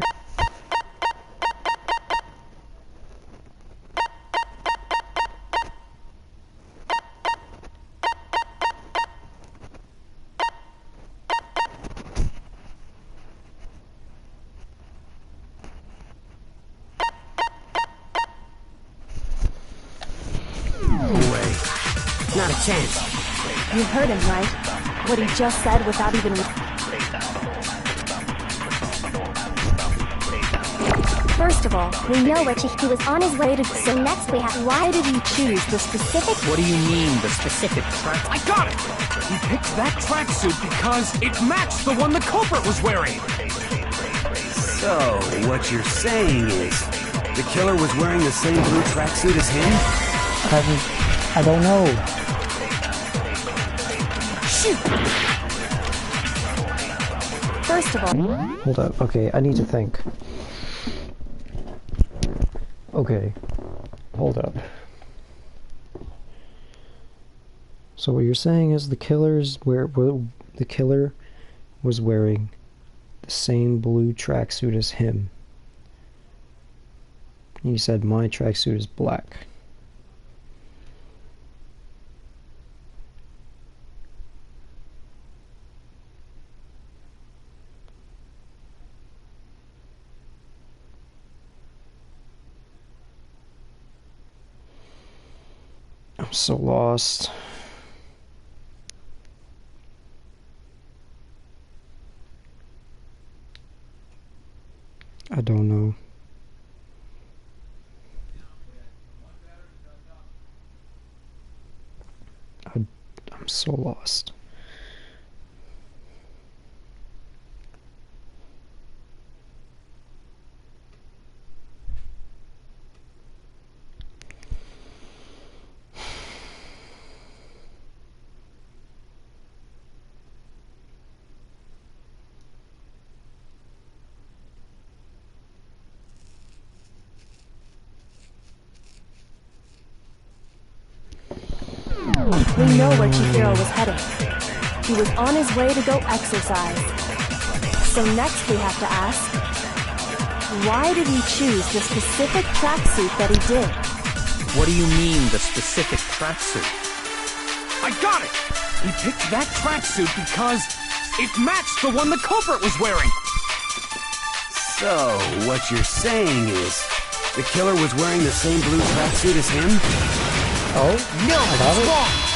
Not a chance. You heard him, right? What he just said without even... First of all, we know where he was on his way to... So next we have... Why did he choose the specific... What do you mean, the specific track? I got it! He picked that tracksuit because it matched the one the culprit was wearing. So, what you're saying is, the killer was wearing the same blue tracksuit as him? I don't know. Shoot! First of all... Hold up, okay, I need to think. Okay, hold up. So what you're saying is the killer was wearing the same blue tracksuit as him. You said my tracksuit is black. I'm so lost. I don't know. I'm so lost. We know where Chihiro was heading. He was on his way to go exercise. So next we have to ask, why did he choose the specific tracksuit that he did? What do you mean, the specific tracksuit? I got it! He picked that tracksuit because it matched the one the culprit was wearing! So, what you're saying is, the killer was wearing the same blue tracksuit as him? Oh? No, that's wrong!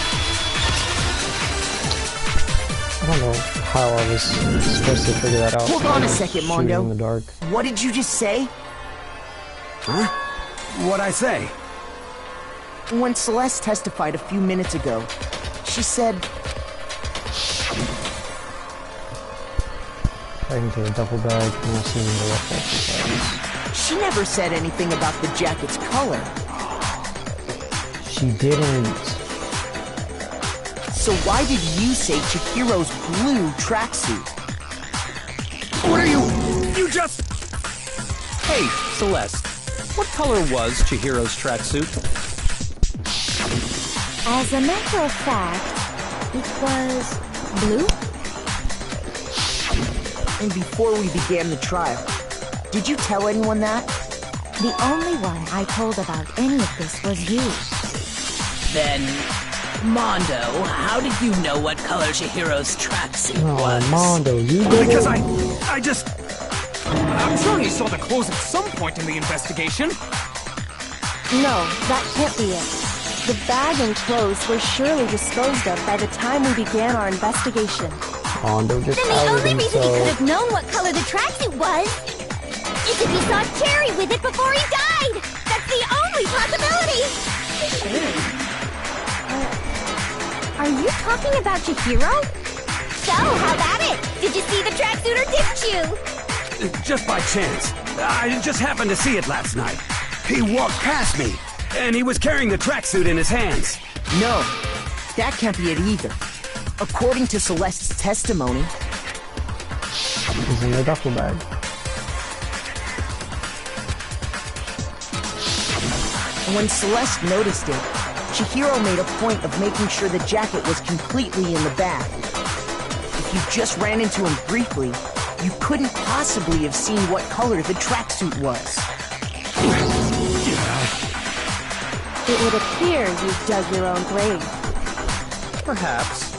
I don't know how I was supposed to figure that out. Hold on a second, Mondo. In the dark. What did you just say? Huh? What'd I say? When Celeste testified a few minutes ago, she said... Into a duffel bag, and I'll see you in the left exercise. She never said anything about the jacket's color. She didn't. So why did you say Chihiro's blue tracksuit? What are you... You just... Hey, Celeste. What color was Chihiro's tracksuit? As a matter of fact, it was blue? And before we began the trial, did you tell anyone that? The only one I told about any of this was you. Then, Mondo, how did you know what color Chihiro's tracksuit was? Oh, Mondo, you did Because it? I just... I'm sure he saw the clothes at some point in the investigation. No, that can't be it. The bag and clothes were surely disposed of by the time we began our investigation. Mondo just Then the outed only reason he himself. could have known what color the tracksuit was is if he saw Cherry with it before he died! That's the only possibility! Are you talking about Chihiro? So, how about it? Did you see the tracksuit or didn't you? Just by chance. I just happened to see it last night. He walked past me, and he was carrying the tracksuit in his hands. No, that can't be it either. According to Celeste's testimony... He's in the duffel bag. When Celeste noticed it, Chihiro made a point of making sure the jacket was completely in the bag. If you just ran into him briefly, you couldn't possibly have seen what color the tracksuit was. It would appear you've dug your own grave. Perhaps.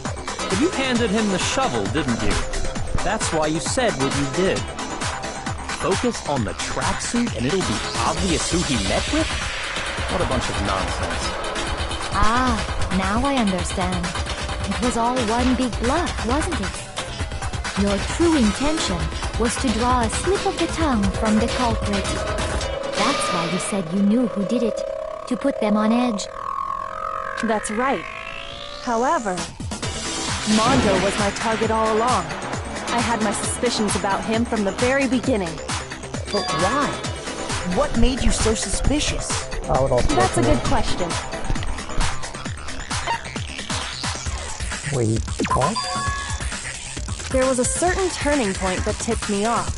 But you handed him the shovel, didn't you? That's why you said what you did. Focus on the tracksuit and it'll be obvious who he met with? What a bunch of nonsense. Ah, now I understand. It was all one big bluff, wasn't it? Your true intention was to draw a slip of the tongue from the culprit. That's why you said you knew who did it, to put them on edge. That's right. However, Mondo was my target all along. I had my suspicions about him from the very beginning. But why? What made you so suspicious? That's a good question. Wait, what? There was a certain turning point that tipped me off.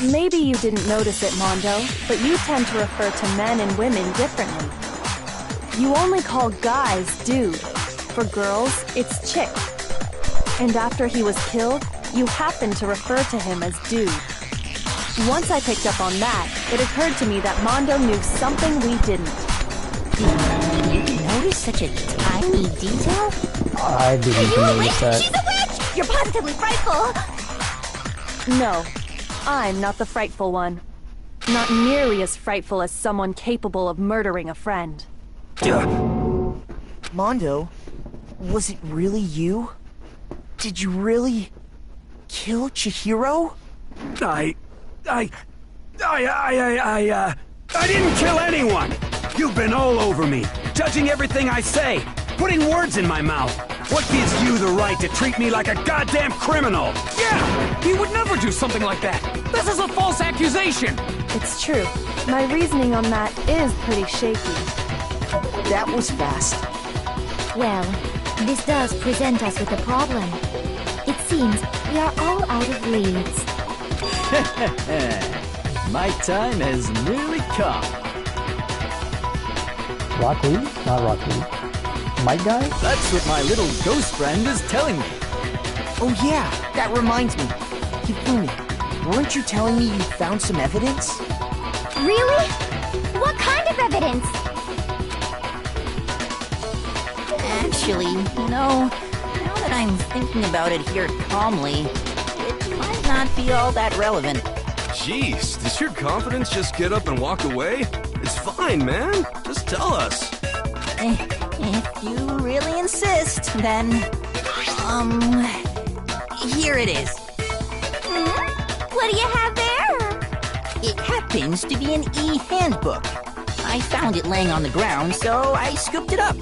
Maybe you didn't notice it, Mondo, but you tend to refer to men and women differently. You only call guys dude. For girls, it's chick. And after he was killed, you happened to refer to him as dude. Once I picked up on that, it occurred to me that Mondo knew something we didn't. Did you notice such a tiny detail? I didn't even notice that. She's a witch! You're positively frightful! No, I'm not the frightful one. Not nearly as frightful as someone capable of murdering a friend. Mondo, was it really you? Did you really kill Chihiro? I didn't kill anyone! You've been all over me, judging everything I say, putting words in my mouth. What gives you the right to treat me like a goddamn criminal? Yeah! He would never do something like that! This is a false accusation! It's true. My reasoning on that is pretty shaky. That was fast. Well, this does present us with a problem. It seems we are all out of leads. My time has nearly come. Rock Lee? Not Rock Lee. Mike guy? That's what my little ghost friend is telling me. Oh yeah, that reminds me. Hifumi, weren't you telling me you found some evidence? Really? What kind of evidence? Actually, now that I'm thinking about it here calmly, it might not be all that relevant. Jeez, does your confidence just get up and walk away? It's fine, man. Just tell us. If you really insist, then... here it is. What do you have there? It happens to be an e-handbook. I found it laying on the ground, so I scooped it up.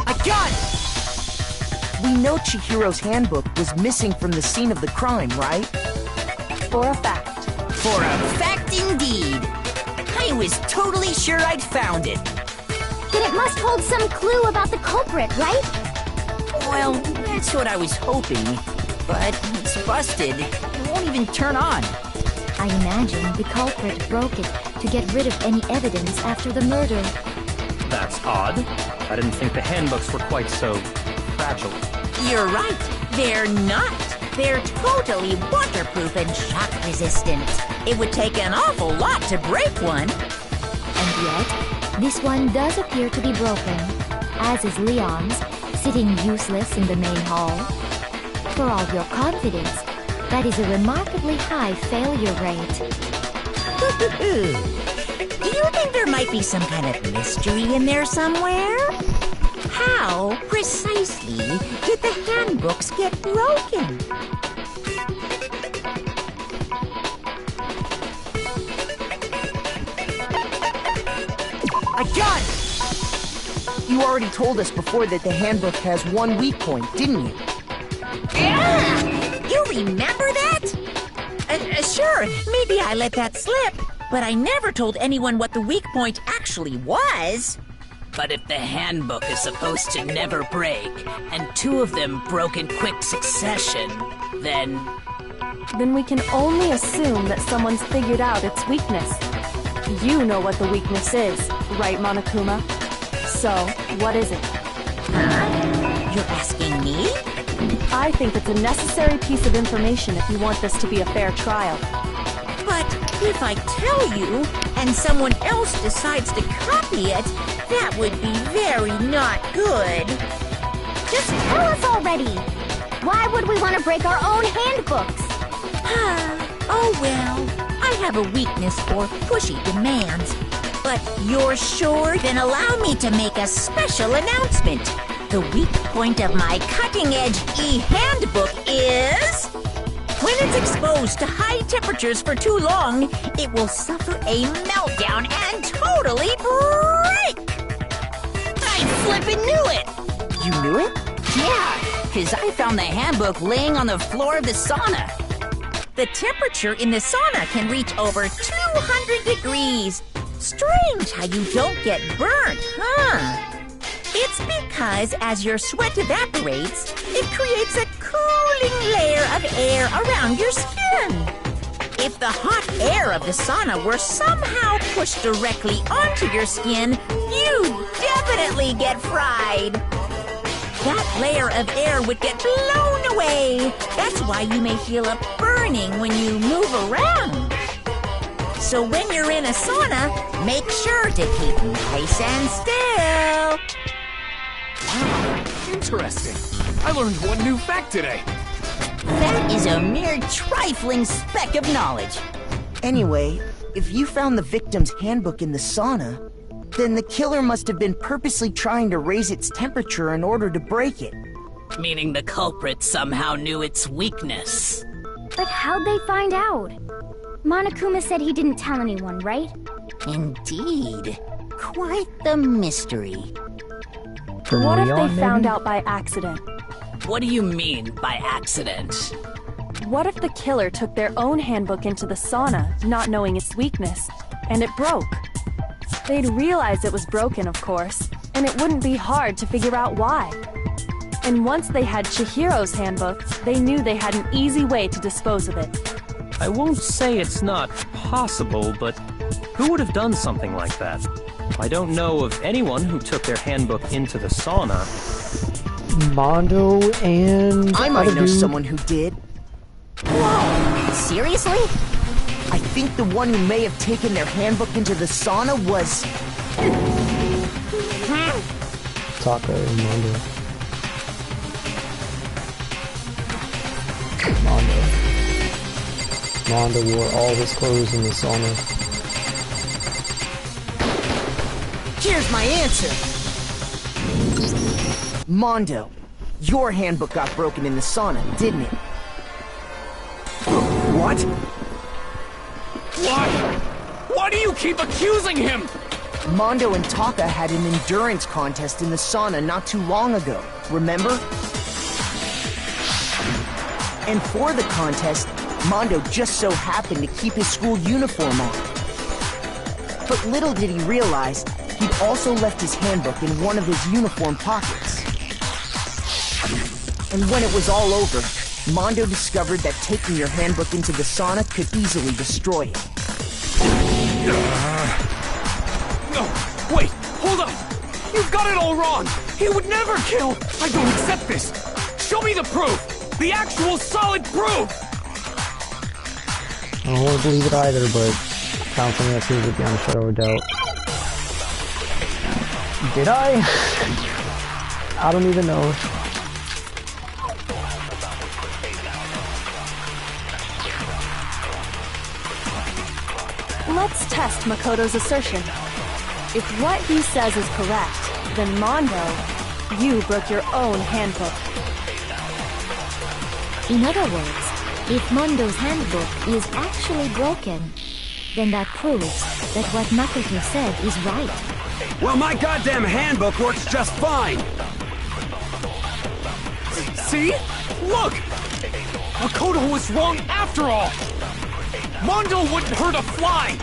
I got it! We know Chihiro's handbook was missing from the scene of the crime, right? For a fact. For a fact indeed. I was totally sure I'd found it. Then it must hold some clue about the culprit, right? Well, that's what I was hoping. But it's busted. It won't even turn on. I imagine the culprit broke it to get rid of any evidence after the murder. That's odd. I didn't think the handbooks were quite so fragile. You're right. They're not. They're totally waterproof and shock resistant. It would take an awful lot to break one. And yet, this one does appear to be broken, as is Leon's, sitting useless in the main hall. For all your confidence, that is a remarkably high failure rate. Do you think there might be some kind of mystery in there somewhere? How precisely did the handbooks get broken? I got it! You already told us before that the handbook has one weak point, didn't you? You remember that? Sure, maybe I let that slip, but I never told anyone what the weak point actually was. But if the handbook is supposed to never break, and two of them broke in quick succession, then we can only assume that someone's figured out its weakness. You know what the weakness is, right, Monokuma? So, what is it? You're asking me? I think it's a necessary piece of information if you want this to be a fair trial. But if I tell you, and someone else decides to copy it, that would be very not good. Just tell us already! Why would we want to break our own handbooks? Oh well, I have a weakness for pushy demands. But you're sure? Then allow me to make a special announcement. The weak point of my cutting-edge e-handbook is... when it's exposed to high temperatures for too long, it will suffer a meltdown and totally break! I flippin' knew it! You knew it? Yeah, because I found the handbook laying on the floor of the sauna. The temperature in the sauna can reach over 200 degrees. Strange how you don't get burnt, huh? It's because as your sweat evaporates, it creates a cooling layer of air around your skin. If the hot air of the sauna were somehow pushed directly onto your skin, you'd definitely get fried. That layer of air would get blown away. That's why you may feel a burning when you move around. So when you're in a sauna, make sure to keep nice and still. Wow, interesting. I learned one new fact today. That is a mere trifling speck of knowledge. Anyway, if you found the victim's handbook in the sauna, then the killer must have been purposely trying to raise its temperature in order to break it. Meaning the culprit somehow knew its weakness. But how'd they find out? Monokuma said he didn't tell anyone, right? Indeed. Quite the mystery. What if they found out by accident? What do you mean by accident? What if the killer took their own handbook into the sauna, not knowing its weakness, and it broke? They'd realize it was broken, of course, and it wouldn't be hard to figure out why. And once they had Chihiro's handbook, they knew they had an easy way to dispose of it. I won't say it's not possible, but who would have done something like that? I don't know of anyone who took their handbook into the sauna. Mondo and... I might know someone who did. Whoa! Seriously? I think the one who may have taken their handbook into the sauna was... Taka and Mondo. Mondo wore all his clothes in the sauna. Here's my answer! Mondo, your handbook got broken in the sauna, didn't it? What? Why? Why do you keep accusing him? Mondo and Taka had an endurance contest in the sauna not too long ago, remember? And for the contest, Mondo just so happened to keep his school uniform on. But little did he realize, he'd also left his handbook in one of his uniform pockets. And when it was all over, Mondo discovered that taking your handbook into the sauna could easily destroy it. No, wait, hold up! You've got it all wrong! He would never kill! I don't accept this! Show me the proof! The actual solid proof! I don't want to believe it either, but I found something that seems to be on a shadow of doubt. Did I? I don't even know. Let's test Makoto's assertion. If what he says is correct, then Mondo, you broke your own handbook. In other words, if Mondo's handbook is actually broken, then that proves that what Makoto said is right. Well, my goddamn handbook works just fine! See? Look! Makoto was wrong after all! Mondo wouldn't hurt a fly!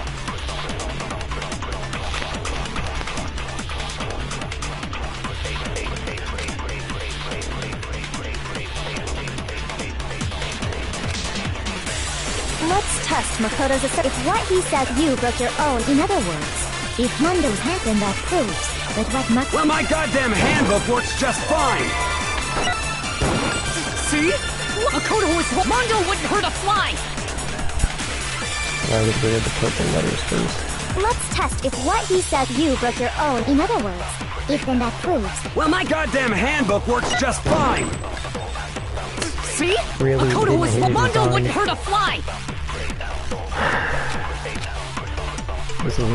Let's test Makoto's assertion. If what he said you broke your own, in other words, if Mondo's hand, then that proves that what Makoto... Well, my goddamn handbook works just fine! See? Makoto was wrong. Mondo wouldn't hurt a fly! Gotta get rid of the purple letters first. Let's test if what he said you broke your own, in other words, if then that proves... Well, my goddamn handbook works just fine! See? Really Makoto was wrong. Mondo design. wouldn't hurt a fly!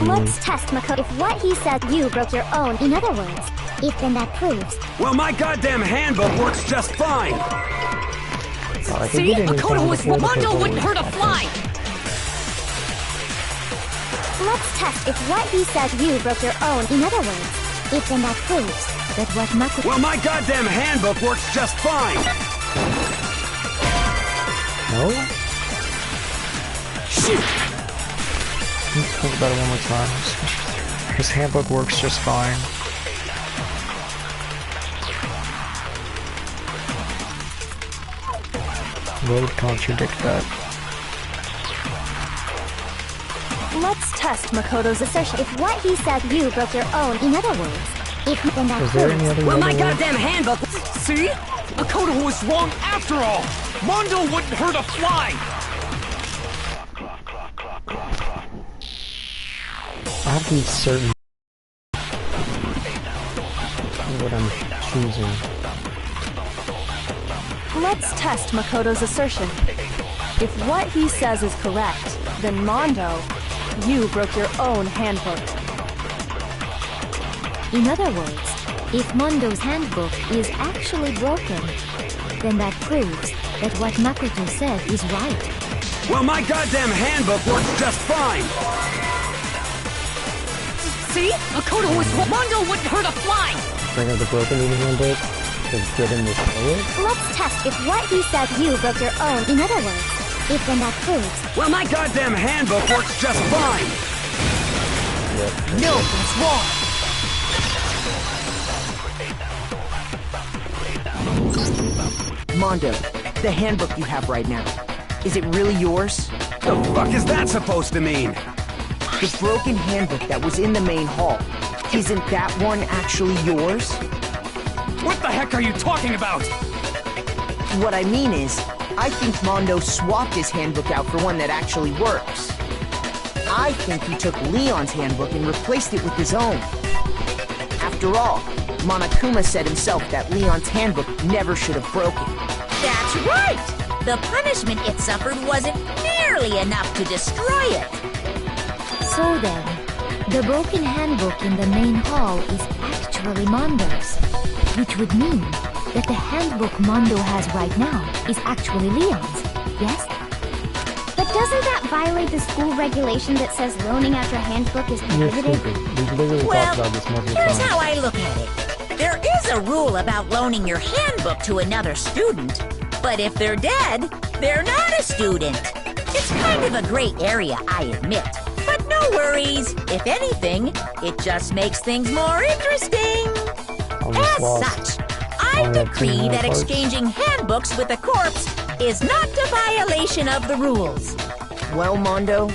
Let's test Makoto. If what he said you broke your own, in other words, if then that proves... Well, my goddamn handbook works just fine! See? Makoto was wrong. Mondo wouldn't hurt a fly! Let's test if what he said you broke your own, in other words, if then that proves that what Makoto... Well, my goddamn handbook works just fine! No? Shoot! Let's think about it one more time. His handbook works just fine. What would contradict that? Let's test Makoto's assertion. If what he said you broke your own, in other words, if then that Is there any proves... other Well, my way? goddamn handbook... See? Makoto was wrong after all! Mondo wouldn't hurt a fly! I have to be certain what I'm choosing. Let's test Makoto's assertion. If what he says is correct, then Mondo, you broke your own handbook. In other words, If Mondo's handbook is actually broken, then that proves that what Makoto said is right. Well, my goddamn handbook works just fine! See? Makoto was Mondo wouldn't hurt a fly! Bring up the broken reading handbook to get him to say it? Let's test if what he said you broke your own. In other words, if then that proves... Well, my goddamn handbook works just fine! Yep. No, that's wrong! Mondo, the handbook you have right now, is it really yours? The fuck is that supposed to mean? The broken handbook that was in the main hall, isn't that one actually yours? What the heck are you talking about? What I mean is, I think Mondo swapped his handbook out for one that actually works. I think he took Leon's handbook and replaced it with his own. After all, Monokuma said himself that Leon's handbook never should have broken. That's right! The punishment it suffered wasn't nearly enough to destroy it. So then, the broken handbook in the main hall is actually Mondo's, which would mean that the handbook Mondo has right now is actually Leon's, yes? But doesn't that violate the school regulation that says loaning out your handbook is prohibited? Well, here's how I look at it. There is a rule about loaning your handbook to another student, but if they're dead, they're not a student. It's kind of a gray area, I admit. But no worries. If anything, it just makes things more interesting. As such, I decree that exchanging handbooks with a corpse is not a violation of the rules. Well, Mondo,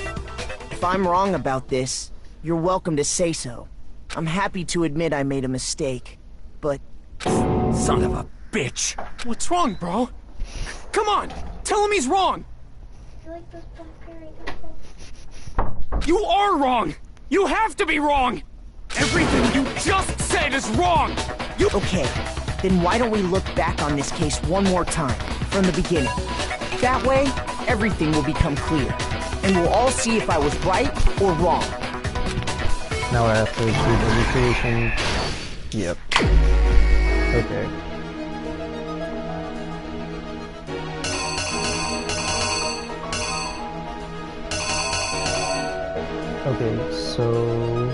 if I'm wrong about this, you're welcome to say so. I'm happy to admit I made a mistake, but... Son of a bitch! What's wrong, bro? Come on! Tell him he's wrong! You are wrong! You have to be wrong! Everything you just said is wrong! Okay, then why don't we look back on this case one more time, from the beginning? That way, everything will become clear, and we'll all see if I was right or wrong. Now I have to retrieve the recreation. Yep. Okay. Okay, so...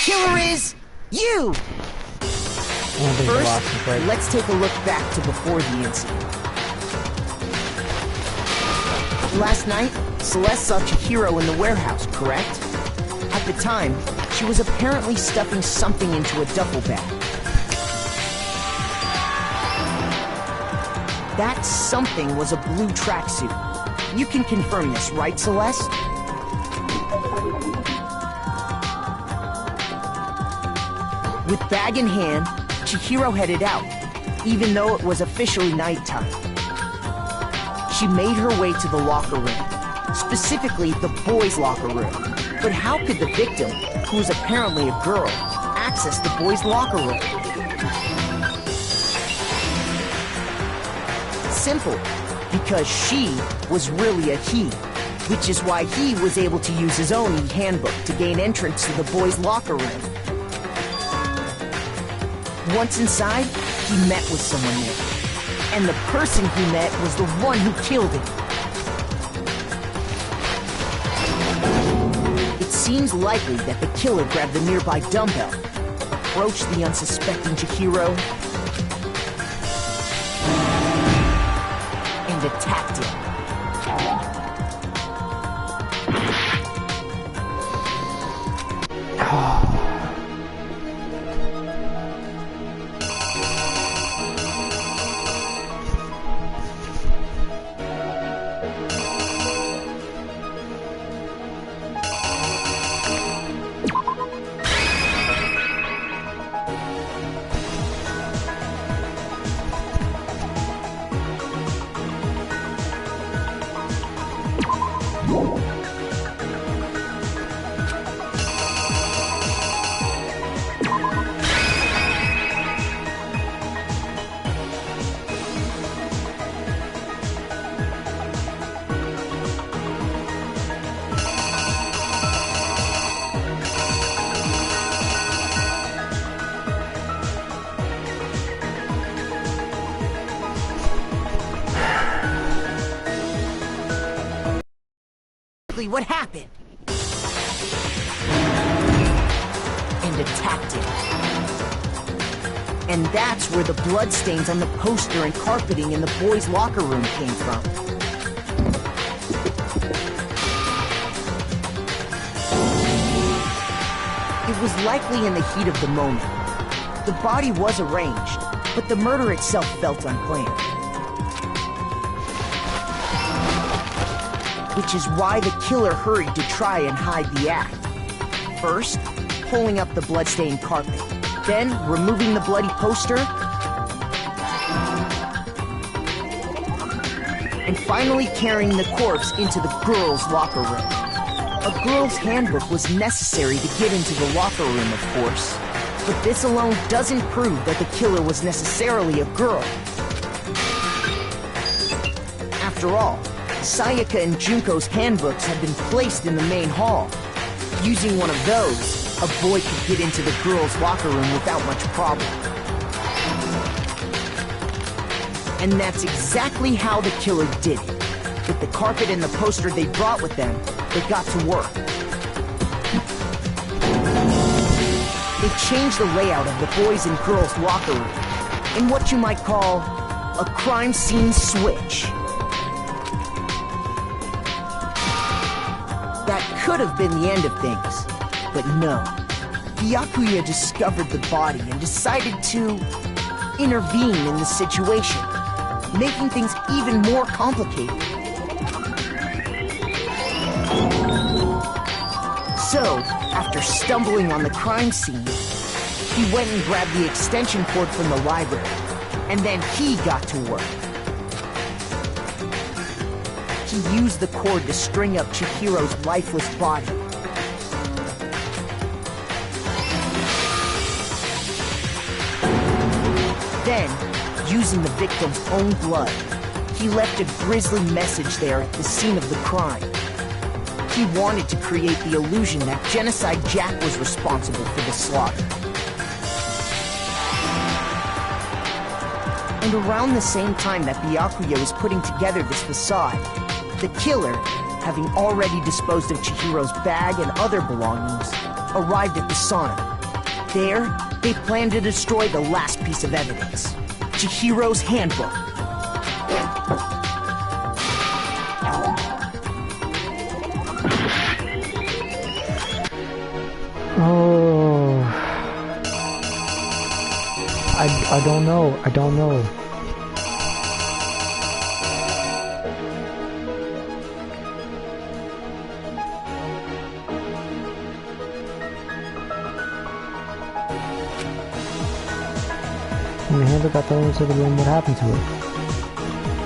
killer is you! First, let's take a look back to before the incident. Last night, Celeste saw Chihiro in the warehouse, correct? At the time, she was apparently stuffing something into a duffel bag. That something was a blue tracksuit. You can confirm this, right, Celeste? With bag in hand, Chihiro headed out, even though it was officially nighttime. She made her way to the locker room, specifically the boys' locker room. But how could the victim, who was apparently a girl, access the boys' locker room? Simple, because she was really a he, which is why he was able to use his own e-handbook to gain entrance to the boys' locker room. Once inside, he met with someone there, and the person he met was the one who killed him. It seems likely that the killer grabbed the nearby dumbbell, approached the unsuspecting Chihiro, and attacked him. What happened? And attacked him. And that's where the bloodstains on the poster and carpeting in the boys' locker room came from. It was likely in the heat of the moment. The body was arranged, but the murder itself felt unplanned. Which is why the killer hurried to try and hide the act. First, pulling up the bloodstained carpet, then removing the bloody poster, and finally carrying the corpse into the girls' locker room. A girl's handbook was necessary to get into the locker room, of course, but this alone doesn't prove that the killer was necessarily a girl. After all, Sayaka and Junko's handbooks had been placed in the main hall. Using one of those, a boy could get into the girls' locker room without much problem. And that's exactly how the killer did it. With the carpet and the poster they brought with them, they got to work. They changed the layout of the boys' and girls' locker room in what you might call a crime scene switch. That could have been the end of things, but no. Byakuya discovered the body and decided to intervene in the situation, making things even more complicated. So, after stumbling on the crime scene, he went and grabbed the extension cord from the library, and then he got to work. He used the cord to string up Chihiro's lifeless body. Then, using the victim's own blood, he left a grisly message there at the scene of the crime. He wanted to create the illusion that Genocide Jack was responsible for the slaughter. And around the same time that Byakuya was putting together this facade, the killer, having already disposed of Chihiro's bag and other belongings, arrived at the sauna. there, they plan to destroy the last piece of evidence. Chihiro's handbook. Oh. I don't know. I don't know. And the handbook got thrown into the room. What happened to it?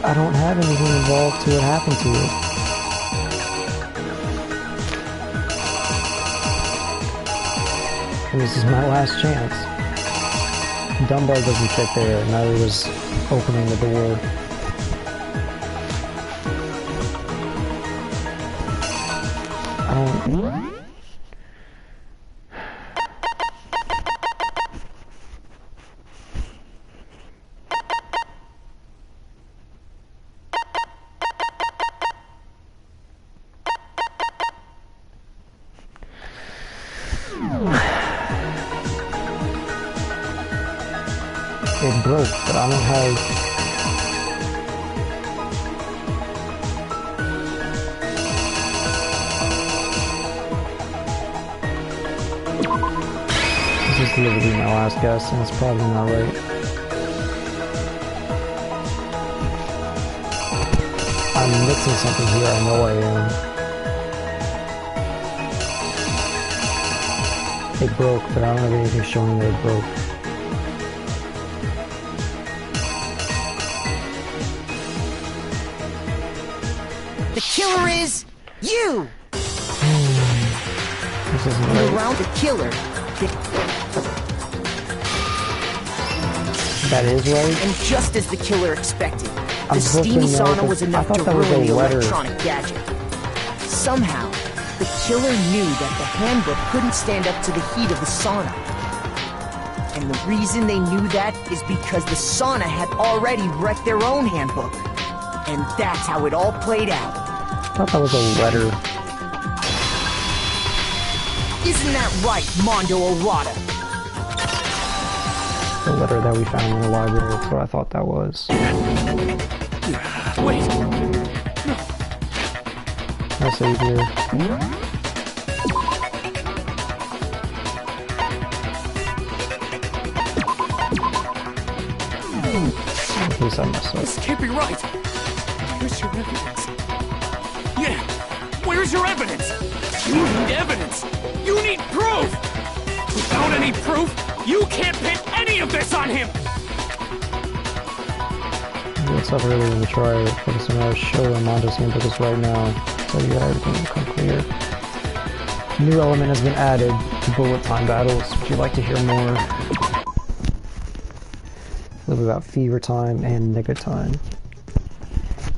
I don't have anything involved to what happened to it. And this is my last chance. Dumbbell doesn't fit there, neither was opening the door. I don't... It broke, but I don't have... This is literally my last guess, and it's probably not right. I'm missing something here, I know I am. It broke, but I don't have anything showing that it broke. The killer is you! This isn't right. Around the killer. That is right? And just as the killer expected, the steamy sauna was enough to ruin the electronic gadget. Somehow, the killer knew that the handbook couldn't stand up to the heat of the sauna. And the reason they knew that is because the sauna had already wrecked their own handbook. And that's how it all played out. I thought that was a letter. Isn't that right, Mondo Owada? The letter that we found in the library, that's what I thought that was. Wait! I say here. In case I messed up. This can't be right! Where's your evidence? Yeah! Where's your evidence? You need evidence! You need proof! Without any proof, you can't pin any of this on him! It's up early in the trial, focusing on our show Armando's handbook is right now. So you got everything will come clear. New element has been added to bullet time battles. Would you like to hear more? A little bit about fever time and nigga time.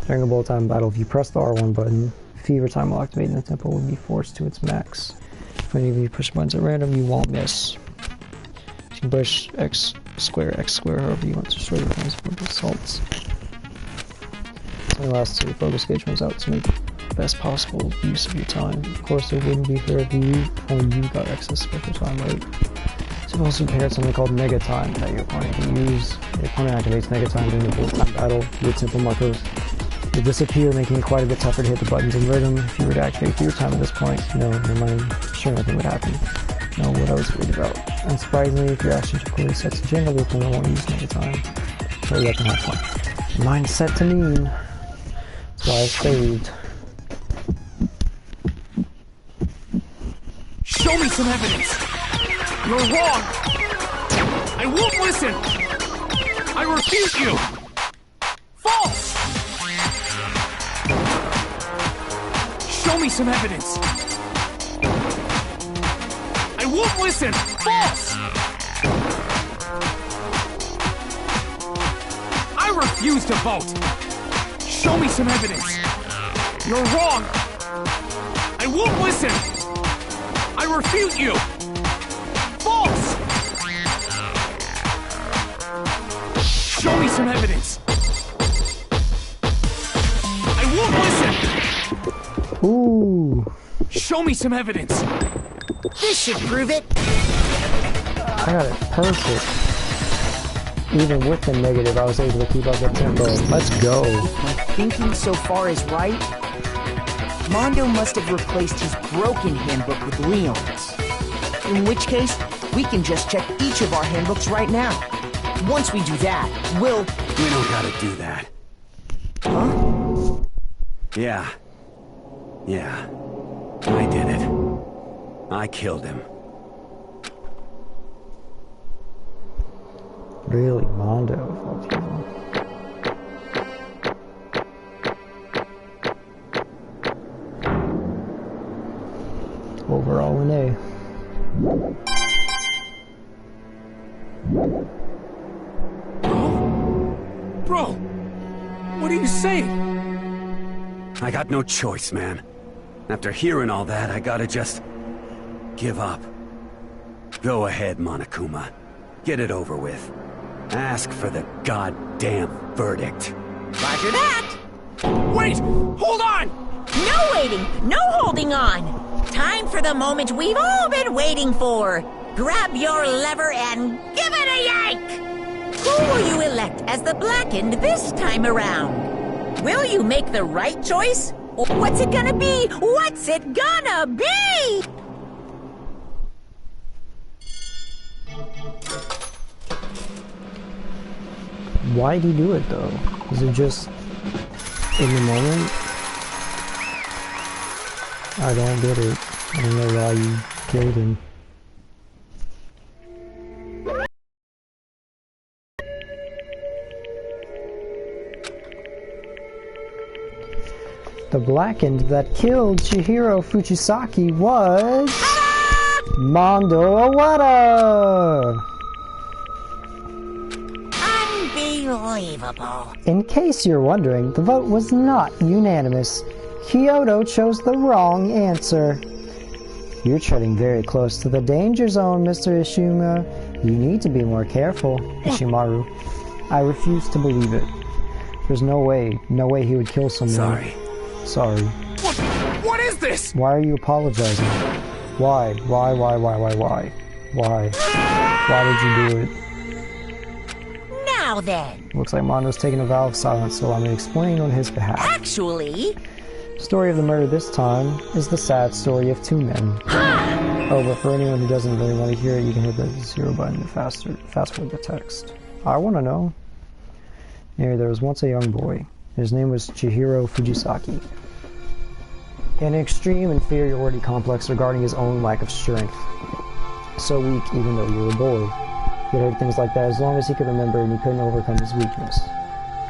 During a bullet time battle, if you press the R1 button, fever time will activate and the tempo will be forced to its max. If any of you push buttons at random, you won't miss. You can push X square, however you want to destroy the points for assaults. It allows to focus gauge runs out to make the best possible use of your time. Of course, it wouldn't be fair if you only you got excess special time rate. So you've also prepared something called Nega Time that your opponent can use. Your opponent activates Nega Time during the bullet time battle with simple markers. Will disappear, making it quite a bit tougher to hit the buttons and rhythm. If you were to activate fever time at this point, never mind, sure nothing would happen. No, what I was worried about. Unsurprisingly, if your action quickly sets to jingle, the opponent won't use Nega Time. So let them have fun. Mine's set to mean. That's why I saved. Show me some evidence! You're wrong! I won't listen! I refute you! False! Show me some evidence! I won't listen! False! I refuse to vote! Show me some evidence! You're wrong! I won't listen! I refute you! False! Show me some evidence! I won't listen! Ooh! Show me some evidence! This should prove it! I got it perfect. Even with the negative, I was able to keep up the tempo. Let's go. If my thinking so far is right, Mondo must have replaced his broken handbook with Leon's. In which case, we can just check each of our handbooks right now. Once we do that, we'll... We don't gotta do that. Huh? Yeah. I did it. I killed him. Really, Mondo? Fuck you. Overall an A. Bro! What are you saying? I got no choice, man. After hearing all that, I gotta just... give up. Go ahead, Monokuma. Get it over with. Ask for the goddamn verdict. Roger that! Wait! Hold on! No waiting! No holding on! Time for the moment we've all been waiting for! Grab your lever and give it a yank! Who will you elect as the Blackened this time around? Will you make the right choice? Or what's it gonna be? What's it gonna be? Why'd he do it though? Is it just in the moment? I don't get it. I don't know why you killed him. The Blackened that killed Chihiro Fujisaki was... Mondo Owada! Unbelievable. In case you're wondering, the vote was not unanimous. Kyoto chose the wrong answer. You're treading very close to the danger zone, Mr. Ishima. You need to be more careful, Ishimaru. I refuse to believe it. There's no way he would kill someone. Sorry. What is this? Why are you apologizing? Why? Why did you do it? Now then. Looks like Mondo's taking a vow of silence, so I'm going to explain on his behalf. Actually... Story of the murder this time is the sad story of two men. Oh, but for anyone who doesn't really want to hear it, you can hit the 0 button to fast forward the text. I want to know. Anyway, there was once a young boy. His name was Chihiro Fujisaki. He had an extreme inferiority complex regarding his own lack of strength. So weak, even though he was a boy. He had heard things like that as long as he could remember, and he couldn't overcome his weakness.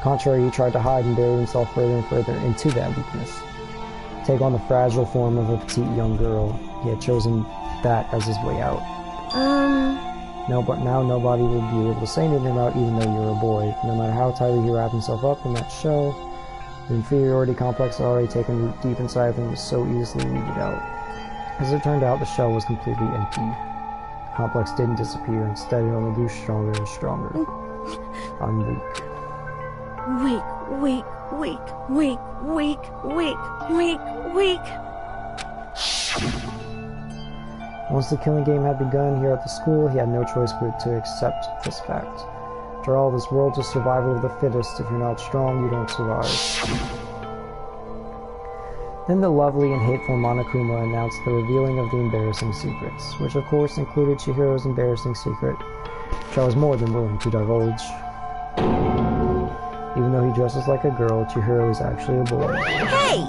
Contrary, he tried to hide and bury himself further and further into that weakness. Take on the fragile form of a petite young girl. He had chosen that as his way out. No, but now nobody will be able to say anything about even though you're a boy. No matter how tightly he wrapped himself up in that shell, the inferiority complex had already taken root deep inside of him and was so easily weeded out. As it turned out, the shell was completely empty. The complex didn't disappear, instead it only grew stronger and stronger. I'm weak. Weak. Once the killing game had begun here at the school, he had no choice but to accept this fact. After all, this world's a survival of the fittest. If you're not strong, you don't survive. Then the lovely and hateful Monokuma announced the revealing of the embarrassing secrets, which of course included Chihiro's embarrassing secret, which I was more than willing to divulge. Even though he dresses like a girl, Chihiro is actually a boy. Hey,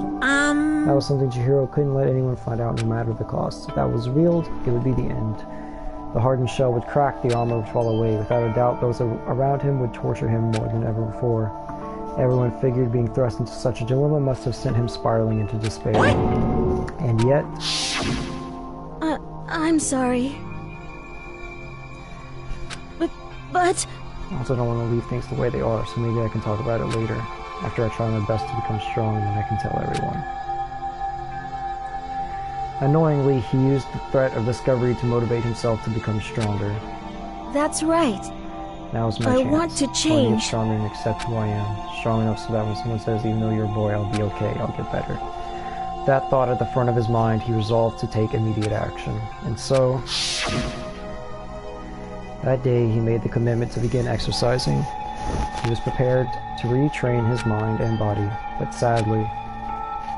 That was something Chihiro couldn't let anyone find out no matter the cost. If that was revealed, it would be the end. The hardened shell would crack, the armor would fall away. Without a doubt, those around him would torture him more than ever before. Everyone figured being thrust into such a dilemma must have sent him spiraling into despair. What? And yet... I'm sorry. But... I also don't want to leave things the way they are, so maybe I can talk about it later, after I try my best to become strong and then I can tell everyone. Annoyingly, he used the threat of discovery to motivate himself to become stronger. That's right. Now's my chance. I want to I want to change. get stronger and accept who I am. Strong enough so that when someone says, even though you're a boy, I'll be okay, I'll get better. That thought at the front of his mind, he resolved to take immediate action. And so... That day, he made the commitment to begin exercising. He was prepared to retrain his mind and body, but sadly,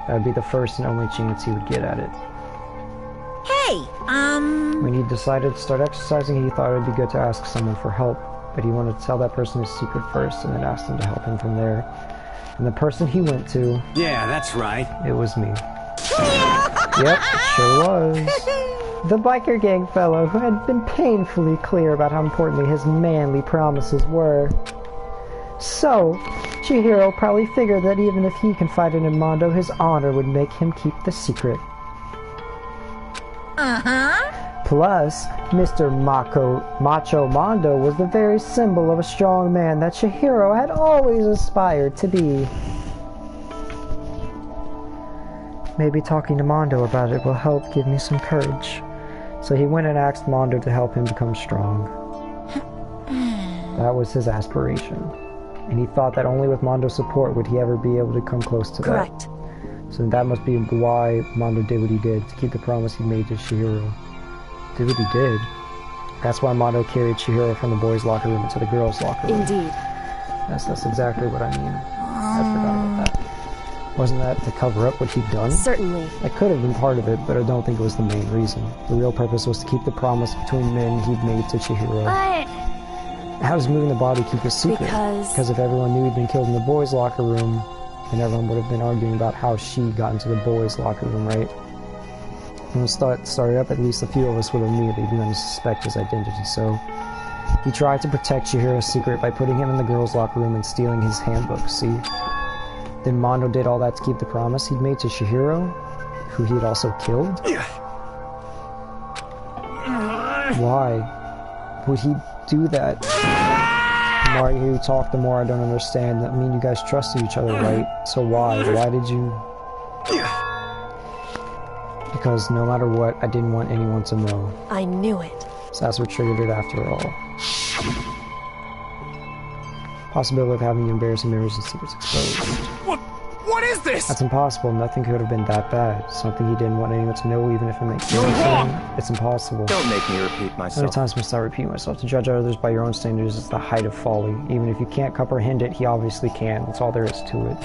that would be the first and only chance he would get at it. Hey, When he decided to start exercising, he thought it would be good to ask someone for help, but he wanted to tell that person his secret first and then ask them to help him from there. And the person he went to... Yeah, that's right. It was me. Yep, sure was. The biker gang fellow who had been painfully clear about how importantly his manly promises were. So, Chihiro probably figured that even if he confided in Mondo, his honor would make him keep the secret. Plus, Mr. Macho Mondo was the very symbol of a strong man that Chihiro had always aspired to be. Maybe talking to Mondo about it will help give me some courage. So he went and asked Mondo to help him become strong. That was his aspiration. And he thought that only with Mondo's support would he ever be able to come close to that. Correct. So that must be why Mondo did what he did, to keep the promise he made to Chihiro. Did what he did. That's why Mondo carried Chihiro from the boys' locker room into the girls' locker room. Indeed. That's exactly what I mean. I forgot about that. Wasn't that to cover up what he'd done? Certainly. That could have been part of it, but I don't think it was the main reason. The real purpose was to keep the promise between men he'd made to Chihiro. But... How does moving the body keep a secret? Because if everyone knew he'd been killed in the boys' locker room, then everyone would have been arguing about how she got into the boys' locker room, right? When it started up, at least a few of us would have immediately begun to suspect his identity, so... He tried to protect Chihiro's secret by putting him in the girls' locker room and stealing his handbook, see? Then Mondo did all that to keep the promise he'd made to Chihiro, who he'd also killed? Why would he do that? The more I hear you talk, the more I don't understand. I mean, you guys trusted each other, right? So why? Why did you... Because no matter what, I didn't want anyone to know. I knew it. So that's what triggered it after all. Possibility of having embarrassing memories and secrets exposed. What is this? That's impossible. Nothing could have been that bad. Something he didn't want anyone to know, even if it makes sense. You're wrong! It's impossible. Don't make me repeat myself. How many times must I repeat myself? To judge others by your own standards is the height of folly. Even if you can't comprehend it, he obviously can. That's all there is to it.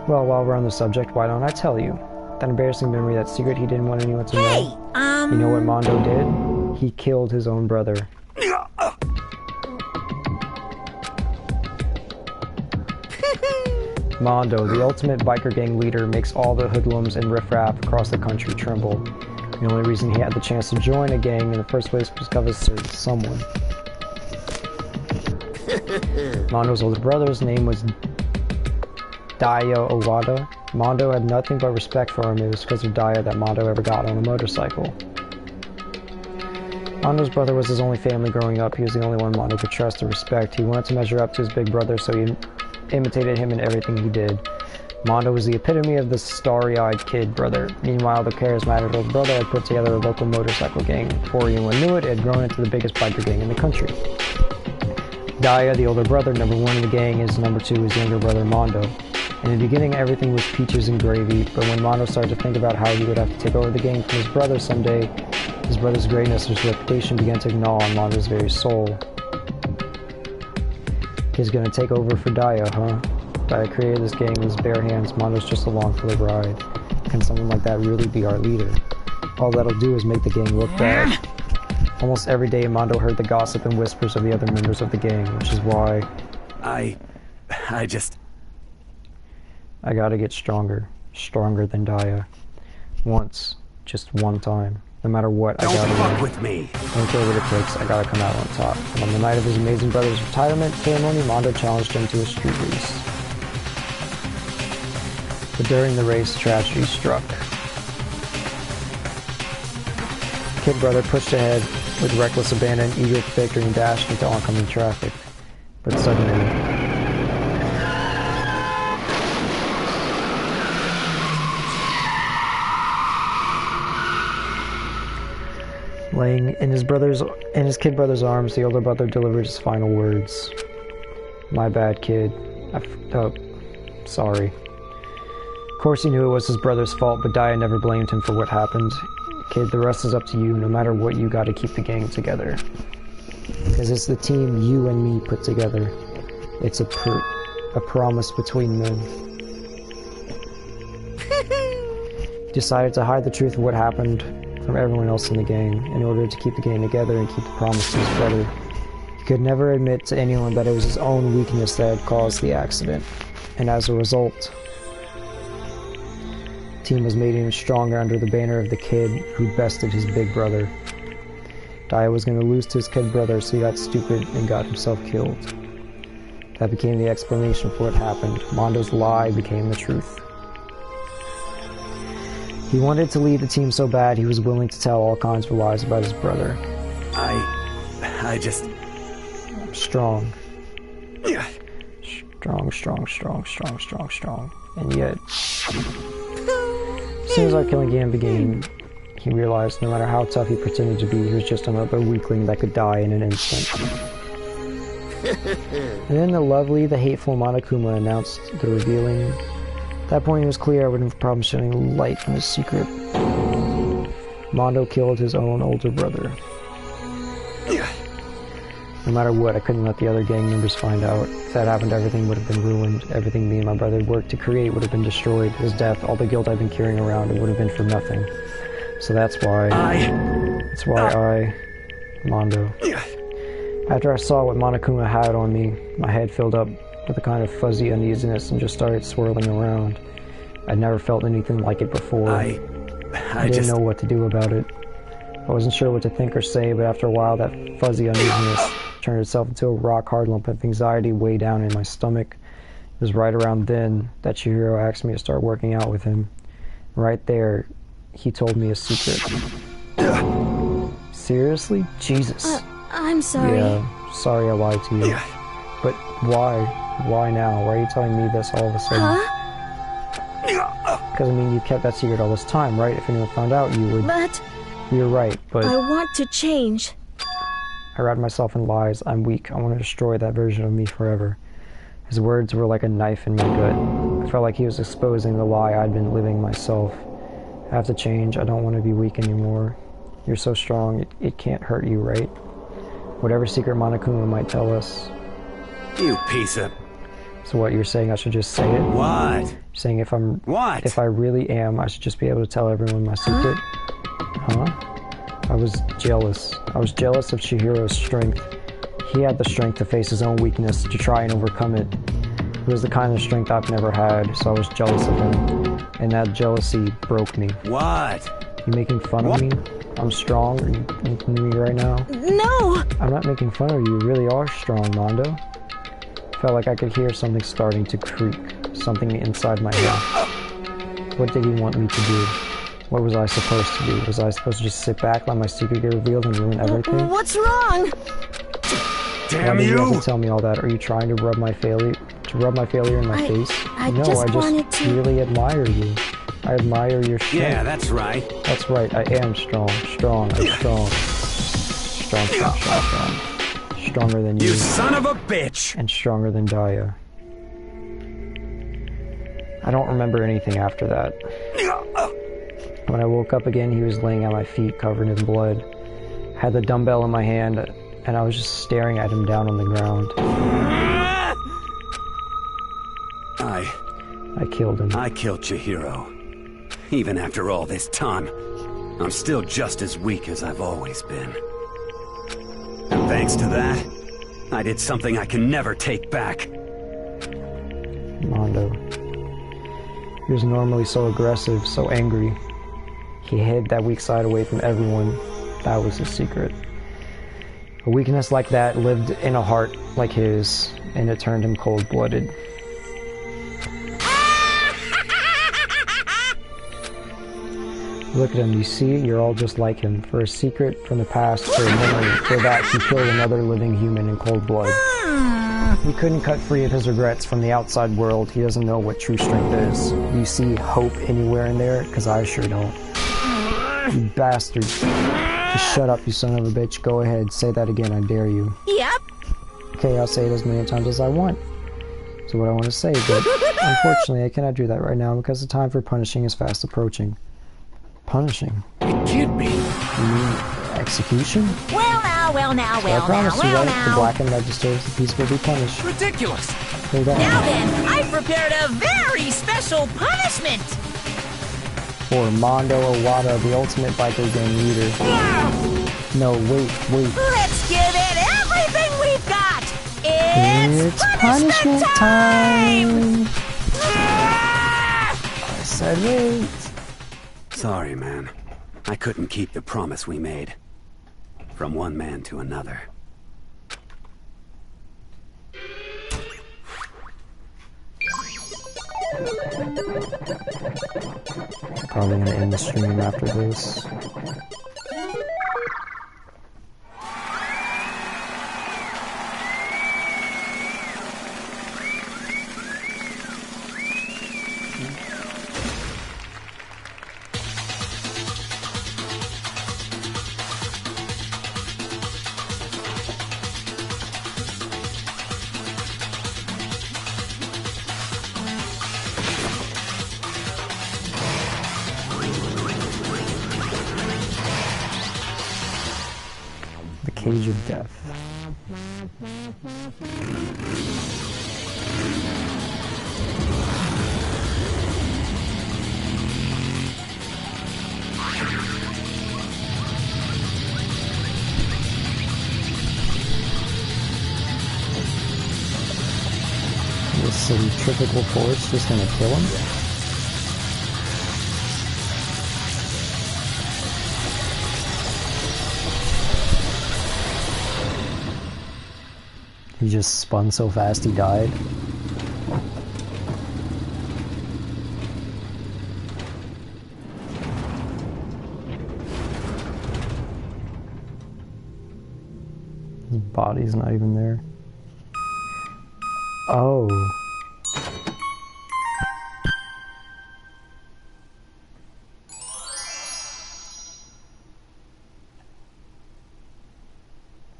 Well, while we're on the subject, why don't I tell you? That embarrassing memory, that secret he didn't want anyone to know. You know what Mondo did? He killed his own brother. Mondo, the ultimate biker gang leader, makes all the hoodlums and riffraff across the country tremble. The only reason he had the chance to join a gang in the first place was because of someone. Mondo's older brother's name was Daya Owada. Mondo had nothing but respect for him. It was because of Daya that Mondo ever got on a motorcycle. Mondo's brother was his only family growing up. He was the only one Mondo could trust and respect. He wanted to measure up to his big brother, so he imitated him in everything he did. Mondo was the epitome of the starry-eyed kid brother. Meanwhile, the charismatic older brother had put together a local motorcycle gang. Before anyone knew it, it had grown into the biggest biker gang in the country. Daya, the older brother, number one in the gang, is number two, his younger brother Mondo. In the beginning, everything was peaches and gravy, but when Mondo started to think about how he would have to take over the gang from his brother someday, his brother's greatness and his reputation began to gnaw on Mondo's very soul. He's gonna take over for Daya, huh? Daya created this gang with his bare hands. Mondo's just along for the ride. Can someone like that really be our leader? All that'll do is make the gang look bad. Almost every day, Mondo heard the gossip and whispers of the other members of the gang, which is why... I gotta get stronger. Stronger than Daya. Once. Just one time. No matter what, I gotta fuck with me. Don't care what it takes, I gotta come out on top. And on the night of his amazing brother's retirement ceremony, Mondo challenged him to a street race. But during the race, tragedy struck. Kid brother pushed ahead with reckless abandon, eager for victory, and dashed into oncoming traffic. But suddenly... Laying in his kid brother's arms, the older brother delivered his final words. My bad, kid. I f***ed up. Sorry. Of course he knew it was his brother's fault, but Daya never blamed him for what happened. Kid, the rest is up to you. No matter what, you gotta keep the gang together. Because it's the team you and me put together. It's a promise between men. Decided to hide the truth of what happened from everyone else in the gang in order to keep the gang together and keep the promise to his brother. He could never admit to anyone that it was his own weakness that had caused the accident, and as a result, the team was made even stronger under the banner of the kid who bested his big brother. Daya was going to lose to his kid brother, so he got stupid and got himself killed. That became the explanation for what happened. Mondo's lie became the truth. He wanted to lead the team so bad he was willing to tell all kinds of lies about his brother. I just... Strong. Yeah. Strong. And yet, as soon as our killing game began, he realized no matter how tough he pretended to be, he was just another weakling that could die in an instant. And then the hateful Monokuma announced the revealing. At that point it was clear I wouldn't have problems shedding light on his secret. Mondo killed his own older brother. No matter what, I couldn't let the other gang members find out. If that happened, everything would have been ruined. Everything me and my brother worked to create would have been destroyed. His death, all the guilt I've been carrying around, it would have been for nothing. So that's why I, Mondo. After I saw what Monokuma had on me, my head filled up with a kind of fuzzy uneasiness and just started swirling around. I'd never felt anything like it before. I didn't know what to do about it. I wasn't sure what to think or say, but after a while that fuzzy uneasiness turned itself into a rock-hard lump of anxiety way down in my stomach. It was right around then that Chihiro asked me to start working out with him. Right there, he told me a secret. Seriously? Jesus. I'm sorry. Yeah, sorry I lied to you. But why? Why now? Why are you telling me this all of a sudden? Because, I mean, you kept that secret all this time, right? If anyone found out, you would... But... You're right, but... I want to change. I wrapped myself in lies. I'm weak. I want to destroy that version of me forever. His words were like a knife in my gut. I felt like he was exposing the lie I'd been living myself. I have to change. I don't want to be weak anymore. You're so strong, it can't hurt you, right? Whatever secret Monokuma might tell us. You piece of... So what, you're saying I should just say it? What? You're saying if I'm... What? If I really am, I should just be able to tell everyone my secret? Huh? I was jealous. I was jealous of Chihiro's strength. He had the strength to face his own weakness, to try and overcome it. It was the kind of strength I've never had, so I was jealous of him. And that jealousy broke me. What? You making fun of me? I'm strong? Are you making me right now? No! I'm not making fun of you. You really are strong, Mondo. Felt like I could hear something starting to creak. Something inside my head. What did he want me to do? What was I supposed to do? Was I supposed to just sit back, let my secret get revealed, and ruin everything? What's wrong? Damn Why did you have you! to tell me all that? Are you trying to rub my failure in my face? I no, just I just wanted to... really admire you. I admire your strength. Yeah, that's right. That's right, I am strong. Strong, I'm strong. Strong. Stronger than you. You son of a bitch! And stronger than Daya. I don't remember anything after that. When I woke up again, he was laying at my feet covered in blood. I had the dumbbell in my hand, and I was just staring at him down on the ground. I killed him. I killed Chihiro. Even after all this time, I'm still just as weak as I've always been. And thanks to that, I did something I can never take back. Mondo. He was normally so aggressive, so angry. He hid that weak side away from everyone. That was his secret. A weakness like that lived in a heart like his, and it turned him cold-blooded. Look at him, you see? You're all just like him. For a secret from the past, for a memory, for that he killed another living human in cold blood. He couldn't cut free of his regrets from the outside world. He doesn't know what true strength is. Do you see hope anywhere in there? Because I sure don't. You bastard. Just shut up, you son of a bitch. Go ahead, say that again, I dare you. Yep. Okay, I'll say it as many times as I want. So what I want to say, but unfortunately I cannot do that right now because the time for punishing is fast approaching. Punishing? It can't be. You mean execution? Well, now, I promise you, right? The blackened that disturbs the peace will be punished. Ridiculous! Hold on. Now then, I've prepared a very special punishment! For Mondo Owada, the ultimate biker gang leader. No, wait. Let's give it everything we've got! It's punishment time! I said wait. Sorry, man. I couldn't keep the promise we made. From one man to another. Probably gonna end the stream after this. Cage of Death. This centrifugal force just gonna kill him? He just spun so fast he died. His body's not even there. Oh.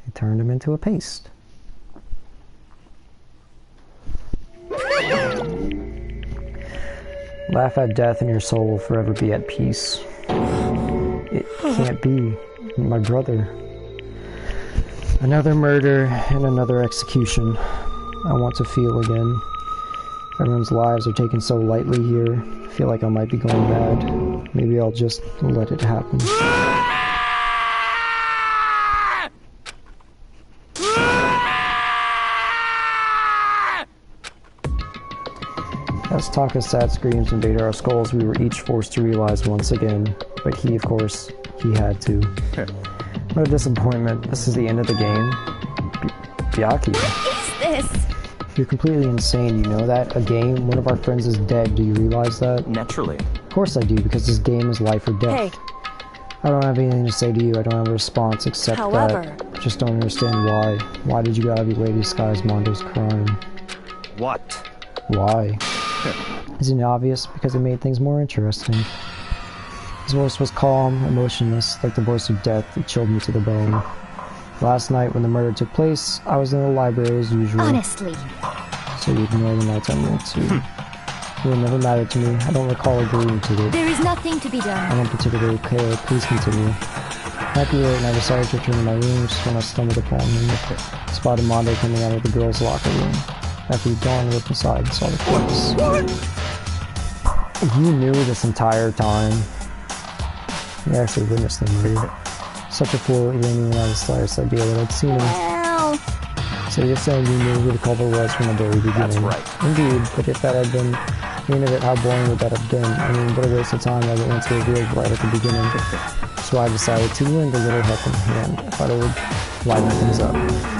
He turned him into a paste. Laugh at death and your soul will forever be at peace. It can't be. My brother. Another murder and another execution. I want to feel again. Everyone's lives are taken so lightly here. I feel like I might be going mad. Maybe I'll just let it happen. As Taka's sad screams invaded our skulls, we were each forced to realize once again. But he, of course, he had to. What a disappointment. This is the end of the game. Byaki. What is this? You're completely insane, you know that? A game, one of our friends is dead, do you realize that? Naturally. Of course I do, because this game is life or death. Hey. I don't have anything to say to you, I don't have a response except that I just don't understand why. Why did you go out of your way to disguise Mondo's crime? What? Why? Isn't it obvious? Because it made things more interesting. His voice was calm, emotionless, like the voice of death. It chilled me to the bone. Last night, when the murder took place, I was in the library as usual. Honestly. So you ignore the nighttime rule too. It will never matter to me. I don't recall agreeing to it. There is nothing to be done. I don't particularly care. Please continue. Happy late, and I decided to return to my room just when I stumbled upon him. Spotted Mondo coming out of the girls' locker room. After Dawn looked inside and saw the corpse. You knew this entire time. You actually witnessed the murder. Such a fool, he didn't even have the slightest idea that I'd seen him. Well... So you're saying you knew who the culprit was from the very beginning? That's right. Indeed, but if that had been the end of it, how boring would that have been? I mean, what a waste of time that the answer revealed right at the beginning. So I decided to lend a little helping hand. I thought it would liven things up.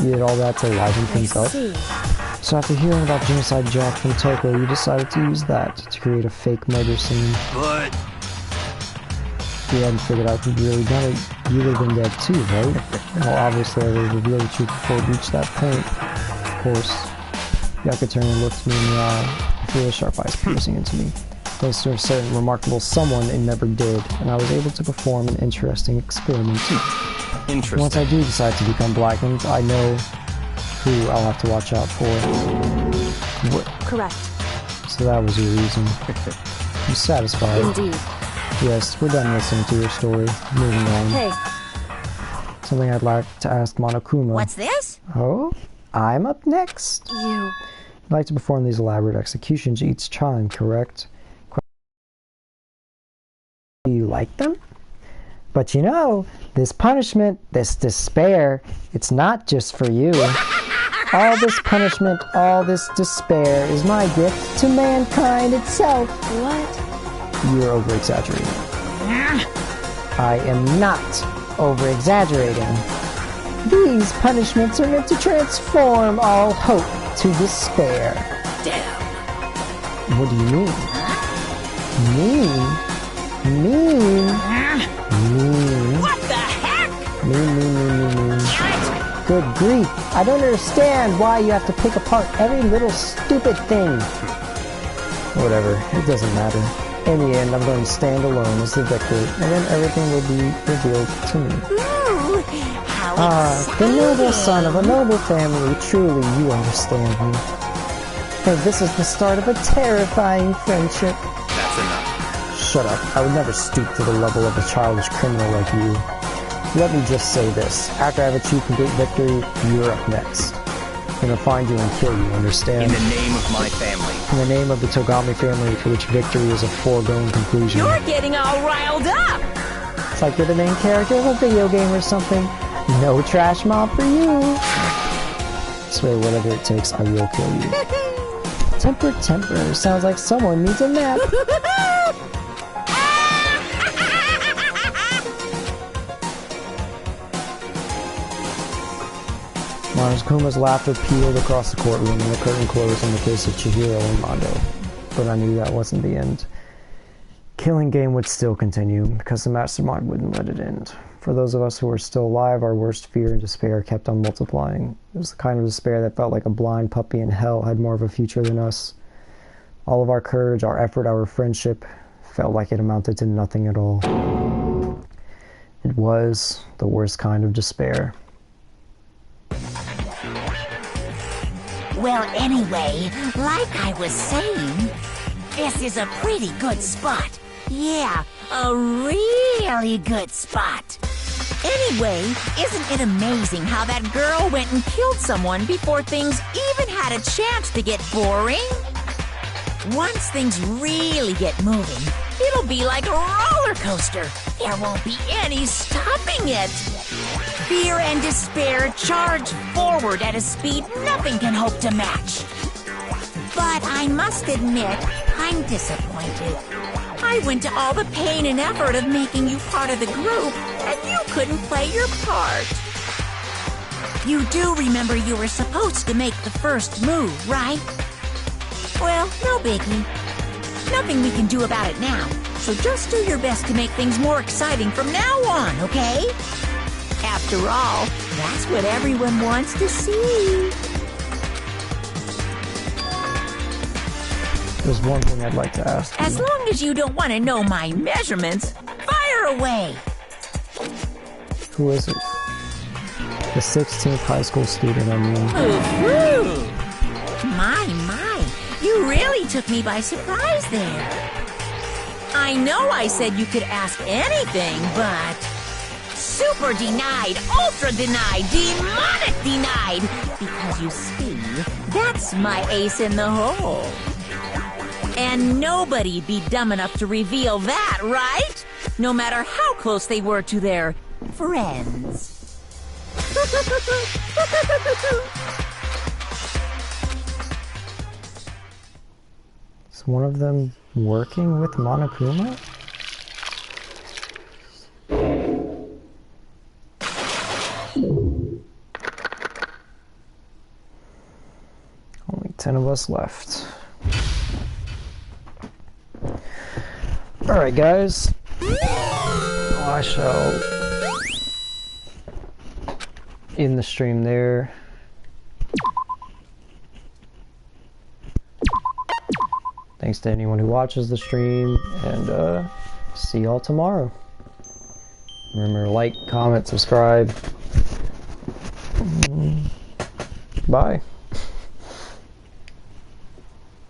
You did all that to liven things up? So after hearing about Genocide Jack from Toko, you decided to use that to create a fake murder scene. But... If you hadn't figured out who'd really done it, you would have been dead too, right? Well, obviously I would have revealed the truth before it reached that point. Of course. Yaka turned and looked me in the eye, a few sharp eyes piercing into me. Thanks to a certain remarkable someone, it never did, and I was able to perform an interesting experiment. Interesting. Once I do decide to become blackened, I know who I'll have to watch out for. What? Correct. So that was your reason. You satisfied? Indeed. Yes, we're done listening to your story. Moving on. Hey. Something I'd like to ask Monokuma. What's this? Oh, I'm up next. You... I'd like to perform these elaborate executions each time, correct? Do you like them? But you know, this punishment, this despair, it's not just for you. All this punishment, all this despair is my gift to mankind itself. What? You're over-exaggerating. I am not over-exaggerating. These punishments are meant to transform all hope to despair. Damn. What do you mean? Mean? What the heck? Mean. Good grief. I don't understand why you have to pick apart every little stupid thing. Whatever. It doesn't matter. In the end, I'm going to stand alone as the victor, and then everything will be revealed to me. Ooh, how exciting. The noble son of a noble family. Truly, you understand me. And this is the start of a terrifying friendship. That's enough. Shut up. I would never stoop to the level of a childish criminal like you. Let me just say this. After I have achieved complete victory, you're up next. I'm gonna find you and kill you, understand? In the name of my family. In the name of the Togami family, for which victory is a foregone conclusion. You're getting all riled up! It's like you're the main character of a video game or something. No trash mob for you! I swear, whatever it takes, I will kill you. Temper. Sounds like someone needs a nap. Monokuma's laughter peeled across the courtroom and the curtain closed on the case of Chihiro and Mondo. But I knew that wasn't the end. Killing game would still continue, because the mastermind wouldn't let it end. For those of us who were still alive, our worst fear and despair kept on multiplying. It was the kind of despair that felt like a blind puppy in hell had more of a future than us. All of our courage, our effort, our friendship felt like it amounted to nothing at all. It was the worst kind of despair. Well, anyway, like I was saying, this is a pretty good spot. Yeah, a really good spot. Anyway, isn't it amazing how that girl went and killed someone before things even had a chance to get boring? Once things really get moving, it'll be like a roller coaster. There won't be any stopping it. Fear and despair charge forward at a speed nothing can hope to match. But I must admit, I'm disappointed. I went to all the pain and effort of making you part of the group, and you couldn't play your part. You do remember you were supposed to make the first move, right? Well, no biggie. Nothing we can do about it now, so just do your best to make things more exciting from now on, okay? After all, that's what everyone wants to see. There's one thing I'd like to ask you. As long as you don't want to know my measurements, fire away! Who is it? The 16th high school student, I mean. Ooh. My, you really took me by surprise there. I know I said you could ask anything, but... Super denied, ultra denied, demonic denied! Because you see, that's my ace in the hole. And nobody'd be dumb enough to reveal that, right? No matter how close they were to their friends. Is one of them working with Monokuma? Only 10 of us left. Alright guys, I shall end the stream there. Thanks to anyone who watches the stream, and see y'all tomorrow. Remember to like, comment, subscribe. Bye.